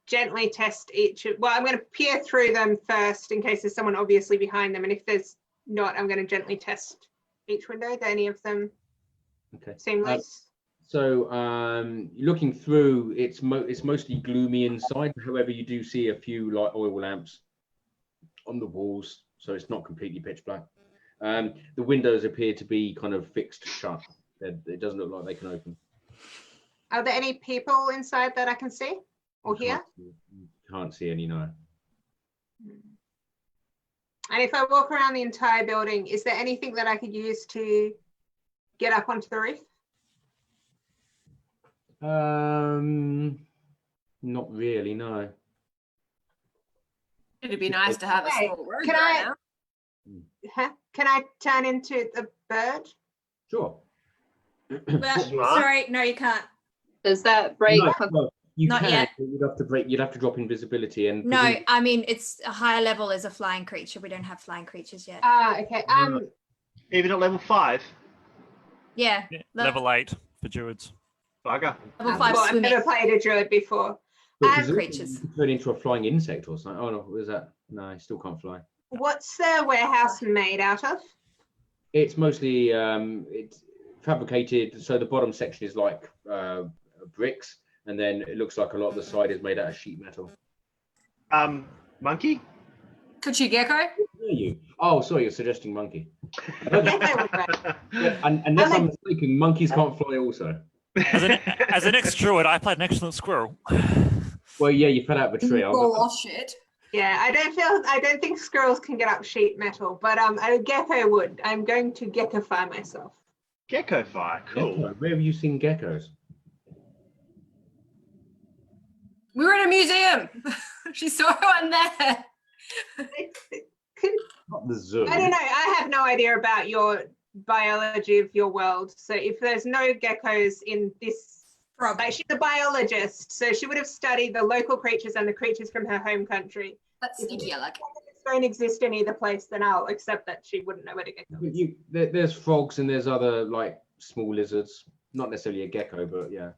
gently test each. Well, I'm going to peer through them first in case there's someone obviously behind them, and if there's not, I'm going to gently test each window. Do any of them seem loose? So looking through, it's mostly gloomy inside. However, you do see a few light oil lamps on the walls, so it's not completely pitch black. The windows appear to be kind of fixed shut. It doesn't look like they can open. Are there any people inside that I can see or hear? Can't see any, no. And if I walk around the entire building, is there anything that I could use to get up onto the roof? Not really, no. It'd be nice to have a Okay, small room can right I- now. Can I turn into the bird? Sure. Well, sorry, no, you can't. Does that break? No, well, you Not can. yet. But you'd have to drop invisibility and. No, I mean, it's a higher level as a flying creature. We don't have flying creatures yet. Okay. Even at level 5. Yeah. Level 8 for druids. Bugger. Level 5 Well, I've swimming. never played a druid before. creatures. You could turn into a flying insect or something. Oh no, what is that? No, I still can't fly. What's the warehouse made out of? It's mostly it's fabricated. So the bottom section is like bricks, and then it looks like a lot of the side is made out of sheet metal. Monkey? Kuchi Gecko? Where are you? Oh, sorry, you're suggesting monkey. Yeah, Unless I'm mistaken, monkeys can't fly also. As an ex-druid, I played an excellent squirrel. Well, yeah, you fell out of a tree. Oh shit. Yeah, I don't think squirrels can get up sheet metal, but a gecko would. I'm going to geckify myself. Gecko fire, cool. Gecko. Where have you seen geckos? We were in a museum. She saw one there. Not the zoo. I don't know. I have no idea about your biology of your world. So if there's no geckos in this, like, she's a biologist, so she would have studied the local creatures and the creatures from her home country. That's sneaky, I like it. If they don't exist in either place, then I'll accept that she wouldn't know where to gecko is. There's frogs and there's other like small lizards. Not necessarily a gecko, but yeah.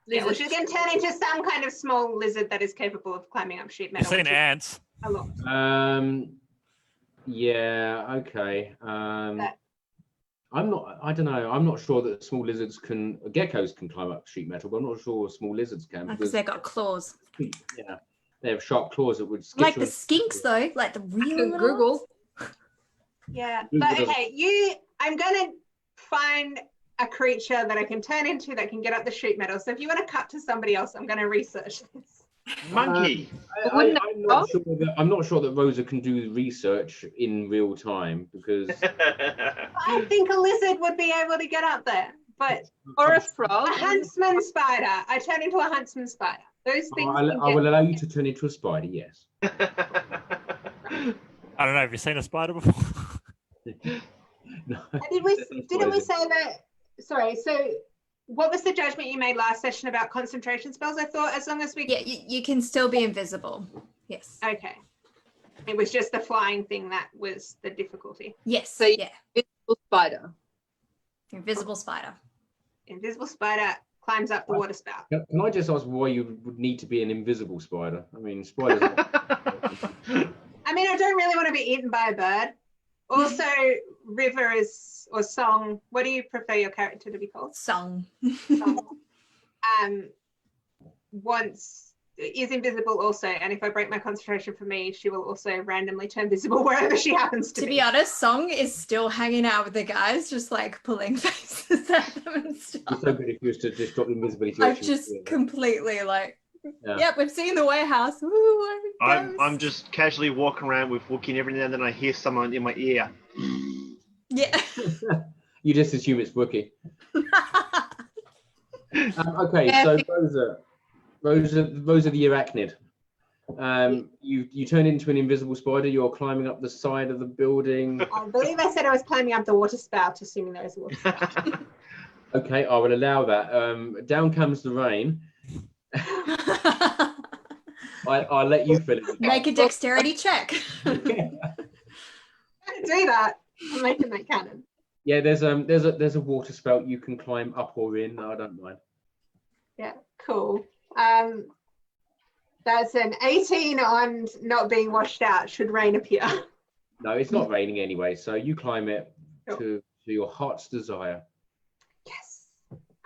Yeah, well, she's going to turn into some kind of small lizard that is capable of climbing up sheet You're metal. saying which is ants. a lot. Yeah. Okay. I don't know. I'm not sure that small lizards geckos can climb up sheet metal, but I'm not sure small lizards can. Because they've got claws. Yeah, they have sharp claws that would skip Like you the in- skinks, though, like the real Can little Google. ones. Yeah, Google but doesn't- okay, I'm gonna find a creature that I can turn into that can get up the sheet metal. So if you want to cut to somebody else, I'm gonna research this. Monkey. I'm not sure that Rosa can do research in real time because I think a lizard would be able to get up there, but Or a frog. a huntsman spider. I turn into a huntsman spider. Those things. I will allow you to turn into a spider. Yes. I don't know. Have you seen a spider before? No. Didn't we say that? Sorry. So, what was the judgment you made last session about concentration spells? I thought as long as we. Yeah, you can still be invisible. Yes. Okay. It was just the flying thing that was the difficulty. Yes. So Yeah. Invisible spider. Invisible spider. Invisible spider climbs up the water spout. Can I just ask why you would need to be an invisible spider? I mean, spiders. I mean, I don't really want to be eaten by a bird. Also, river or song. What do you prefer your character to be called? Song. Song. Is invisible also, and if I break my concentration for me, she will also randomly turn visible wherever she happens to To be. be honest, Song is still hanging out with the guys, just like pulling faces at them and It's stuff. so good if you was to just drop invisibility. I've just completely like, Yeah. yep, we've seen the warehouse. Ooh, I'm just casually walking around with Wookie, and every now and then I hear someone in my ear. Yeah. You just assume it's Wookie. Okay, so Rosa the arachnid. You turn into an invisible spider. You're climbing up the side of the building. I believe I said I was climbing up the water spout, assuming there is a water spout. Okay, I will allow that. Down comes the rain. I'll let you fill it. Make a dexterity check. I'm gonna do that. I'm making that cannon. Yeah, there's a water spout you can climb up or in. I don't mind. Yeah, cool. That's an 18 on not being washed out should rain appear. No, it's not raining anyway, so you climb it Cool. to your heart's desire. Yes.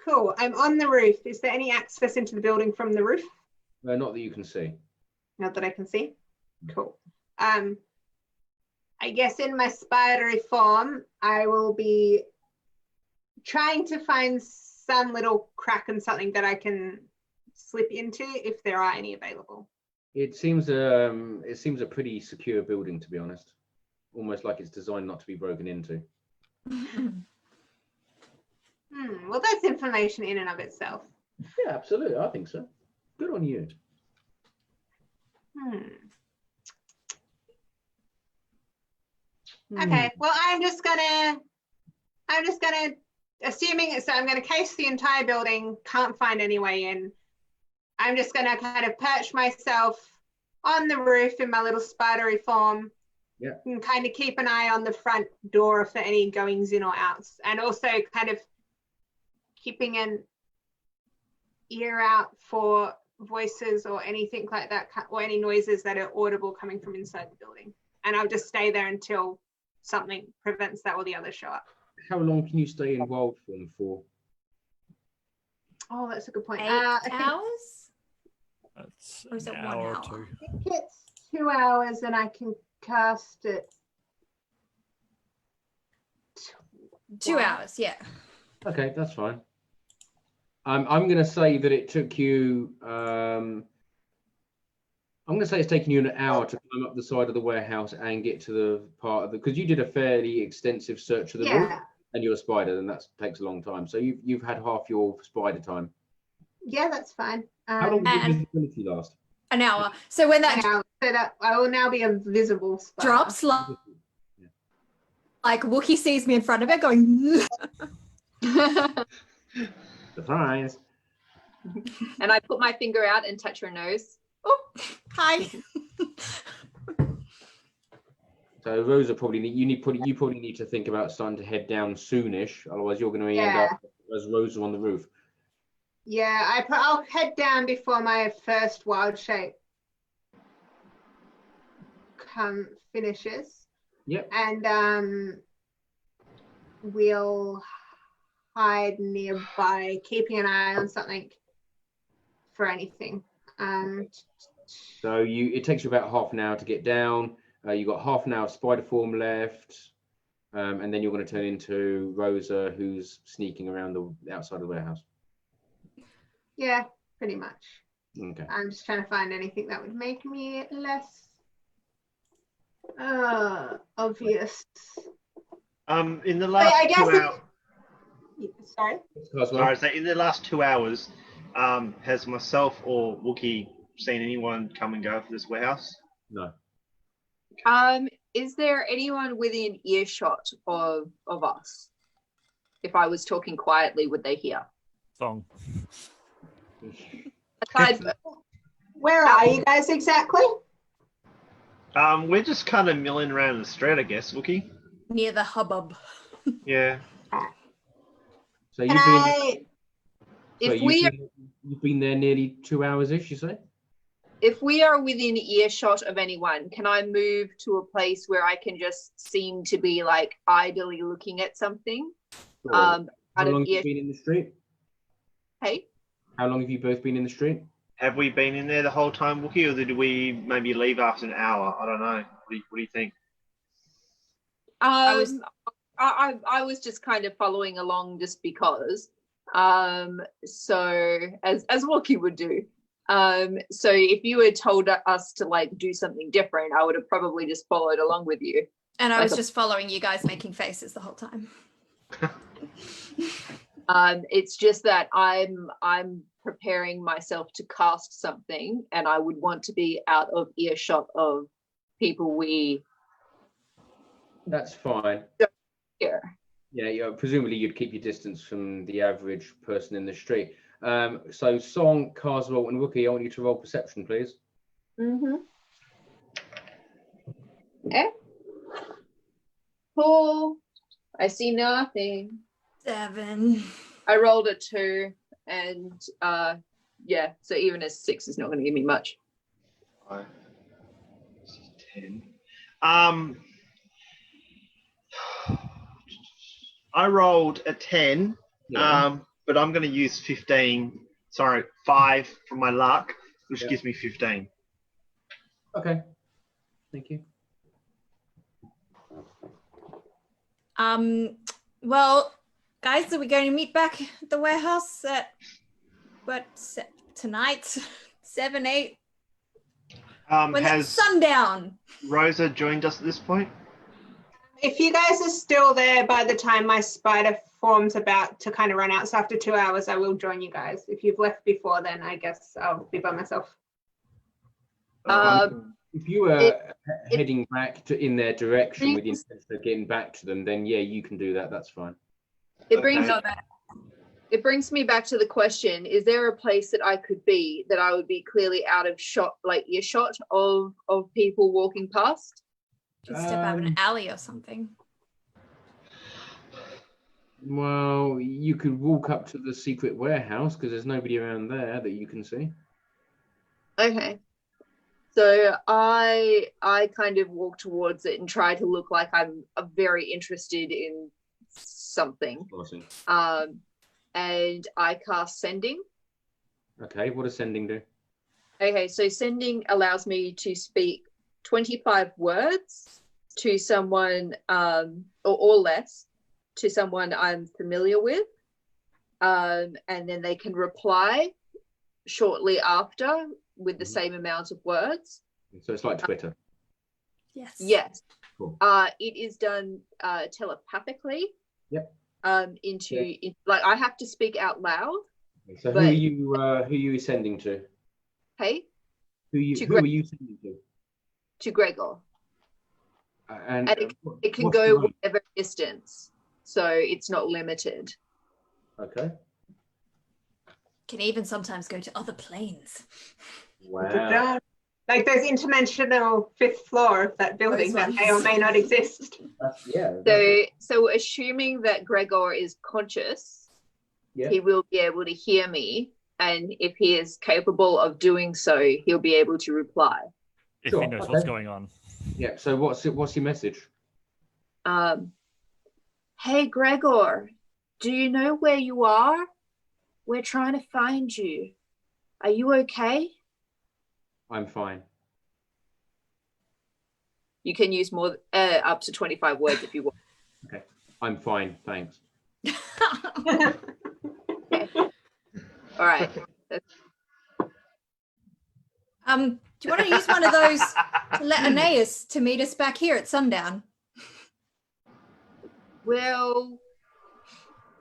Cool. I'm on the roof. Is there any access into the building from the roof? Not that you can see. Not that I can see. Cool. I guess in my spidery form, I will be trying to find some little crack and something that I can slip into if there are any available. It seems a pretty secure building, to be honest. Almost like it's designed not to be broken into. Well, that's information in and of itself. Yeah, absolutely. I think so. Good on you. Okay, well, I'm just gonna, assuming, so I'm gonna case the entire building, can't find any way in. I'm just gonna kind of perch myself on the roof in my little spidery form. Yeah. And kind of keep an eye on the front door for any goings in or outs. And also kind of keeping an ear out for voices or anything like that, or any noises that are audible coming from inside the building. And I'll just stay there until something prevents that or the others show up. How long can you stay in wild form for? Oh, that's a good point. 8 I think hours? That's Or is it an 1 hour or hour? two. I think it's 2 hours and I can cast it. 2 hours, yeah. Okay, that's fine. I'm going to say that it took you. I'm going to say it's taken you an hour to climb up the side of the warehouse and get to the part of the, because you did a fairly extensive search of the roof and you're a spider, and that takes a long time. So you've had half your spider time. Yeah, that's fine. How long does and- visibility last? An hour. So when that so that I will now be a visible spider. drops, like Wookie sees me in front of it going, Surprise. And I put my finger out and touch her nose. oh, hi. So Rosa you probably need to think about starting to head down soonish. Otherwise, you're going to end up as Rosa on the roof. Yeah, I'll head down before my first wild shape finishes. Yep. And we'll hide nearby, keeping an eye on something for anything. So it takes you about half an hour to get down. You've got half an hour of spider form left, and then you're going to turn into Rosa, who's sneaking around the outside of the warehouse. Yeah, pretty much. Okay. I'm just trying to find anything that would make me less obvious. In the last I guess 2 hours. Sorry? Sorry, so in the last 2 hours, has myself or Wookie seen anyone come and go for this warehouse? No. Is there anyone within earshot of us? If I was talking quietly, would they hear? Song. Aside, Where are you guys exactly? We're just kind of milling around the street, I guess, Wookie. Near the hubbub. Yeah. So you've been there nearly 2 hours-ish, you say? if we are within earshot of anyone, can I move to a place where I can just seem to be like idly looking at something? Sure. Out How of long have you ear. been in the street? Hey, How long have you both been in the street? Have we been in there the whole time, Wookie, or did we maybe leave after an hour? I don't know. What do you think? I was just kind of following along just because. So as Wookie would do. So if you had told us to like do something different, I would have probably just followed along with you. And I Like was just following you guys making faces the whole time. It's just that I'm preparing myself to cast something, and I would want to be out of earshot of people we That's fine. hear. Yeah, presumably you'd keep your distance from the average person in the street. So Song, Carswell, and Wookie, I want you to roll perception, please. Mm-hmm. Okay. Cool. I see nothing. 7. I rolled a 2, and yeah, so even a 6 is not going to give me much. 5, 10. I rolled a 10, Yeah. but I'm going to use 5 from my luck, which Yeah. gives me 15. Okay. Thank you. Well, guys, are we going to meet back at the warehouse at tonight? 7, 8? When it's Has sundown. Rosa joined us at this point? If you guys are still there by the time my spider form's about to kind of run out, so after 2 hours, I will join you guys. If you've left before then, I guess I'll be by myself. If you were heading back in their direction with the intention of getting back to them, then yeah, you can do that. That's fine. It brings Okay. it brings me back to the question: is there a place that I could be that I would be clearly out of shot, like earshot of people walking past? Just step out of an alley or something. Well, you could walk up to the secret warehouse because there's nobody around there that you can see. Okay. So I kind of walk towards it and try to look like I'm very interested in something. Awesome. And I cast sending. Okay, what does sending do? Okay, so sending allows me to speak 25 words to someone or less to someone I'm familiar with. And then they can reply shortly after with the same amount of words. So it's like Twitter. Yes. Yes. Cool. It is done telepathically. Yep. Like I have to speak out loud. So But- who are you sending to? Hey, Who are you sending to? to Gregor. And It can what's the go route? whatever distance, so it's not limited. Okay. Can even sometimes go to other planes. Wow. Like there's interdimensional 5th floor of that building that may or may not exist. So assuming that Gregor is conscious, Yeah. he will be able to hear me, and if he is capable of doing so, he'll be able to reply. If Sure, he knows what's okay. going on. Yeah. So what's your message? Hey, Gregor, do you know where you are? We're trying to find you. Are you okay? I'm fine. You can use more up to 25 words if you want. Okay. I'm fine, thanks. All right. Do you want to use one of those to let Anais to meet us back here at sundown? Well,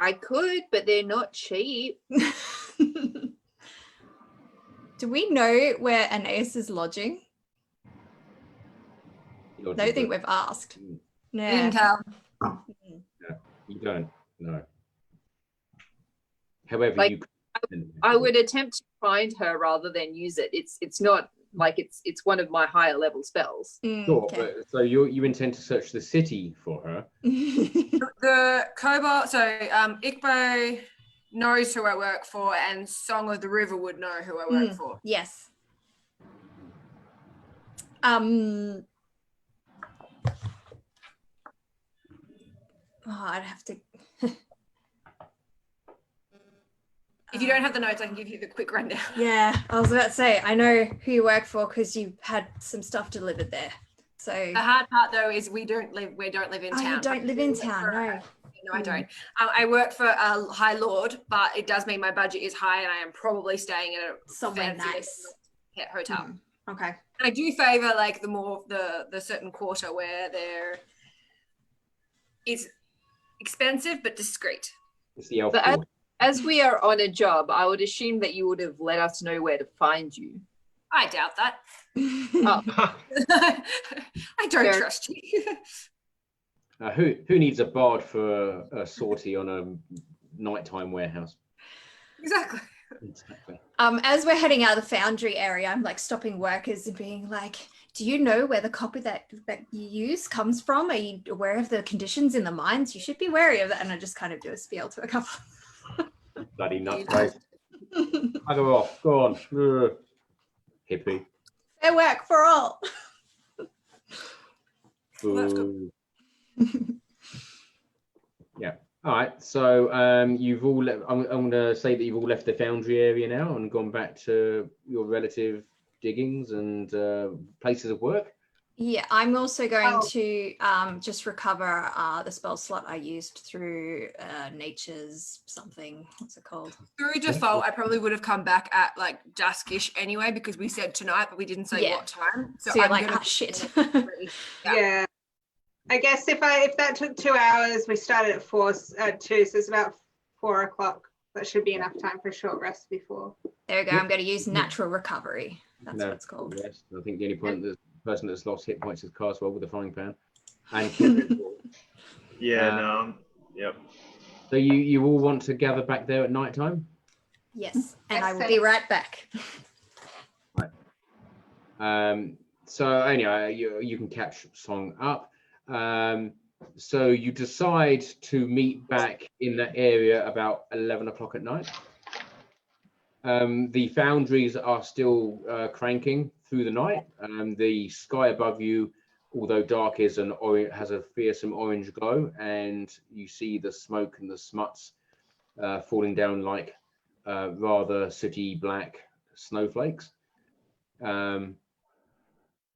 I could, but they're not cheap. Do we know where Anais is lodging? I don't think we've asked. I didn't tell. You don't. No. However, Like, you. I would attempt to find her rather than use it. It's not like it's one of my higher level spells. Sure, Okay. but so you intend to search the city for her? The kobold, so Ikbo knows who I work for, and Song of the River would know who I work for. Yes. I'd have to. If you don't have the notes, I can give you the quick rundown. Yeah, I was about to say, I know who you work for because you had some stuff delivered there. So The hard part though is we don't live in town. you don't live in town, no. No, I don't. I work for a High Lord, but it does mean my budget is high, and I am probably staying at a Somewhere fancy nice. hotel. Okay. I do favor like the certain quarter where there is expensive but discreet. It's the elf. But quarter. as we are on a job, I would assume that you would have let us know where to find you. I doubt that. Oh, I don't Fair. trust you. Who needs a bard for a sortie on a nighttime warehouse? Exactly. Exactly. As we're heading out of the foundry area, I'm like stopping workers and being like, do you know where the copper that you use comes from? Are you aware of the conditions in the mines? You should be wary of that. And I just kind of do a spiel to a couple. Bloody nutcase. Bugger off. Go on. Ugh. Hippie. Fair work for all. That's good. Boo. Yeah. All right. So you've all. I'm going to say that you've all left the foundry area now and gone back to your relative diggings and places of work. Yeah, I'm also going to just recover the spell slot I used through nature's something. What's it called? Through default, I probably would have come back at like duskish anyway because we said tonight, but we didn't say what time. So you're I'm like, gonna- ah, shit. Yeah. I guess if that took 2 hours, we started at 2, so it's about 4 o'clock. That should be enough time for a short rest before. There we go. I'm going to use natural recovery. That's No, what it's called. Yes. I think the only point the person that's lost hit points is Carswell with the frying pan. And Yeah, no. Yep. so you all want to gather back there at night time? Yes, and I will Yes, be right back. So anyway, you can catch Song up. So you decide to meet back in that area about 11 o'clock at night. The foundries are still cranking through the night. The sky above you, although dark, has a fearsome orange glow, and you see the smoke and the smuts falling down like rather sooty black snowflakes.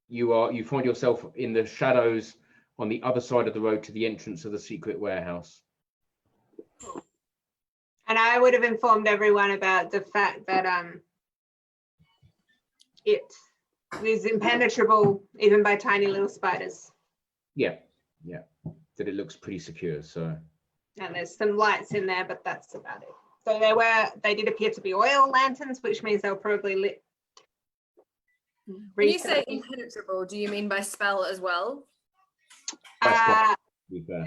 You find yourself in the shadows on the other side of the road to the entrance of the secret warehouse. And I would have informed everyone about the fact that it is impenetrable even by tiny little spiders. Yeah. That it looks pretty secure. So. And there's some lights in there, but that's about it. So they did appear to be oil lanterns, which means they were probably lit. When you say impenetrable, do you mean by spell as well? I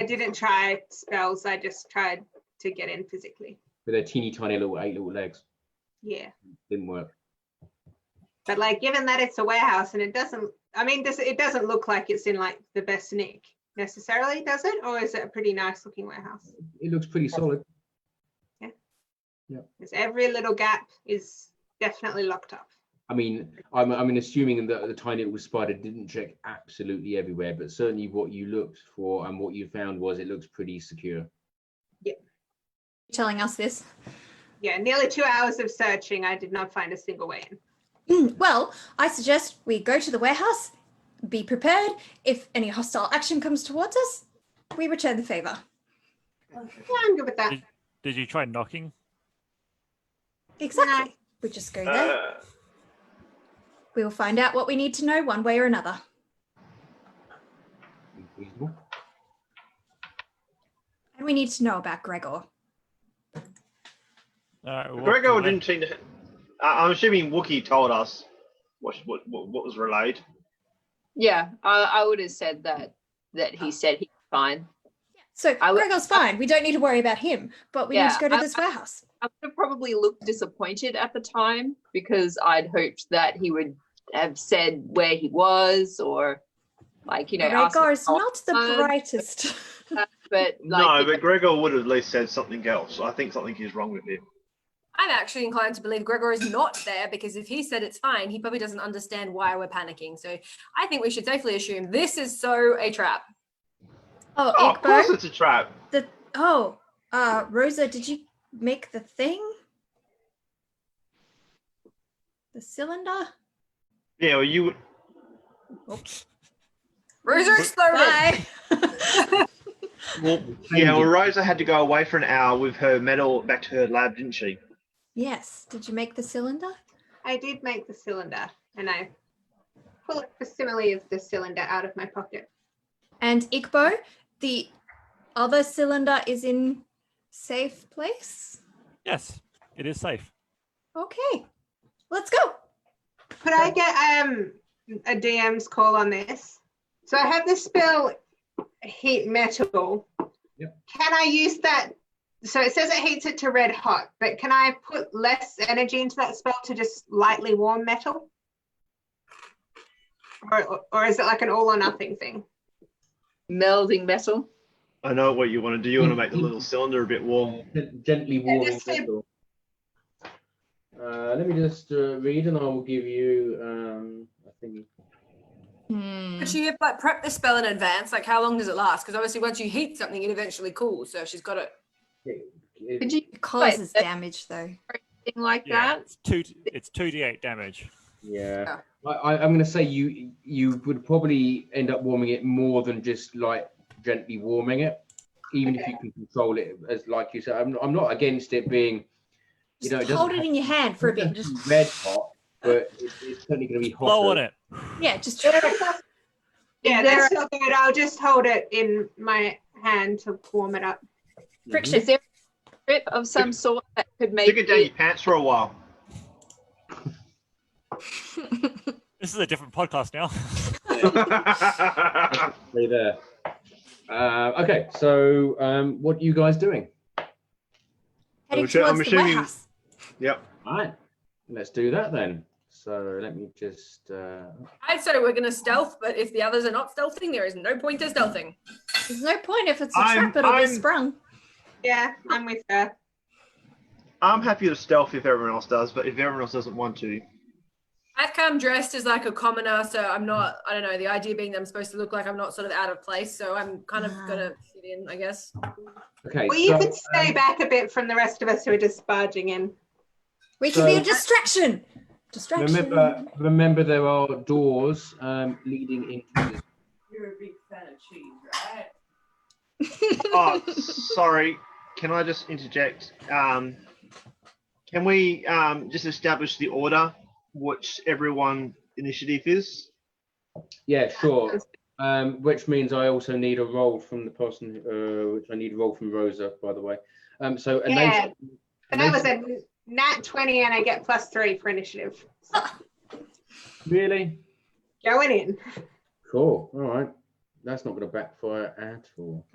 didn't try spells. I just tried to get in physically. With their teeny tiny little 8 little legs. Yeah. Didn't work. But like, given that it's a warehouse and it doesn't look like it's in like the best nick necessarily, does it? Or is it a pretty nice looking warehouse? It looks pretty solid. Yeah. Yeah. Because every little gap is definitely locked up. I mean, I'm assuming that the tiny little spider didn't check absolutely everywhere, but certainly what you looked for and what you found was it looks pretty secure. Telling us this. Yeah, nearly 2 hours of searching. I did not find a single way in. Well, I suggest we go to the warehouse, be prepared. If any hostile action comes towards us, we return the favor. Yeah, I'm good with that. Did you try knocking? Exactly. We just go there. We will find out what we need to know one way or another. Reasonable. And we need to know about Gregor. Gregor didn't seem to. I'm assuming Wookie told us what was relayed. Yeah, I would have said that he said he's fine. So Gregor's fine. We don't need to worry about him, but we need to go to this warehouse. I would have probably looked disappointed at the time because I'd hoped that he would have said where he was or like, you know. Gregor is not the brightest. But No, but Gregor would have at least said something else. I think something is wrong with him. I'm actually inclined to believe Gregor is not there because if he said it's fine, he probably doesn't understand why we're panicking. So I think we should safely assume this is a trap. Oh, Of course it's a trap. Rosa, did you make the thing? The cylinder? Yeah, well, you. Oops. Rosa exploded. Bye. Well, Rosa had to go away for an hour with her metal back to her lab, didn't she? Yes. Did you make the cylinder? I did make the cylinder, and I pull a facsimile of the cylinder out of my pocket. And Ikbo, the other cylinder is in safe place? Yes, it is safe. Okay. Let's go. Could I get a DM's call on this? So I have the spell heat metal. Yep. Can I use that? So it says it heats it to red hot, but can I put less energy into that spell to just lightly warm metal? Or is it like an all or nothing thing? melding metal. I know what you want to do. You want to make the little cylinder a bit warm. Gently warming just metal. Let me just read, and I will give you a thing. But she have like prep the spell in advance. Like, how long does it last? Because obviously, once you heat something, it eventually cools. So she's got it. Could you It causes Wait, damage though. thing like Yeah, that? it's 2d8 damage. Yeah, I'm going to say you would probably end up warming it more than just like gently warming it, even if you can control it. As like you said, I'm not against it being, you know, Just hold it in your hand for a bit. Just red hot, but it's certainly going to be hot. Blow on it. yeah, just Yeah, that's still good. I'll just hold it in my hand to warm it up. friction. Is there a strip of some sort that could make Stick it down it? your pants for a while. This is a different podcast now. Stay there. Okay, so what are you guys doing? Heading I'm towards the assuming- warehouse. Yep. All right, let's do that then. So let me just. I'd say we're going to stealth, but if the others are not stealthing, there is no point to stealthing. There's no point if it's a I'm- trap, it'll be I'm- sprung. Yeah, I'm with her. I'm happy to stealth if everyone else does, but if everyone else doesn't want to. I've come dressed as like a commoner, so I'm not, I don't know, the idea being that I'm supposed to look like I'm not sort of out of place, so I'm kind of going to fit in, I guess. Okay. Well, you so, could stay back a bit from the rest of us who are just barging in. We can be a So- distraction. Distraction. remember, there are doors leading into this. You're a big fan of cheese, right? Oh, sorry. Can I just interject? Can we just establish the order which everyone initiative is? Yeah, sure. Which means I also need a roll from the person, which I need a roll from Rosa, by the way. So Yeah. And that Anais- was a nat 20 and I get +3 for initiative. So, really going in. cool. All right, that's not going to backfire at all.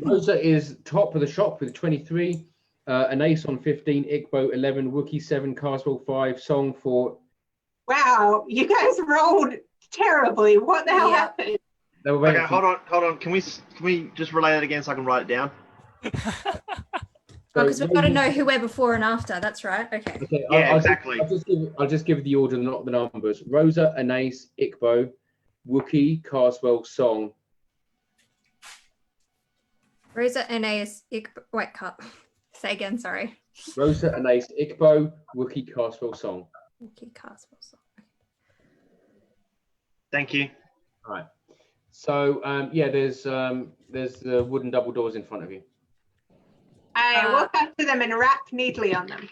Rosa is top of the shop with 23. Anais on 15, Ikbo 11, Wookie 7, Carswell 5, Song 4. Wow, you guys rolled terribly. What the hell Yeah. happened? They were waiting Okay, for- hold on. Can we just relay that again so I can write it down? Oh, because we've got to Rosa- know who we're before and after. That's right. Okay. Okay, Yeah, exactly. I'll just give the order, not the numbers. Rosa, Anais, Ikbo, Wookie, Carswell, Song. Rosa, Anais, wait, cut. Say again, sorry. Rosa, Anais, Ikbo, Wookie, Carswell, Song. Okay, Carswell. Thank you. All right. So yeah, there's the wooden double doors in front of you. I walk up to them and rap neatly on them.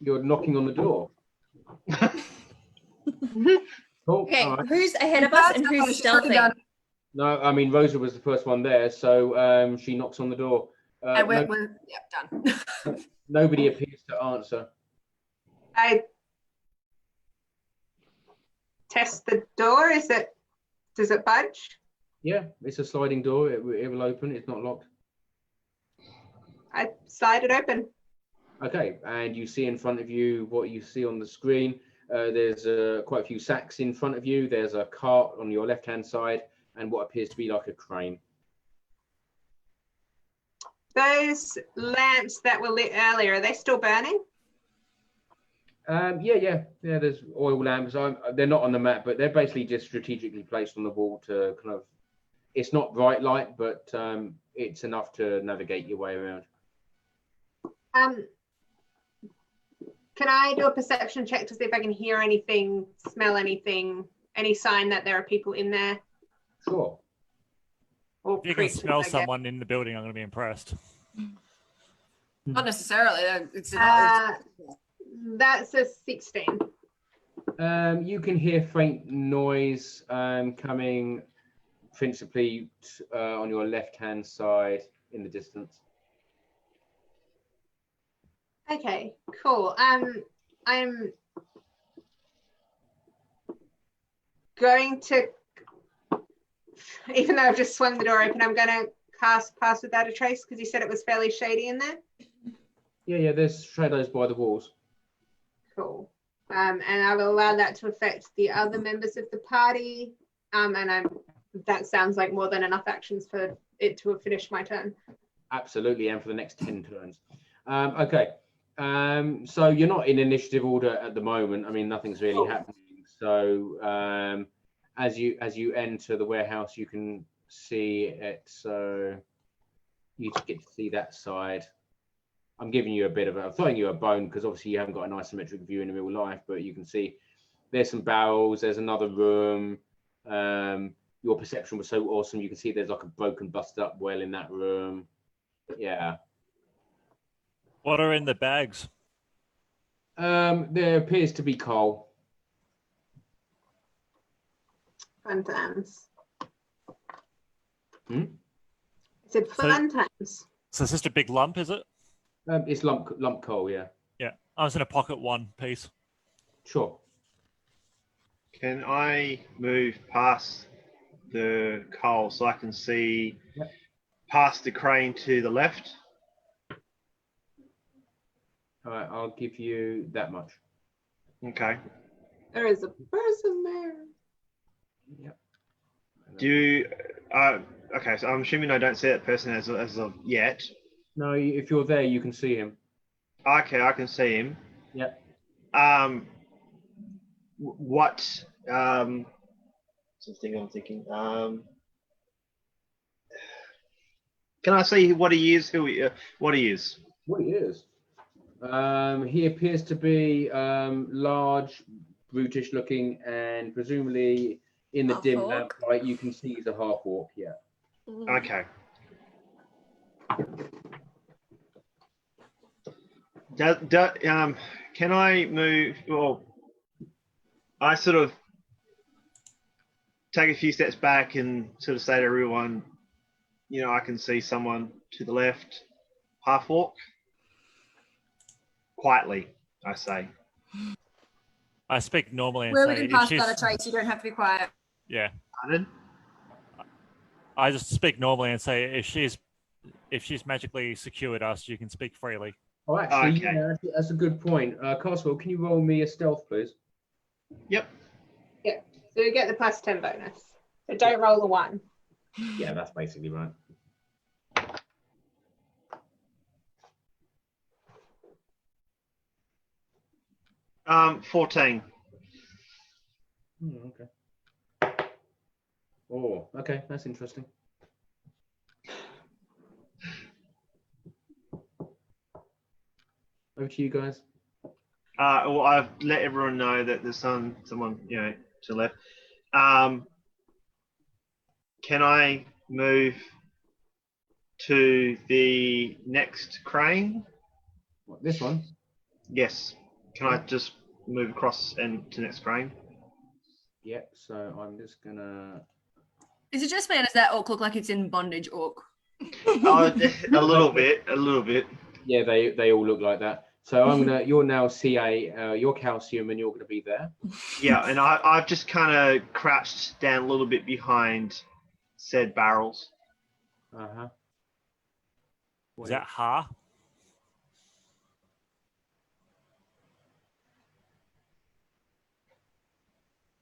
You're knocking on the door. Cool. Okay, All right. who's ahead of us and who's stealthing? No, I mean Rosa was the first one there, so she knocks on the door. And we're done. Nobody appears to answer. I test the door. Does it budge? Yeah, it's a sliding door. It will open. It's not locked. I slide it open. Okay, and you see in front of you what you see on the screen. There's quite a few sacks in front of you. There's a cart on your left-hand side and what appears to be like a crane. Those lamps that were lit earlier, are they still burning? Yeah. There's oil lamps. They're not on the map, but they're basically just strategically placed on the wall to kind of. It's not bright light, but it's enough to navigate your way around. Can I do a perception check to see if I can hear anything, smell anything, any sign that there are people in there? Sure. Or If you can creatures, smell I guess. someone in the building, I'm going to be impressed. Not necessarily. That's a 16. You can hear faint noise coming principally on your left-hand side in the distance. Okay, cool. I'm going to, even though I've just swung the door open, I'm going to cast Pass Without a Trace because you said it was fairly shady in there. Yeah, there's shadows by the walls. Cool. And I will allow that to affect the other members of the party. That sounds like more than enough actions for it to have finished my turn. Absolutely, and for the next 10 turns. Okay. So you're not in initiative order at the moment. I mean, nothing's really happening. So as you enter the warehouse, you can see it. So you get to see that side. I'm giving you I'm throwing you a bone because obviously you haven't got an isometric view in real life, but you can see there's some barrels. There's another room. Your perception was so awesome. You can see there's like a broken, busted up well in that room. Yeah. What are in the bags? There appears to be coal. Fun times. Hmm? I said fun times. So it's just a big lump, is it? It's lump coal, yeah. Yeah. I was in a pocket one piece. Sure. Can I move past the coal so I can see past the crane to the left? All right, I'll give you that much. Okay. There is a person there. Yep. Do you, okay, so I'm assuming I don't see that person as of yet. No, if you're there, you can see him. Okay, I can see him. Yep. What, something I'm thinking, can I see what he is, what he is? What he is? He appears to be large, brutish looking, and presumably in the dim lamplight, you can see he's a half-orc, yeah. Okay. Can I move? Well, I sort of take a few steps back and sort of say to everyone, you know, I can see someone to the left, half orc. Quietly, I say. I speak normally and Where say, we can pass without a trace, you don't have to be quiet. Yeah. Pardon? I just speak normally and say, if she's magically secured us, you can speak freely. Oh, actually, Okay. yeah, that's a good point. Carswell, can you roll me a stealth, please? Yep. Yeah. So you get the +10 bonus. So don't roll a 1. Yeah, that's basically right. 14. Okay. Oh, okay, that's interesting. Over to you guys. Well, I've let everyone know that there's someone, you know, to the left. Can I move to the next crane? What, this one? Yes. Can I just move across and to the next crane? Yep, so I'm just gonna... Is it just me, or does that orc look like it's in bondage, orc? Oh, a little bit. Yeah, they all look like that. So I'm gonna... You're now CA, you're calcium, and you're gonna be there. Yeah, and I've just kind of crouched down a little bit behind said barrels. Uh-huh. Is that Ha?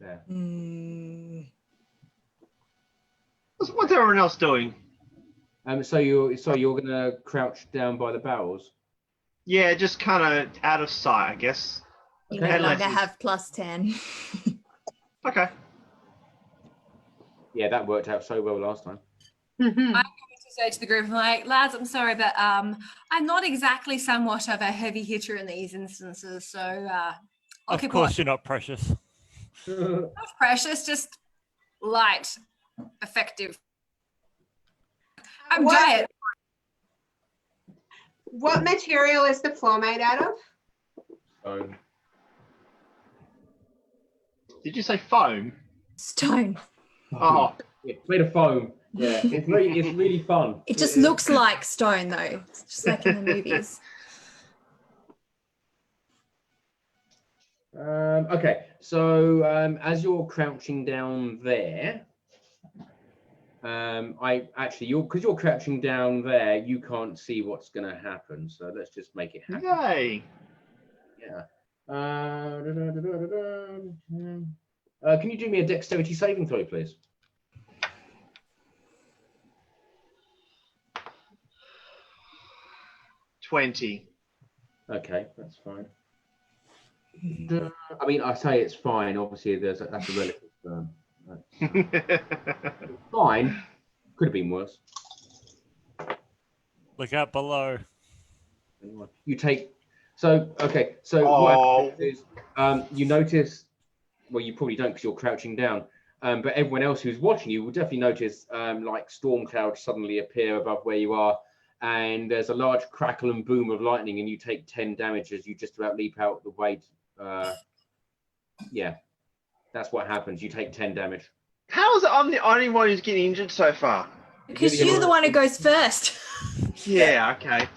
There. What's everyone else doing? So you're gonna crouch down by the barrels? Yeah, just kind of out of sight, I guess. You Okay. no longer have +10. Okay. Yeah, that worked out so well last time. I'm going to say to the group, I'm like, lads, I'm sorry, but I'm not exactly somewhat of a heavy hitter in these instances, so I'll Of keep course, watching. you're not precious. Not precious, just light, effective. I'm giant. What material is the floor made out of? Foam. Did you say foam? Stone. Oh, Yeah, it's made of foam. Yeah, it's really fun. It just looks like stone, though. It's just like in the movies. Okay, so as you're crouching down there, because you're crouching down there, you can't see what's going to happen. So let's just make it happen. yay. Yeah. Can you do me a dexterity saving throw, please? $20. Okay, that's fine. I mean, I say it's fine. Obviously, that's a relative term. Fine. Could have been worse. Look out below. You take. So okay. So Oh. what happens is you notice. Well, you probably don't because you're crouching down. But everyone else who's watching you will definitely notice like storm clouds suddenly appear above where you are, and there's a large crackle and boom of lightning, and you take 10 damage as you just about leap out the way. Yeah, that's what happens. You take 10 damage. How is it I'm the only one who's getting injured so far? Because you're the one who goes first. Yeah, okay.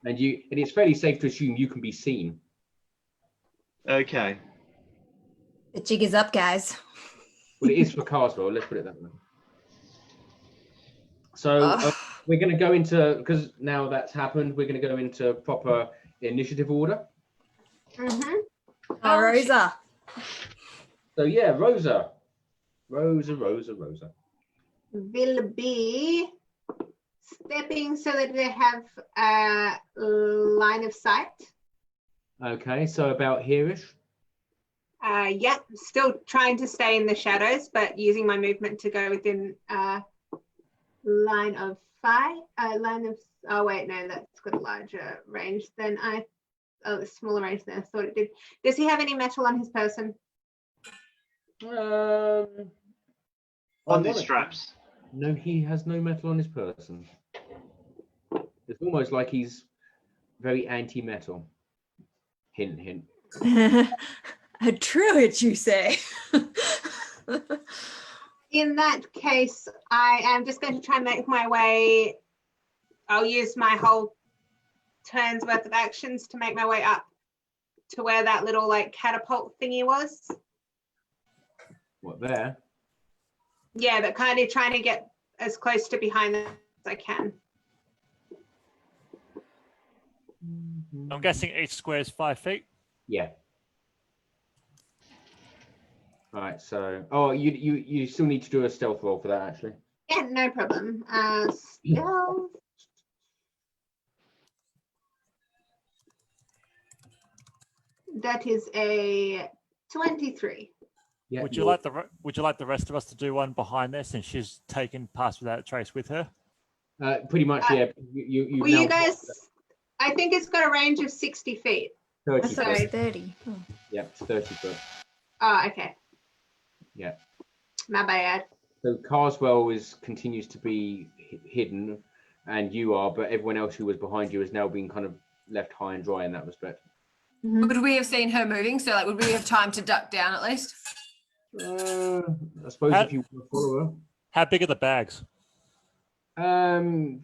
And it's fairly safe to assume you can be seen. Okay. The jig is up, guys. Well, it is for Carswell. Let's put it that way. So we're going to go into, because now that's happened, we're going to go into proper initiative order. Mm-hmm. Rosa. So yeah, Rosa. Will be stepping so that they have a line of sight. Okay, so about here-ish. Yep, still trying to stay in the shadows, but using my movement to go within line of sight. Oh wait, no, that's got a larger range than a smaller range than I thought it did. Does he have any metal on his person? On these straps. No, he has no metal on his person. It's almost like he's very anti-metal. Hint, hint. A druid, you say? In that case, I am just going to try and make my way. I'll use my whole turn's worth of actions to make my way up to where that little like catapult thingy was. What, there? Yeah, but kind of trying to get as close to behind them as I can. I'm guessing each square is 5 feet. Yeah. All right, so you still need to do a stealth roll for that, actually. Yeah, no problem. Stealth. That is a 23. Yeah. Would you like the rest of us to do one behind there since she's taken Pass Without a Trace with her? Pretty much, yeah. You Well, you guys, I think it's got a range of 60 feet. 30 I thought it was foot. 30. Oh. Yeah, it's 30 foot. Oh, okay. Yeah. My bad. So Carswell continues to be hidden, and you are, but everyone else who was behind you has now been kind of left high and dry in that respect. Would we have seen her moving? So, like, would we have time to duck down at least? I suppose if you want to follow How big are the bags? her,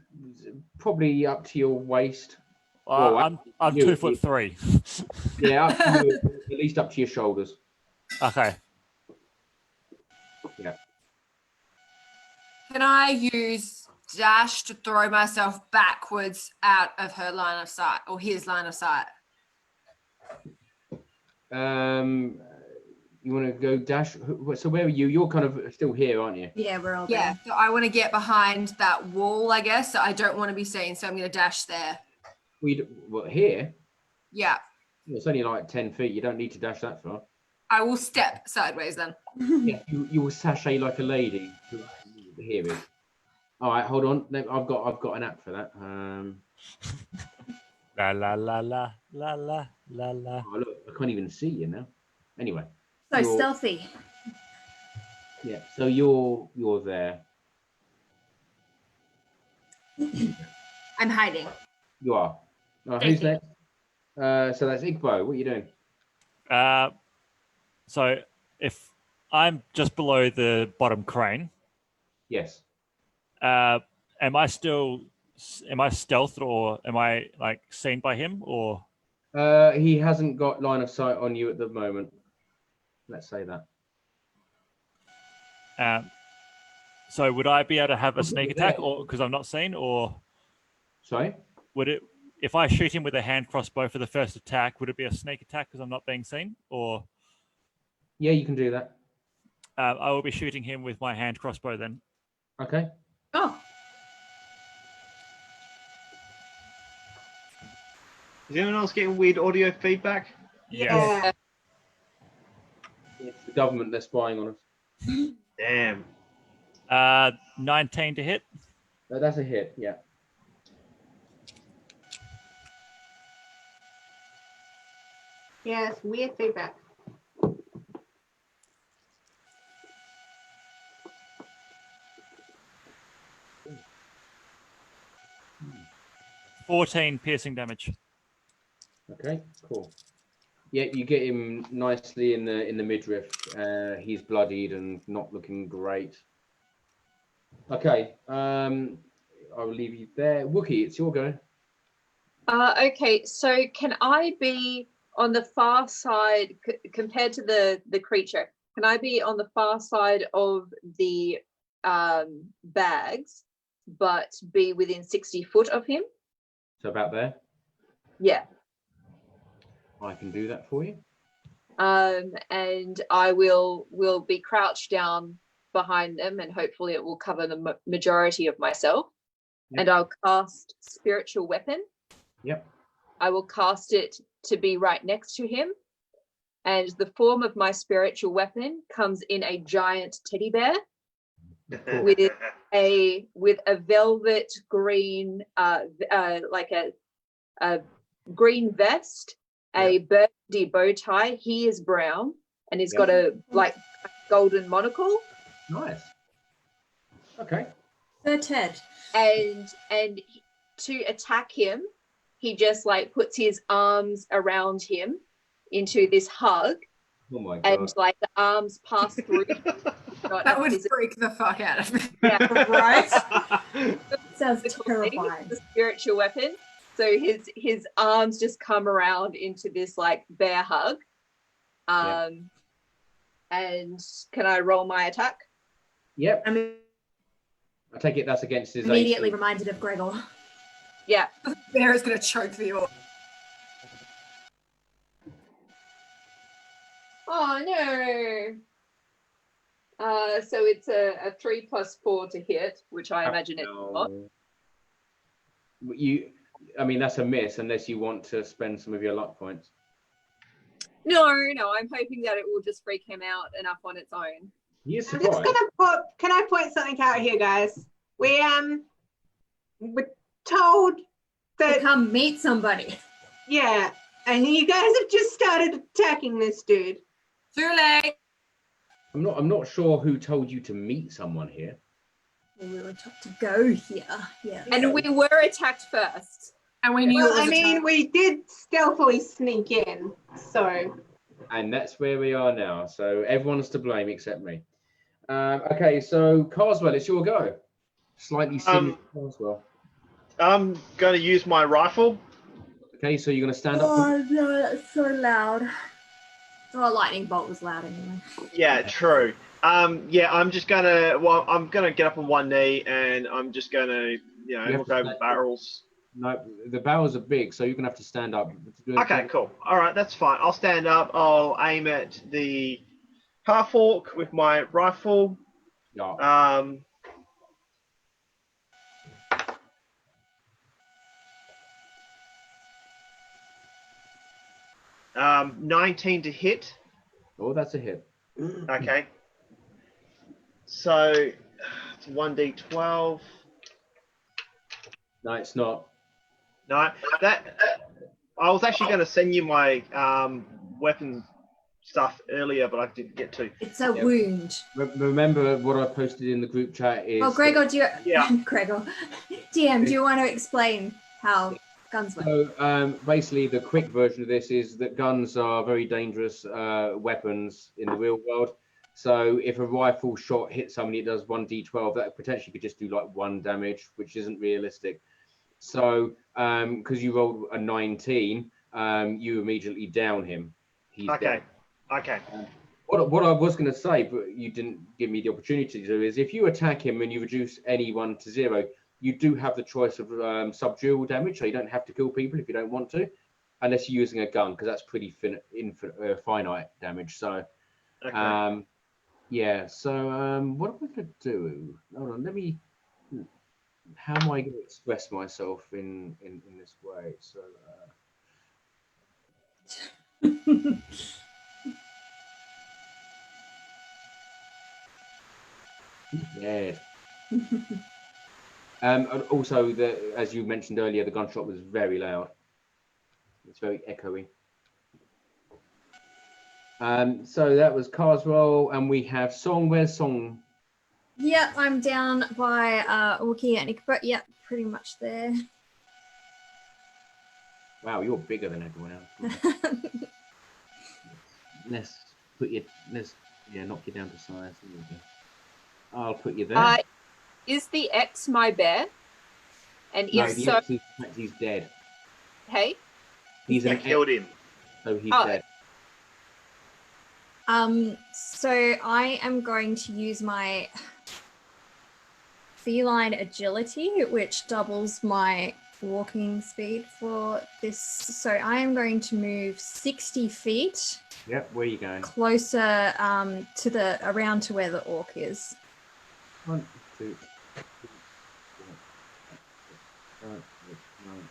probably up to your waist. I'm you- 2'3". Yeah, up to at least up to your shoulders. Okay. Yeah. Can I use dash to throw myself backwards out of her line of sight or his line of sight? You want to go dash? So where are you? You're kind of still here, aren't you? Yeah, we're all Yeah, there. so I want to get behind that wall, I guess. So I don't want to be seen, so I'm going to dash there. Well, here? Yeah, It's only like 10 feet. You don't need to dash that far. I will step sideways then. Yeah, you will sashay like a lady. Here is. All right, hold on. No, I've got an app for that. La la la la la la la la. Oh, look, I can't even see you now. Anyway. So You're- stealthy. Yeah, so you're there. I'm hiding. You are. Thank Who's you. next? So that's Igbo. What are you doing? So if I'm just below the bottom crane, Yes. am I stealthed or am I like seen by him or? He hasn't got line of sight on you at the moment. Let's say that. So would I be able to have a Look sneak at attack that. or because I'm not seen, or Sorry? would it, if I shoot him with a hand crossbow for the first attack, would it be a sneak attack because I'm not being seen, or? Yeah, you can do that. I will be shooting him with my hand crossbow then. Okay. Oh, Is anyone else getting weird audio feedback? Yes. It's the government, they're spying on us. Damn. 19 to hit. That's a hit, yeah. Yes, weird feedback. Hmm. 14 piercing damage. Okay, cool. Yeah, you get him nicely in the midriff. He's bloodied and not looking great. Okay, I'll leave you there. Wookie, it's your go. Okay, so can I be on the far side compared to the creature? Can I be on the far side of the bags, but be within 60 foot of him? So about there. Yeah. I can do that for you. And I will be crouched down behind them, and hopefully it will cover the majority of myself. Yep. And I'll cast spiritual weapon. Yep. I will cast it to be right next to him, and the form of my spiritual weapon comes in a giant teddy bear with a velvet green like a green vest, a burgundy bow tie. He is brown and he's got a like golden monocle. Nice. Okay. the Ted. And to attack him, he just like puts his arms around him into this hug, Oh my god. and like the arms pass through. That would freak the fuck out of me. Yeah. Right? Sounds The terrifying. spiritual weapon. So his arms just come around into this like bear hug. And can I roll my attack? Yep. I mean, I take it that's against his immediately AC. reminded of Gregor. Yeah. Bear is gonna choke the orc. Oh no. So it's a 3 + 4 to hit, which I imagine it's not. I mean, that's a miss unless you want to spend some of your luck points. No, I'm hoping that it will just freak him out enough on its own. Yes, I'm just gonna can I point something out here, guys? We're told To that come meet somebody. yeah, and you guys have just started attacking this dude. Too late. I'm not sure who told you to meet someone here. Well, we were taught to go here. Yeah. And we were attacked first. And we knew Well, it was I mean, we did stealthily sneak in, so And that's where we are now. So everyone's to blame except me. Okay, so Carswell, it's your go. Slightly similar to Carswell. I'm going to use my rifle. Okay, so you're going to stand up. Oh no, that's so loud. Oh, a lightning bolt was loud anyway. Yeah, true. Yeah, I'm just going to, well, I'm going to get up on one knee and I'm just going to, You have look to over stand- barrels. No, the barrels are big, so you're going to have to stand up. Okay, cool. All right, that's fine. I'll stand up. I'll aim at the half orc with my rifle. Yeah. 19 to hit. Oh, that's a hit. Okay. So it's 1d12. No, it's not. No, that I was actually going to send you my weapon stuff earlier, but I didn't get to. It's a Yep. wound. Remember what I posted in the group chat is. Well, Gregor, do you? Yeah. Gregor, DM, do you want to explain how guns work? So basically, the quick version of this is that guns are very dangerous weapons in the real world. So if a rifle shot hits somebody, it does 1d12. That potentially could just do like 1 damage, which isn't realistic. So because you rolled a 19, you immediately down him. He's Okay. dead. Okay. What I was going to say, but you didn't give me the opportunity to do, is if you attack him and you reduce anyone to 0, you do have the choice of subdual damage, so you don't have to kill people if you don't want to, unless you're using a gun, because that's pretty finite damage. So, Okay. yeah. So, what am I going to do? Hold on, let me. How am I going to express myself in this way? So. Yeah. And also, as you mentioned earlier, the gunshot was very loud. It's very echoey. So that was Carswell, and we have Song. Where's Song? Yeah, I'm down by Wookie and Ikor. Yeah, pretty much there. Wow, you're bigger than everyone else. Let's knock you down to size. There we go. I'll put you there. Is the X my bear? And No, if the so, X he's dead. hey, He's an Killed him. so he's Oh. dead. So I am going to use my feline agility, which doubles my walking speed for this. So I am going to move 60 feet Yep, where are you going? closer to the around to where the orc is. 1, 2, 3, 4, 5, 6, 7, 8, 9,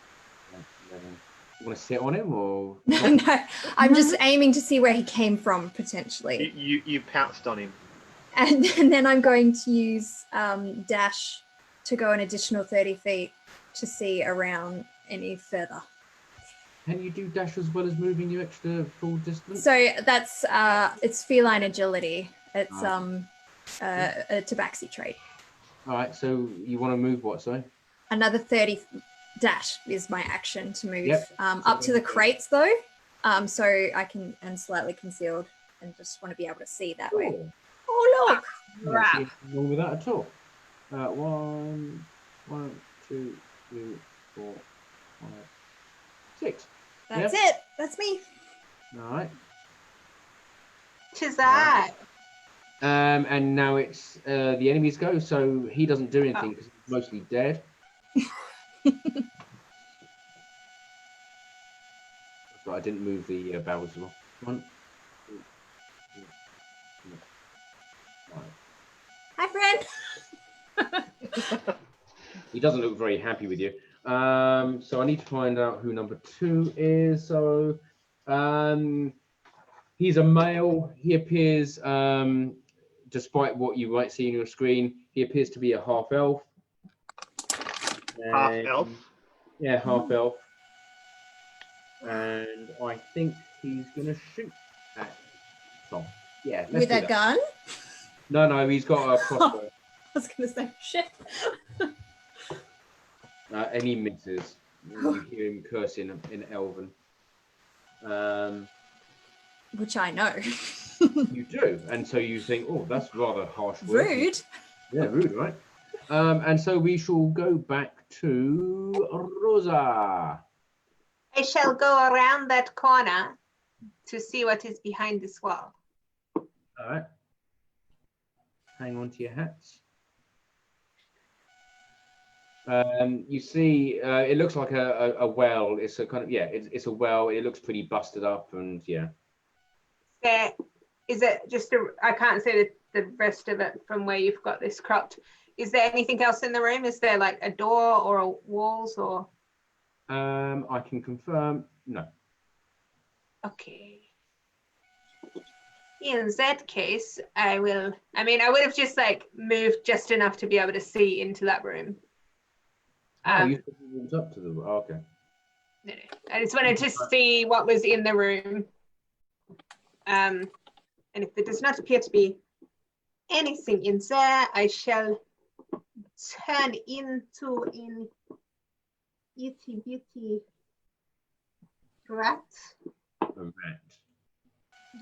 10, 11. You want to sit on him or? No, I'm just aiming to see where he came from potentially. You pounced on him. And then I'm going to use dash to go an additional 30 feet to see around any further. Can you do dash as well as moving your extra full distance? So that's it's feline agility. It's Ah. a tabaxi trait. All right, so you want to move what, sorry? Another 30 dash is my action to move Yep. up to the crates though. So I can and slightly concealed and just want to be able to see that way. Cool. Oh look. I don't see anything wrong with that at all. 1, 2, 3, 4, 5, 6. That's it. That's me. All right. tis that. And now it's the enemy's go, so he doesn't do anything because he's mostly dead. But I didn't move the barrels as well. 1, 2, 3, 4, 5. Hi friend. He doesn't look very happy with you. So I need to find out who number 2 is. So He's a male. He appears, despite what you might see on your screen, he appears to be a half elf. Half elf? Yeah, half elf. And I think he's going to shoot at Tom. Yeah, let's With do a that. gun? No, he's got a crossbow. I was going to say, shit. And he misses. You hear him cursing in Elven. Which I know. You do, and so you think, oh, that's rather harsh word. Rude. Yeah, rude, right? And so we shall go back to Rosa. I shall go around that corner to see what is behind this wall. All right. Hang on to your hats. You see, it looks like a well. It's a kind of, yeah, it's a well. It looks pretty busted up, and yeah. Is it just I can't see the rest of it from where you've got this cropped. Is there anything else in the room? Is there like a door or a walls or? I can confirm, no. Okay. In that case, I would have just like moved just enough to be able to see into that room. You moved up to the, oh, okay. No. I just wanted to see what was in the room. And if there does not appear to be anything in there, I shall turn into an itty bitty rat. A rat.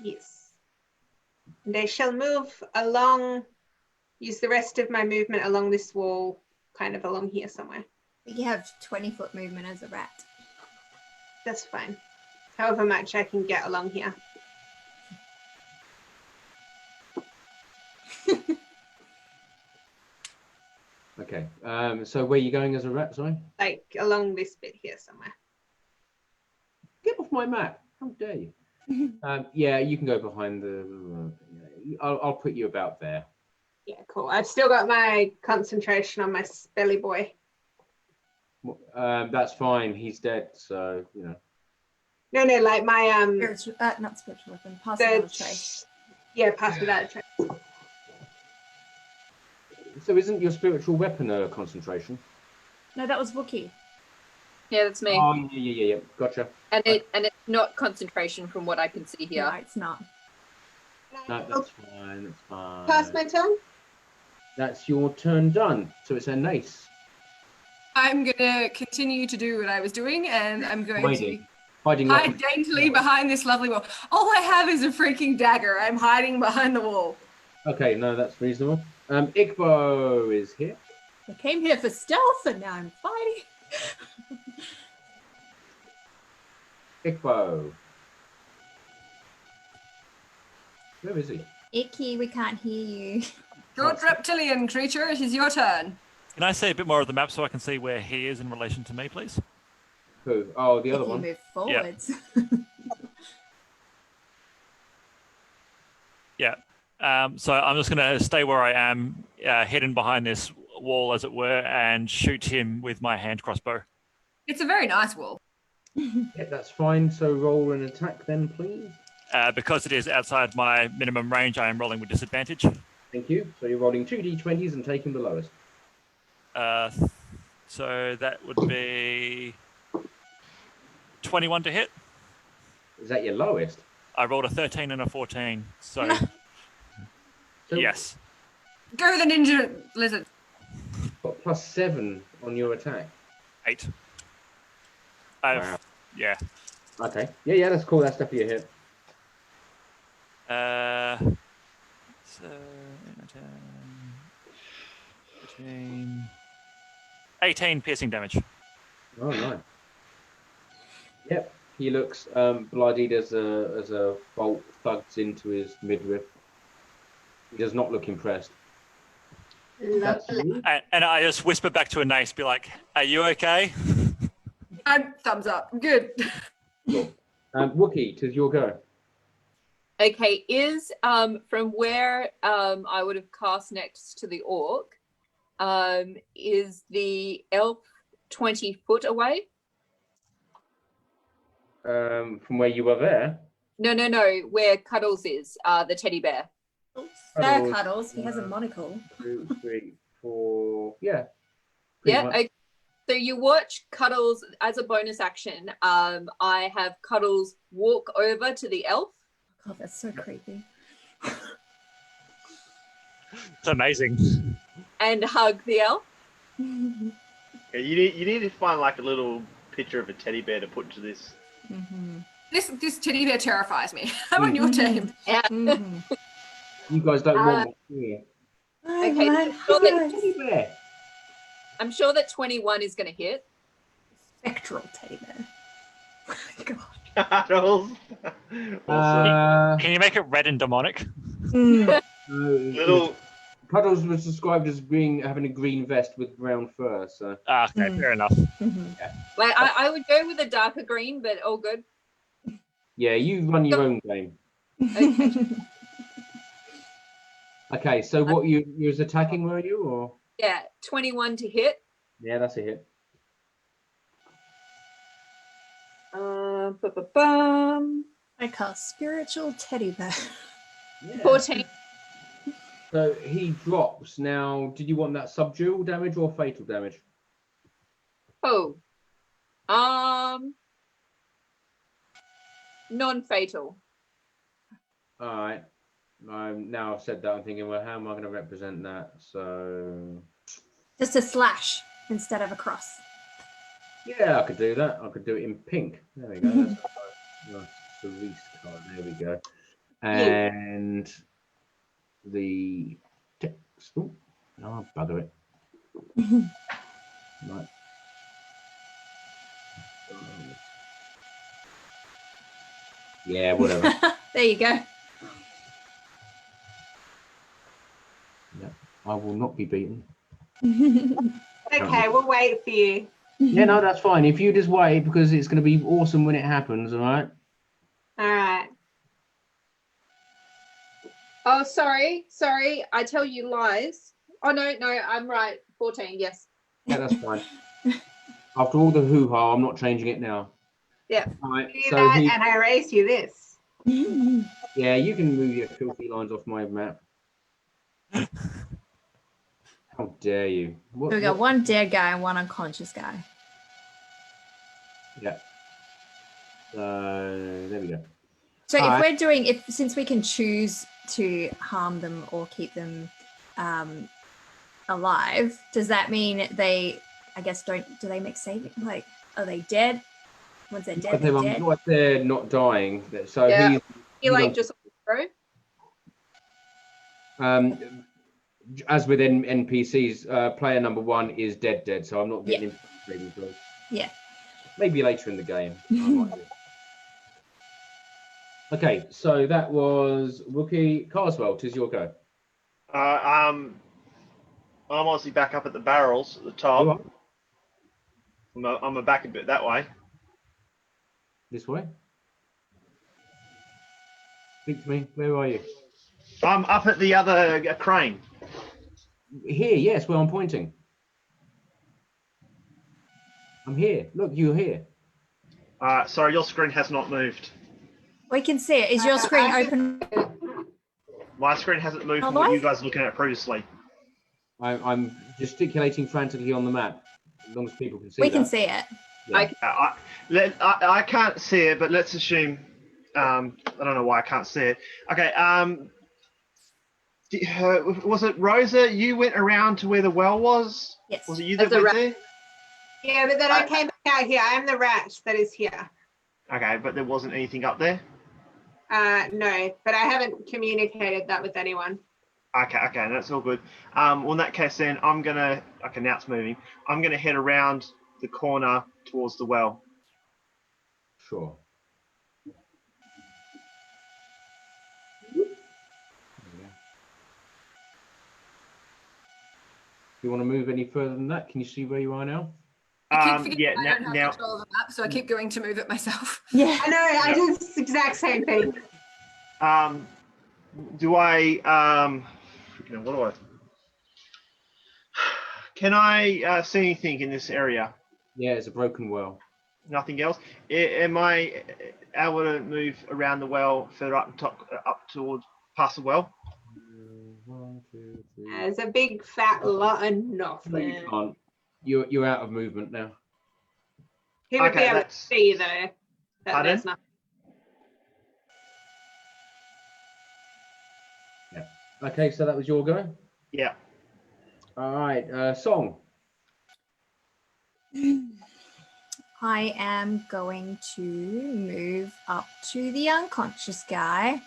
Yes. And I shall move along, use the rest of my movement along this wall, kind of along here somewhere. You have 20-foot movement as a rat. That's fine. However much I can get along here. Okay. So where are you going as a rat, sorry? Like along this bit here somewhere. Get off my map. How dare you? Yeah, you can go behind the... I'll put you about there. Yeah, cool. I've still got my concentration on my spelly boy. That's fine. He's dead, so, you know. No, like my... Spiritual, not spiritual weapon, pass without a trace. Yeah, pass without a trace. So isn't your spiritual weapon a concentration? No, that was Wookie. Yeah, that's me. Oh, yeah. Gotcha. And it's not concentration from what I can see here. No, it's not. No, that's fine. That's fine. Pass my turn? That's your turn done. So it's Anais. I'm going to continue to do what I was doing, and I'm going to Hiding hide daintily behind this lovely wall. All I have is a freaking dagger. I'm hiding behind the wall. Okay, no, that's reasonable. Ikbo is here. I came here for stealth, and now I'm fighting. Ikbo. Where is he? Icky, we can't hear you. Short reptilian creature, it is your turn. Can I see a bit more of the map so I can see where he is in relation to me, please? Who? Oh, the other Icky, one. move forwards. Yeah. So I'm just going to stay where I am, hidden behind this wall, as it were, and shoot him with my hand crossbow. It's a very nice wall. Yeah, that's fine. So roll an attack then, please. Because it is outside my minimum range, I am rolling with disadvantage. Thank you. So you're rolling 2 d20s and taking the lowest. So that would be 21 to hit. Is that your lowest? I rolled a 13 and a 14, so yes. Go the ninja lizard. Got +7 on your attack. 8. Wow. Yeah. Okay. Yeah, that's cool. That's definitely a hit. So 13, 18 piercing damage. Oh, nice. Yep. He looks bloodied as a bolt thuds into his midriff. He does not look impressed. Lovely. And I just whisper back to Anais, be like, "Are you okay?" And thumbs up. Good. Cool. Wookie, 'tis your go. Okay, is from where I would have cast next to the orc, is the elf 20 foot away? From where you were there? No, where Cuddles is, the teddy bear. There, Cuddles. He has a monocle. 2, 3, 4. Yeah. Yeah. much. Okay. So you watch Cuddles as a bonus action. I have Cuddles walk over to the elf. God, that's so creepy. It's amazing. And hug the elf. Yeah, you need to find like a little picture of a teddy bear to put into this. This teddy bear terrifies me. I'm on your team. Yeah. You guys don't want one, do you? Okay. Teddy bear. I'm sure that 21 is going to hit. Spectral teddy bear. God. Cuddles. Can you make it red and demonic? Little. Cuddles was described as having a green vest with brown fur. So. Okay, fair enough. Like I would go with a darker green, but all good. Yeah, you run your own game. Okay. Okay, so what you was attacking, were you, or? Yeah, 21 to hit. Yeah, that's a hit. I cast spiritual teddy bear. Yeah. 14. So he drops. Now, did you want that subdual damage or fatal damage? Oh. Non-fatal. All right. Now I've said that, I'm thinking, well, how am I going to represent that? So. Just a slash instead of a cross. Yeah, I could do that. I could do it in pink. There we go. That's nice cerise colour. There we go. And the text. Oh, no, bugger it. Right. Yeah, whatever. There you go. Yeah, I will not be beaten. Okay, we'll wait for you. Yeah, no, that's fine. If you just wait, because it's going to be awesome when it happens, all right? All right. Oh, sorry. I tell you lies. Oh, no, I'm right. 14, yes. Yeah, that's fine. After all the hoo-ha, I'm not changing it now. Yeah. All right, Do so that, and I raise you this. yeah, you can move your filthy lines off my map. How dare you? So we got one dead guy and one unconscious guy. Yeah. There we go. So All if right. we're doing, since we can choose to harm them or keep them alive, does that mean they, I guess, do they make saving? Like, are they dead? Once they're dead, they're dead? Not if they're not dying. So Yeah. he's like just throw? as with NPCs, player number 1 is dead. So I'm not getting into saving throws. Yeah. Maybe later in the game. I might do. Okay, so that was Wookie. Carswell, 'tis your go. I'm obviously back up at the barrels at the You top. are? I'm a back a bit that way. This way? Speak to me. Where are you? I'm up at the other crane. Here, yes, where I'm pointing. I'm here. Look, you're here. Sorry, your screen has not moved. We can see it. Is your screen open? My screen hasn't moved from Otherwise? what you guys were looking at previously. I'm gesticulating frantically on the map. As long as people can see We that. can see it. Yeah. I can't see it, but let's assume. I don't know why I can't see it. Okay. Was it Rosa? You went around to where the well was? Yes. Was it you that As a went there? Yeah, but then I came back out here. I am the rat that is here. Okay, but there wasn't anything up there? No, but I haven't communicated that with anyone. Okay, that's all good. Well, in that case, then okay, now it's moving. I'm gonna head around the corner towards the well. Sure. Do you want to move any further than that? Can you see where you are now? I keep forgetting I don't have now control of the map, so I keep going to move it myself. Yeah. I know, I do the exact same thing. do I what do I? Can I see anything in this area? Yeah, it's a broken well. Nothing else. Am I able to move around the well further up towards past the well? 1, 2, 3. There's a big fat lot of No, nothing. you can't. You're out of movement now. He would Okay, be able to that's- see though that Pardon? there's nothing. Okay, so that was your go. Yeah. All right, Song. I am going to move up to the unconscious guy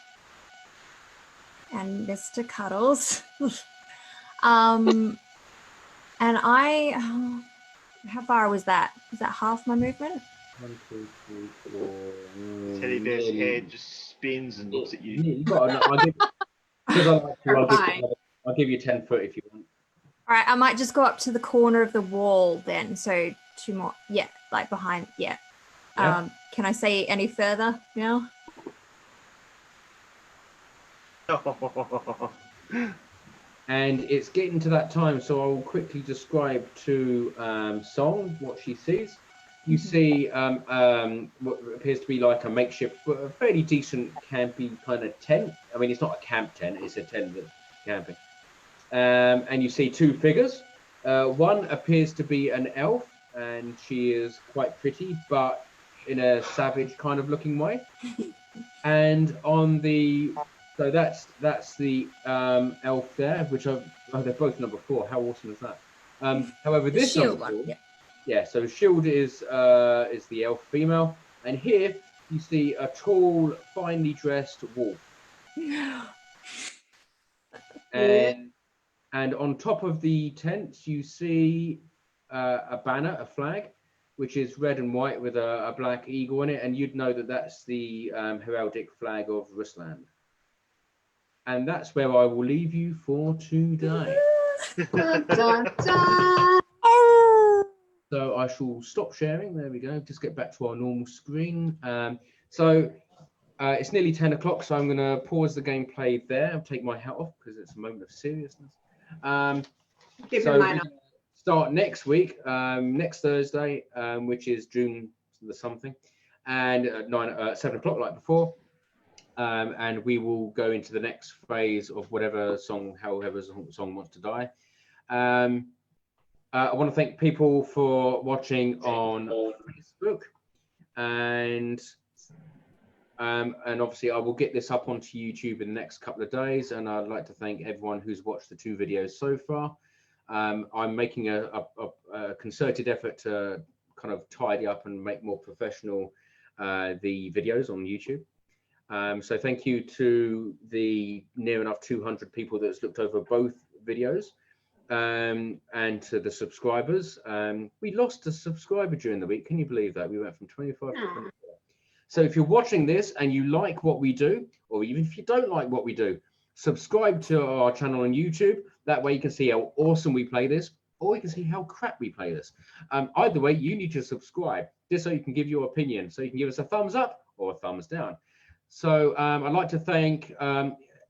and Mr. Cuddles. And how far was that? Was that half my movement? 1, 2, 3, 4. Teddy bear's head just spins and looks at you. You got to. Because I like to, Fine. I'll give you 10 foot if you want. All right, I might just go up to the corner of the wall then. So 2 more. Yeah, like behind. Yeah. Yeah. Can I say any further now? And it's getting to that time, so I'll quickly describe to Song what she sees. You see what appears to be like a makeshift, but a fairly decent campy kind of tent. I mean, it's not a camp tent, it's a tent that's camping. And you see 2 figures. One appears to be an elf, and she is quite pretty, but in a savage kind of looking way. And on the, so that's the elf there, which they're both number 4. How awesome is that? However, The this shield number 4, one. Yeah. yeah, so Shield is the elf female, and here you see a tall, finely dressed wolf, and on top of the tent you see a banner, a flag, which is red and white with a black eagle in it, and you'd know that that's the heraldic flag of Rusland. And that's where I will leave you for today. Dun, dun, dun. So I shall stop sharing. There we go. Just get back to our normal screen. So it's nearly 10 o'clock, so I'm going to pause the gameplay there and take my hat off because it's a moment of seriousness. Keep So in mind. we start next week, next Thursday, which is June the something, and at 7 o'clock like before. And we will go into the next phase of whatever song, however song wants to die. I want to thank people for watching on Facebook, and obviously I will get this up onto YouTube in the next couple of days. And I'd like to thank everyone who's watched the 2 videos so far. I'm making a concerted effort to kind of tidy up and make more professional the videos on YouTube. So thank you to the near enough 200 people that's looked over both videos. And to the subscribers. We lost a subscriber during the week. Can you believe that? We went from 25 to 24. So if you're watching this and you like what we do, or even if you don't like what we do, subscribe to our channel on YouTube. That way you can see how awesome we play this, or you can see how crap we play this. Either way, you need to subscribe just so you can give your opinion. So you can give us a thumbs up or a thumbs down. So I'd like to thank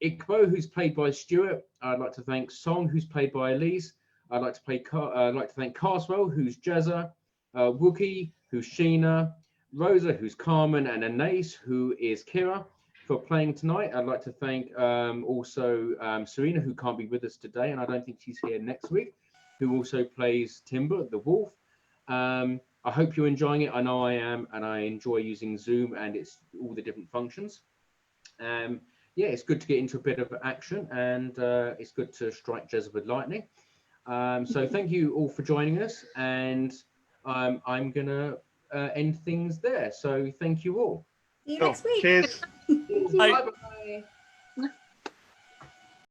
Ikor, who's played by Stuart. I'd like to thank Song, who's played by Alyce. I'd like to thank Carswell, who's Jezza, Wookie, who's Sheena, Rosa, who's Carmon, and Anais, who is Kirra, for playing tonight. I'd like to thank also Sarena, who can't be with us today, and I don't think she's here next week, who also plays Timber, the wolf. I hope you're enjoying it. I know I am, and I enjoy using Zoom and it's all the different functions. Yeah, it's good to get into a bit of action, and it's good to strike Jezza with lightning. So thank you all for joining us, and I'm going to end things there. So thank you all. See you next week. Cheers. Bye. Bye-bye.